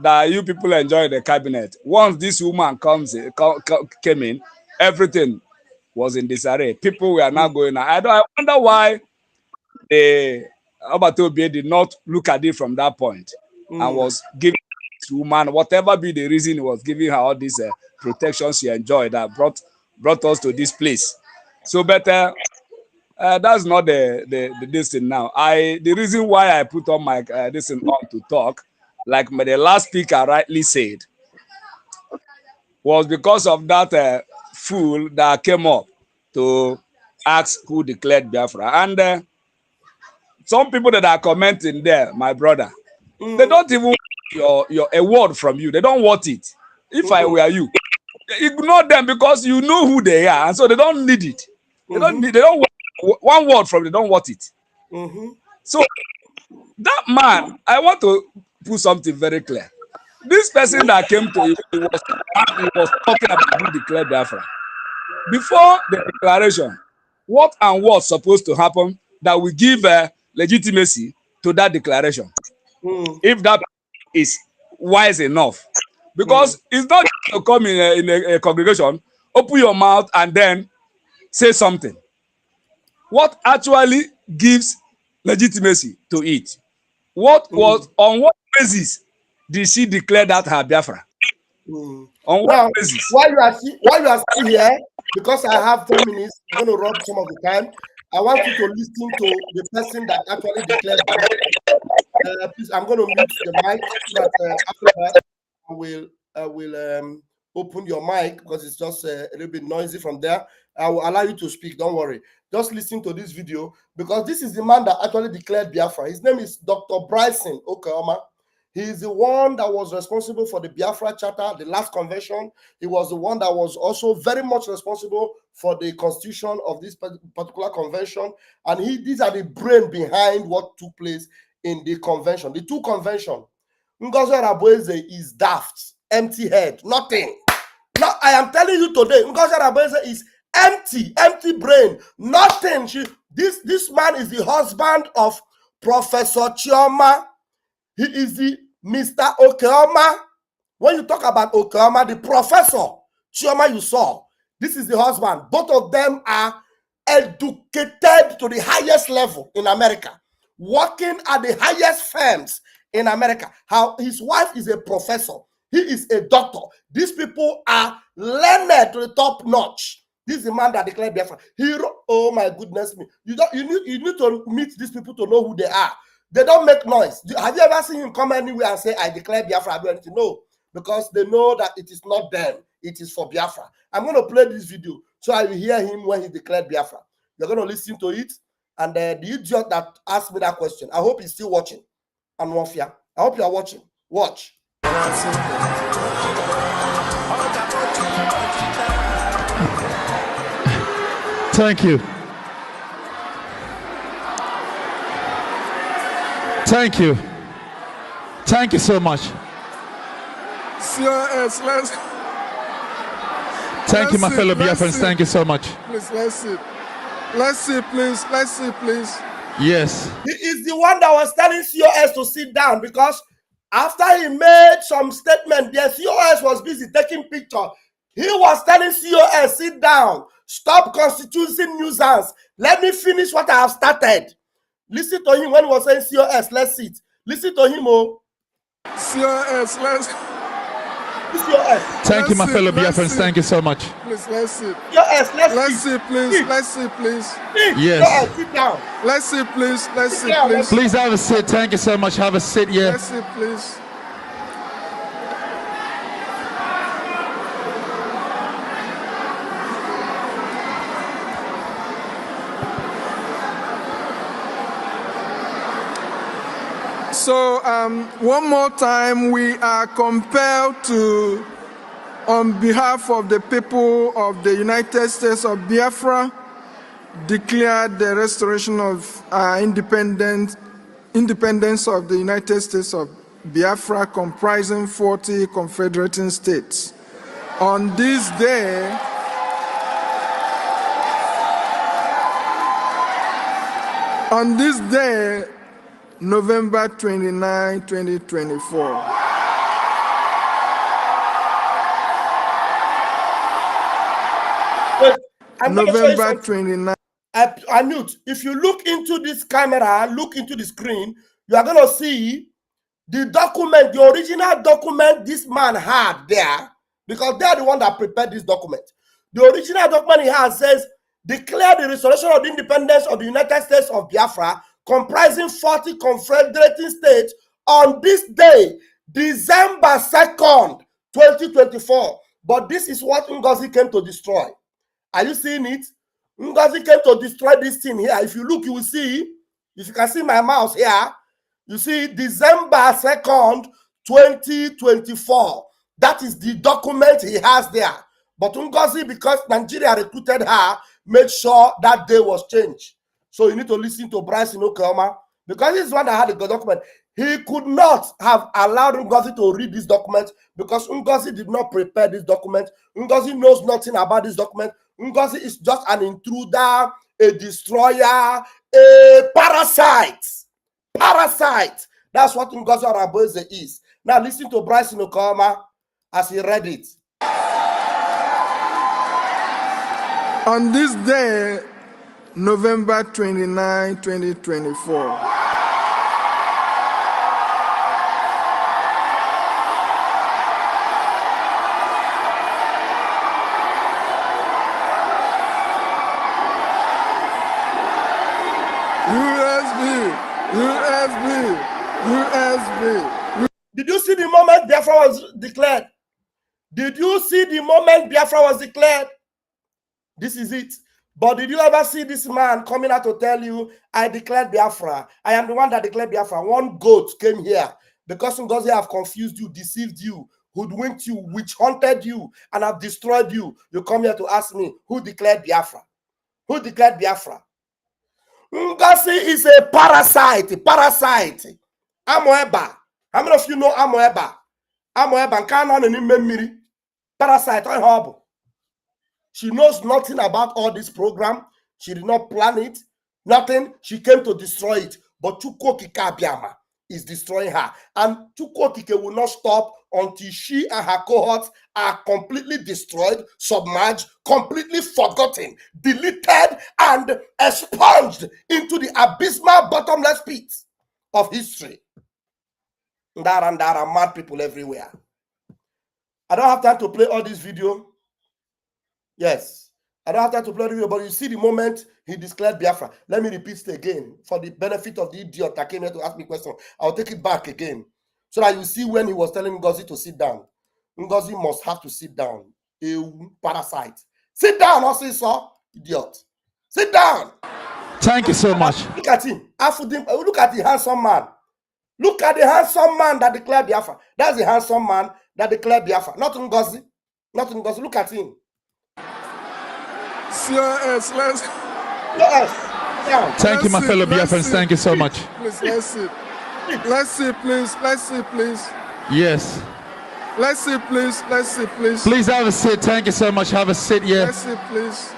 that you people enjoy in the cabinet. Once this woman came in, everything was in disarray. People were now going. I wonder why Obatobe did not look at it from that point and was giving this woman, whatever be the reason, he was giving her all these protections she enjoyed that brought us to this place. So better, That's not the this thing now. The reason why I put on my this thing on to talk, like the last speaker rightly said, was because of that fool that came up to ask who declared Biafra. And some people that are commenting there, my brother, they don't even want a word from you. They don't want it. If I were you, ignore them because you know who they are, and so they don't need it. They don't want one word from you. They don't want it. So that man, I want to put something very clear. This person that came to him, he was talking about who declared Biafra. Before the declaration, what and what's supposed to happen that will give legitimacy to that declaration? If that is wise enough. Because it's not just to come in a congregation, open your mouth and then say something. What actually gives legitimacy to it? What was on what basis did she declare that her Biafra? On what basis? While you are still here, because I have 10 minutes, I'm going to rub some of the time. I want you to listen to the person that actually declared Biafra. Please, I'm going to mute the mic so that after that I will open your mic because it's just a little bit noisy from there. I will allow you to speak. Don't worry. Just listen to this video because this is the man that actually declared Biafra. His name is Dr. Bryson Okeoma. He is the one that was responsible for the Biafra Charter, the last convention. He was the one that was also very much responsible for the constitution of this particular convention. And these are the brain behind what took place in the convention. The two conventions. Ngozi Araboeze is daft, empty head, nothing. No, I am telling you today, Ngozi Araboeze is empty brain, nothing. This man is the husband of Professor Chioma. He is the Mr. Okeoma. When you talk about Okeoma, the professor Chioma you saw, this is the husband. Both of them are educated to the highest level in America, working at the highest firms in America. How his wife is a professor. He is a doctor. These people are learned to the top notch. This is the man that declared Biafra. Oh my goodness me. You need to meet these people to know who they are. They don't make noise. Have you ever seen him come anywhere and say, I declare Biafra, I do anything? No, because they know that it is not them. It is for Biafra. I'm going to play this video so I will hear him when he declared Biafra. You're going to listen to it. And the idiot that asked me that question, I hope he's still watching. And Wafia, I hope you are watching. Watch. Thank you. Thank you. Thank you so much. COS, Thank you, my fellow Biafrans. Thank you so much. Please, let's sit. Let's sit, please. Let's sit, please. Yes. He is the one that was telling COS to sit down because after he made some statement, the COS was busy taking pictures. He was telling COS, sit down. Stop constituting nuisance. Let me finish what I have started. Listen to him when he was saying COS, let's sit. Listen to him, oh. COS, let's. Thank you, my fellow Biafrans. Thank you so much. Please, let's sit. COS, let's sit, please. Let's sit, please. Yes. Sit down. Let's sit, please. Let's sit, please. Please have a sit. Thank you so much. Have a sit, yeah. Let's sit, please. So one more time, we are compelled to, on behalf of the people of the United States of Biafra, declare the restoration of independence of the United States of Biafra, comprising 40 confederating states. On this day, November 29, 2024. November 29. I mute. If you look into this camera, look into the screen, you are going to see the document, the original document this man had there, because they are the one that prepared this document. The original document he has says, declared the restoration of the independence of the United States of Biafra, comprising 40 confederating states, on this day, December 2nd, 2024. But this is what Ngozi came to destroy. Are you seeing it? Ngozi came to destroy this thing here. If you look, you will see. If you can see my mouse here, you see December 2nd, 2024. That is the document he has there. But Ngozi, because Nigeria recruited her, made sure that day was changed. So you need to listen to Bryce Inokoma, because he's the one that had the document. He could not have allowed Ngozi to read this document because Ngozi did not prepare this document. Ngozi knows nothing about this document. Ngozi is just an intruder, a destroyer, a parasite. Parasite. That's what Ngozi Araboze is. Now listen to Bryce Inokoma as he read it. On this day, November 29, 2024, USB. Did you see the moment Biafra was declared? Did you see the moment Biafra was declared? This is it. But did you ever see this man coming out to tell you, I declared Biafra. I am the one that declared Biafra. One goat came here because Ngozi have confused you, deceived you, hoodwinked you, witch hunted you, and have destroyed you. You come here to ask me, who declared Biafra? Who declared Biafra? Ngozi is a parasite. Parasite. Amoeba. How many of you know Amoeba? Amoeba can't any memory. Parasite. Horrible. She knows nothing about all this program. She did not plan it. Nothing. She came to destroy it. But Chukwokike Abiama is destroying her. And Chukwokike will not stop until she and her cohorts are completely destroyed, submerged, completely forgotten, deleted, and expunged into the abysmal bottomless pit of history. There are mad people everywhere. I don't have time to play all this video. Yes, I don't have time to play the video, but you see the moment he declared Biafra. Let me repeat it again for the benefit of the idiot that came here to ask me a question. I'll take it back again so that you see when he was telling Ngozi to sit down. Ngozi must have to sit down. A parasite. Sit down, also, idiot. Sit down. Thank you so much. Look at him. Look at the handsome man. Look at the handsome man that declared Biafra. That's the handsome man that declared Biafra. Not Ngozi. Not Ngozi. Look at him. COS, let's. Thank you, my fellow Biafrans. Thank you so much. Please, let's see. Let's see, please. Let's see, please. Yes. Let's see, please. Let's see, please. Please have a seat. Thank you so much. Have a seat, yeah. Let's see, please.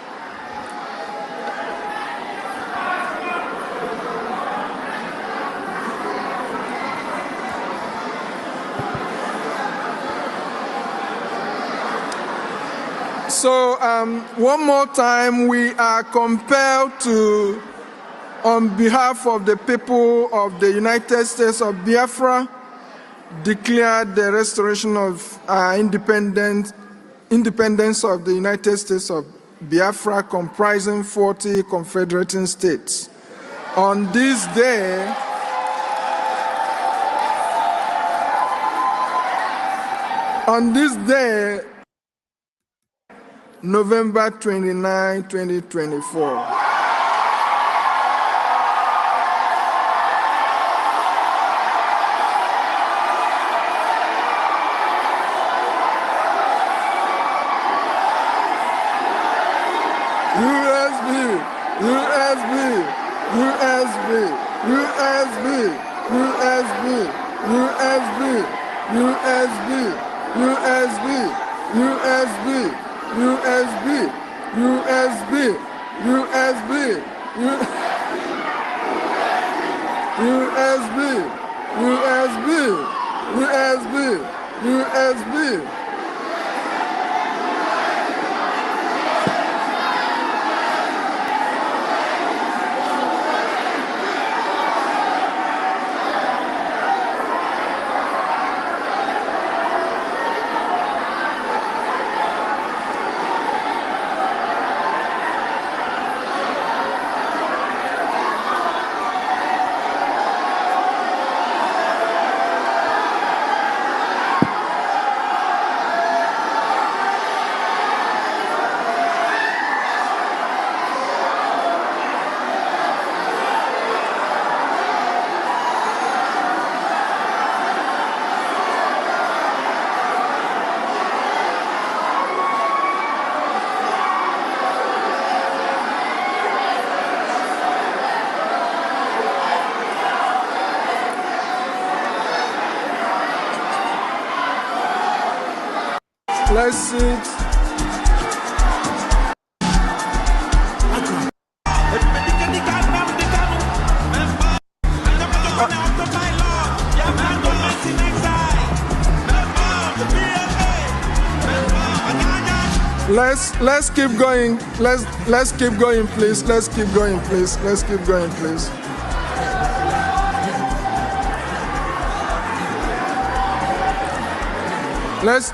So one more time, we are compelled to, on behalf of the people of the United States of Biafra, declare the restoration of independence of the United States of Biafra, comprising 40 confederating states. On this day, November 29, 2024. Let's sit. Let's keep going. Let's keep going, please. Let's keep going, please. Let's keep going, please.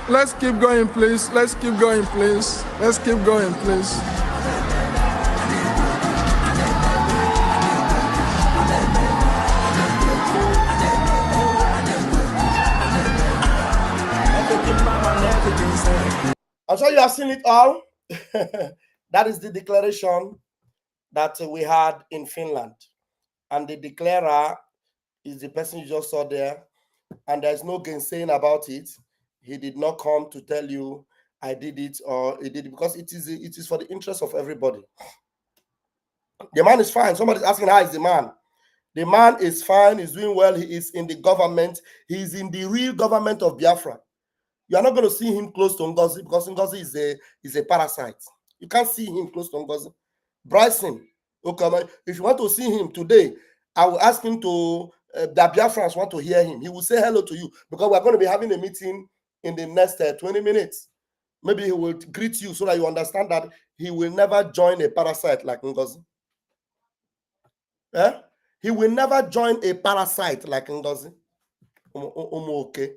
Let's keep going, please. Let's keep going, please. Let's keep going, please. I'm sure you have seen it all. That is the declaration that we had in Finland. And the declarer is the person you just saw there. And there's no gainsaying about it. He did not come to tell you I did it or he did it, because it is for the interest of everybody. The man is fine. Somebody's asking, how is the man? The man is fine. He's doing well. He is in the government. He's in the real government of Biafra. You are not going to see him close to Ngozi, because Ngozi is a parasite. You can't see him close to Ngozi. Bryson, okay, if you want to see him today, I will ask him to, the Biafrans want to hear him. He will say hello to you, because we're going to be having a meeting in the next 20 minutes. Maybe he will greet you so that you understand that he will never join a parasite like Ngozi. Eh? He will never join a parasite like Ngozi. Okay.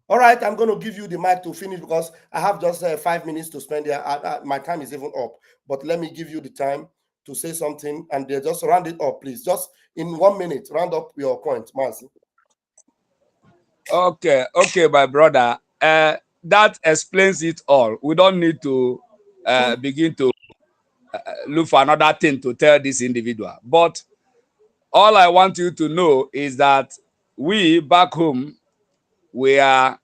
All right, I'm going to give you the mic to finish, because I have just 5 minutes to spend here. My time is even up, but let me give you the time to say something, and just round it up, please. Just in 1 minute, round up your point, Marcy. Okay, my brother. That explains it all. We don't need to begin to look for another thing to tell this individual. But all I want you to know is that we back home, we are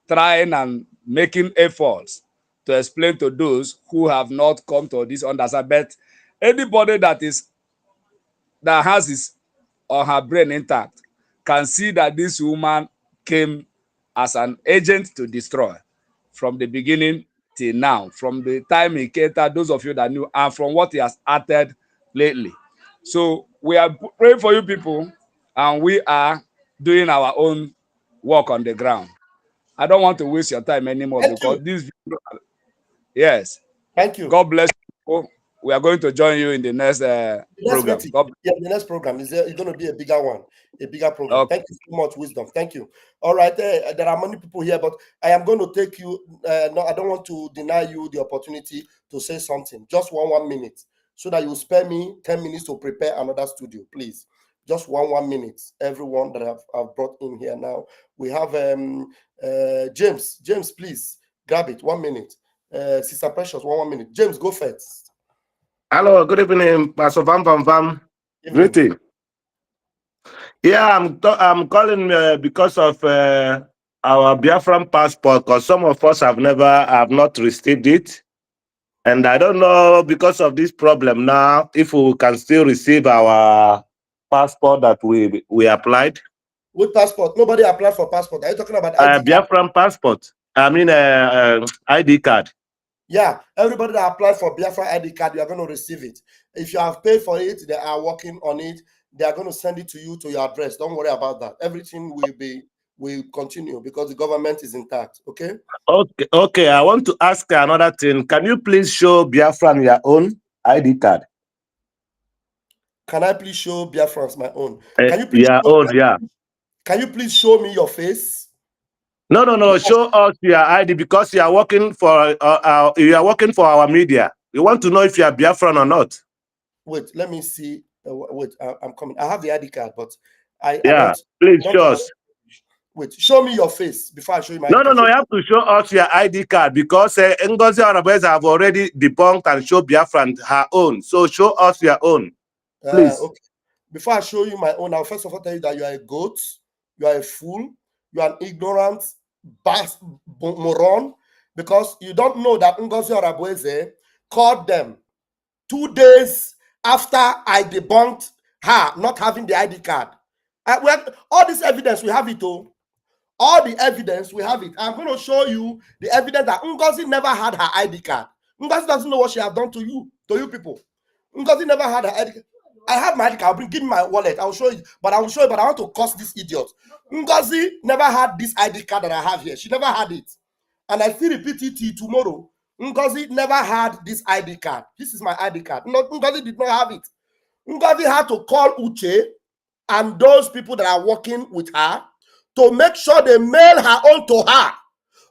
trying and making efforts to explain to those who have not come to this understanding. But anybody that has his or her brain intact can see that this woman came as an agent to destroy from the beginning till now, from the time he catered, those of you that knew, and from what he has uttered lately. So we are praying for you people, and we are doing our own work on the ground. I don't want to waste your time anymore. Thank because you. This video, yes. Thank you. God bless you. We are going to join you in the next program. Yeah, the next program is going to be a bigger one, a bigger program. Okay. Thank you so much, Wisdom. Thank you. All right, there are many people here, but I am going to take you. No, I don't want to deny you the opportunity to say something. Just 1 minute, so that you spare me 10 minutes to prepare another studio, please. Just 1 minute. Everyone that I've brought in here now. We have James. James, please grab it. 1 minute. Sister Precious, 1 minute. James, go first. Hello, good evening, Pastor Vam. Greeting. Yeah, I'm calling because of our Biafran passport, because some of us have not received it, and I don't know, because of this problem now, if we can still receive our passport that we applied. What passport? Nobody applied for passport. Are you talking about ID Biafran passport? I mean, ID card. Yeah, everybody that applied for Biafra ID card, you are going to receive it. If you have paid for it, they are working on it. They are going to send it to you to your address. Don't worry about that. Everything will continue, because the government is intact. Okay. Okay. I want to ask another thing. Can you please show Biafran your own ID card? Can I please show Biafrans my own? Can you please Can you please show me your face? No. Show us your ID, because you are working for our media. We want to know if you are Biafran or not. Wait, let me see. Wait, I'm coming. I have the ID card, but please show us. Wait, show me your face before I show you my ID card. No, you have to show us your ID card, because Ngozi Arabez have already debunked and show Biafran her own. So show us your own, please. Okay. Before I show you my own, I'll first of all tell you that you are a goat, you are a fool, you are an ignorant moron, because you don't know that Ngozi Arabez called them 2 days after I debunked her not having the ID card. All this evidence, we have it all. All the evidence, we have it. I'm going to show you the evidence that Ngozi never had her ID card. Ngozi doesn't know what she has done to you people. Ngozi never had her ID card. I have my ID card. Give me my wallet. I'll show you. But I will show you, but I want to curse this idiot. Ngozi never had this ID card that I have here. She never had it. And I still repeat it to you tomorrow. Ngozi never had this ID card. This is my ID card. No, Ngozi did not have it. Ngozi had to call Uche and those people that are working with her to make sure they mail her own to her.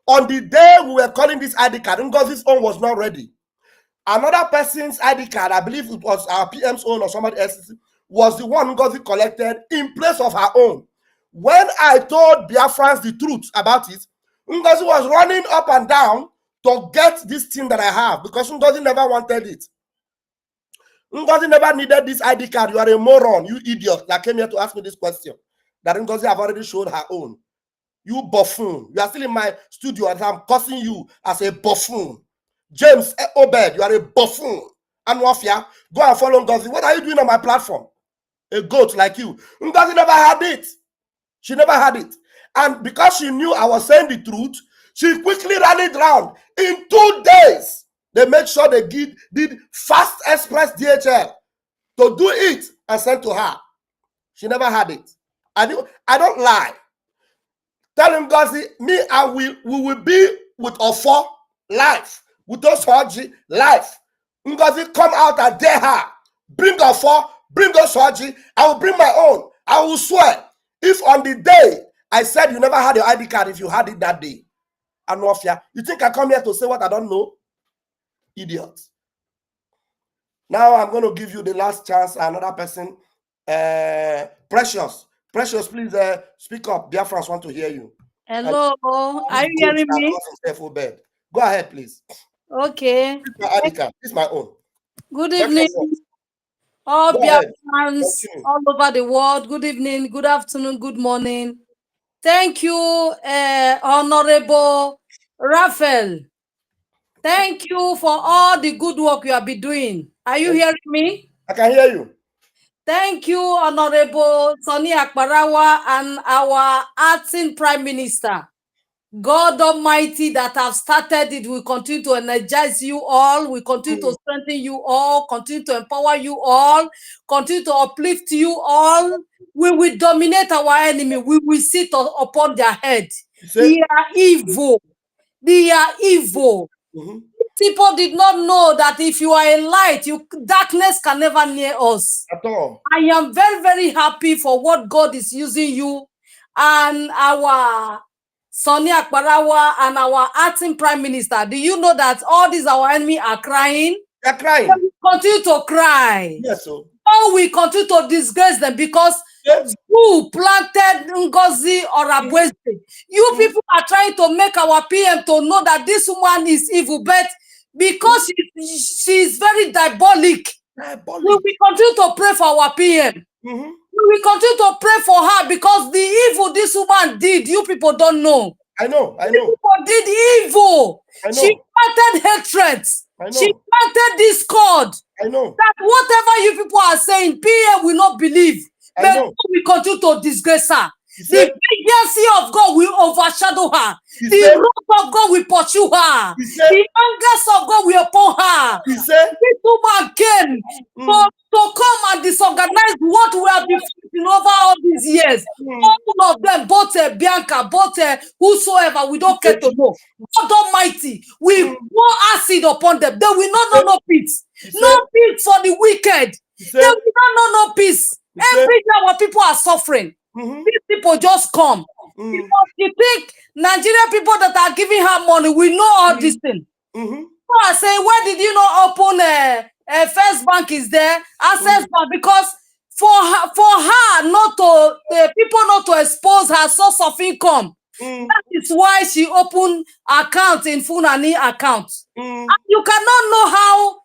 On the day we were calling this ID card, Ngozi's own was not ready. Another person's ID card, I believe it was our PM's own or somebody else's, was the one Ngozi collected in place of her own. When I told Biafrans the truth about it, Ngozi was running up and down to get this thing that I have because Ngozi never wanted it. Ngozi never needed this ID card. You are a moron, you idiot that came here to ask me this question. That Ngozi have already showed her own. You buffoon. You are still in my studio and I'm cursing you as a buffoon. James Obed, you are a buffoon. Anwafia, go and follow Ngozi. What are you doing on my platform? A goat like you. Ngozi never had it. She never had it. And because she knew I was saying the truth, she quickly ran it round. In 2 days, they made sure they did fast express DHL to do it and send to her. She never had it. I don't lie. Tell him, Ngozi, me and we will be with Ofo life, with those Haji life. Ngozi, come out and dare her. Bring Ofo, bring those Haji. I will bring my own. I will swear. If on the day I said you never had your ID card, if you had it that day, Anwafia, you think I come here to say what I don't know? Idiot. Now I'm going to give you the last chance. Another person, Precious. Precious, please speak up. Biafrans want to hear you. Hello, are you hearing me? Go ahead, please. Okay. This is my ID card. This is my own. Good evening, all Biafrans all over the world. Good evening, good afternoon, good morning. Thank you, Honorable Raphael. Thank you for all the good work you have been doing. Are you hearing me? I can hear you. Thank you, Honorable Sonny Akbarawa and our acting Prime Minister. God Almighty that have started it will continue to energize you all, will continue to strengthen you all, continue to empower you all, continue to uplift you all. We will dominate our enemy. We will sit upon their head. They are evil. They are evil. People did not know that if you are a light, darkness can never near us. At all. I am very, very happy for what God is using you and our Sonny Akbarawa and our acting Prime Minister. Do you know that all these our enemy are crying? They're crying. They will continue to cry. Yes, so. Or we continue to disgrace them because you planted Ngozi or Abweze. You people are trying to make our PM to know that this woman is evil, but because she's very diabolic. We will continue to pray for our PM. We will continue to pray for her because the evil this woman did, you people don't know. I know. People did evil. She planted hatred. She planted discord. I know. That whatever you people are saying, PM will not believe. But we continue to disgrace her. The agency of God will overshadow her. The wrath of God will pursue her. The anger of God will upon her. This woman came to come and disorganize what we have been fighting over all these years. All of them, both Bianca, both whosoever, we don't care to know. God Almighty will pour acid upon them. They will not know no peace. No peace for the wicked. They will not know no peace. Every day our people are suffering. These people just come. Because you think Nigerian people that are giving her money, we know all these things. So I say, why did you not open a First Bank is there? Access Bank, because for her not to, the people not to expose her source of income. That is why she opened account in Funani account. And you cannot know how,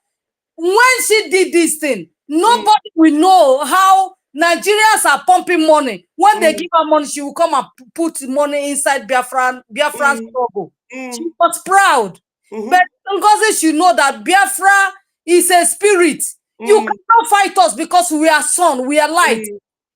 when she did this thing, nobody will know how Nigerians are pumping money. When they give her money, she will come and put money inside Biafran's struggle. She was proud. But Ngozi should know that Biafra is a spirit. You cannot fight us because we are sun, we are light.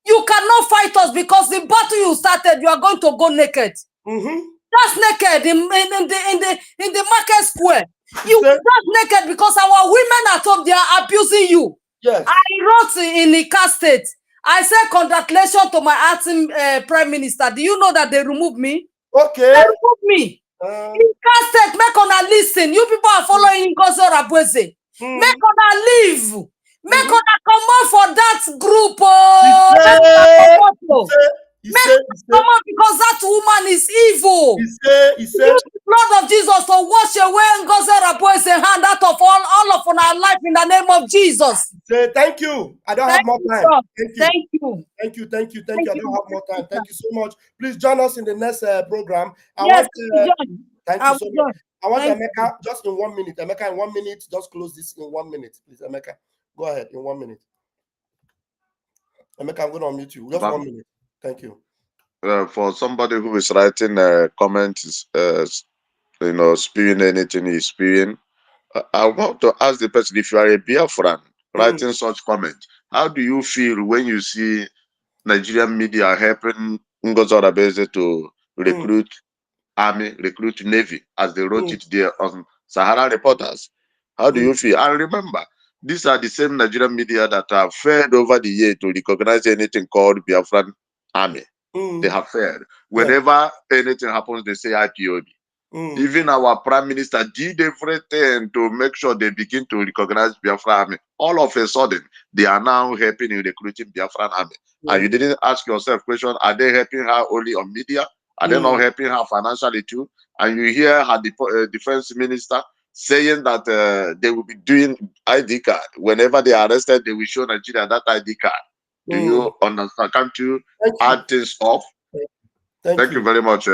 You cannot fight us because the battle you started, you are going to go naked. Just naked in the market square. You were just naked because our women at home, they are abusing you. Yes. I wrote in the cast state. I said congratulations to my acting prime minister. Do you know that they removed me? Okay. They removed me. In cast state, make una listen. You people are following Ngozi Rabweze. Make una leave. Make una come out for that group. Come on, because that woman is evil. He said, use the blood of Jesus to wash away Ngozi Rabweze hand out of all of our life in the name of Jesus. Say thank you. I don't have more time. Thank you. Thank you. I don't have more time. Thank you so much. Please join us in the next program. Yes, thank you so much. I want Emeka just in 1 minute. Emeka, in 1 minute, just close this in 1 minute. Please, Emeka. Go ahead in 1 minute. Emeka, I'm going to unmute you. Just 1 minute. Thank you. For somebody who is writing comments, spewing anything he's spewing, I want to ask the person, if you are a Biafran writing such comments, how do you feel when you see Nigerian media helping Ngozi Rabweze to recruit army, recruit navy, as they wrote it there on Sahara Reporters? How do you feel? And remember, these are the same Nigerian media that have failed over the year to recognize anything called Biafran army. They have failed. Whenever anything happens, they say IPOB. Even our prime minister did everything to make sure they begin to recognize Biafra army. All of a sudden, they are now helping in recruiting Biafran army. And you didn't ask yourself question, are they helping her only on media? Are they not helping her financially too? And you hear her defense minister saying that they will be doing ID card. Whenever they are arrested, they will show Nigeria that ID card. Do you understand? Can't you add things off? Thank you very much.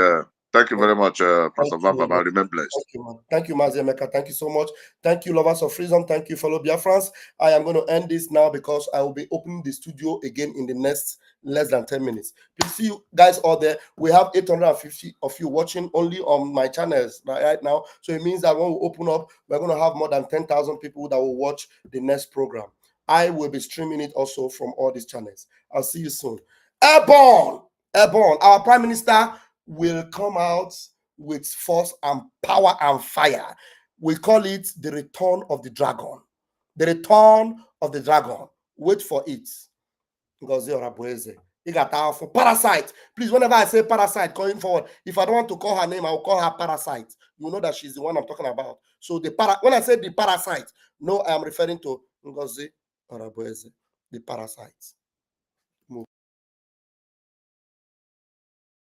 Thank you very much, Pastor Vamba. Remain blessed. Thank you, Mazi Emeka. Thank you so much. Thank you, lovers of freedom. Thank you, fellow Biafrans. I am going to end this now because I will be opening the studio again in the next less than 10 minutes. Please see you guys all there. We have 850 of you watching only on my channels right now. So it means that when we open up, we're going to have more than 10,000 people that will watch the next program. I will be streaming it also from all these channels. I'll see you soon. Airborne. Our Prime Minister will come out with force and power and fire. We call it the return of the dragon. The return of the dragon. Wait for it. Ngozi Rabweze. You got for parasite. Please, whenever I say parasite going forward, if I don't want to call her name, I will call her parasite. You know that she's the one I'm talking about. So when I say the parasite, no, I am referring to Ngozi Rabweze, the parasite.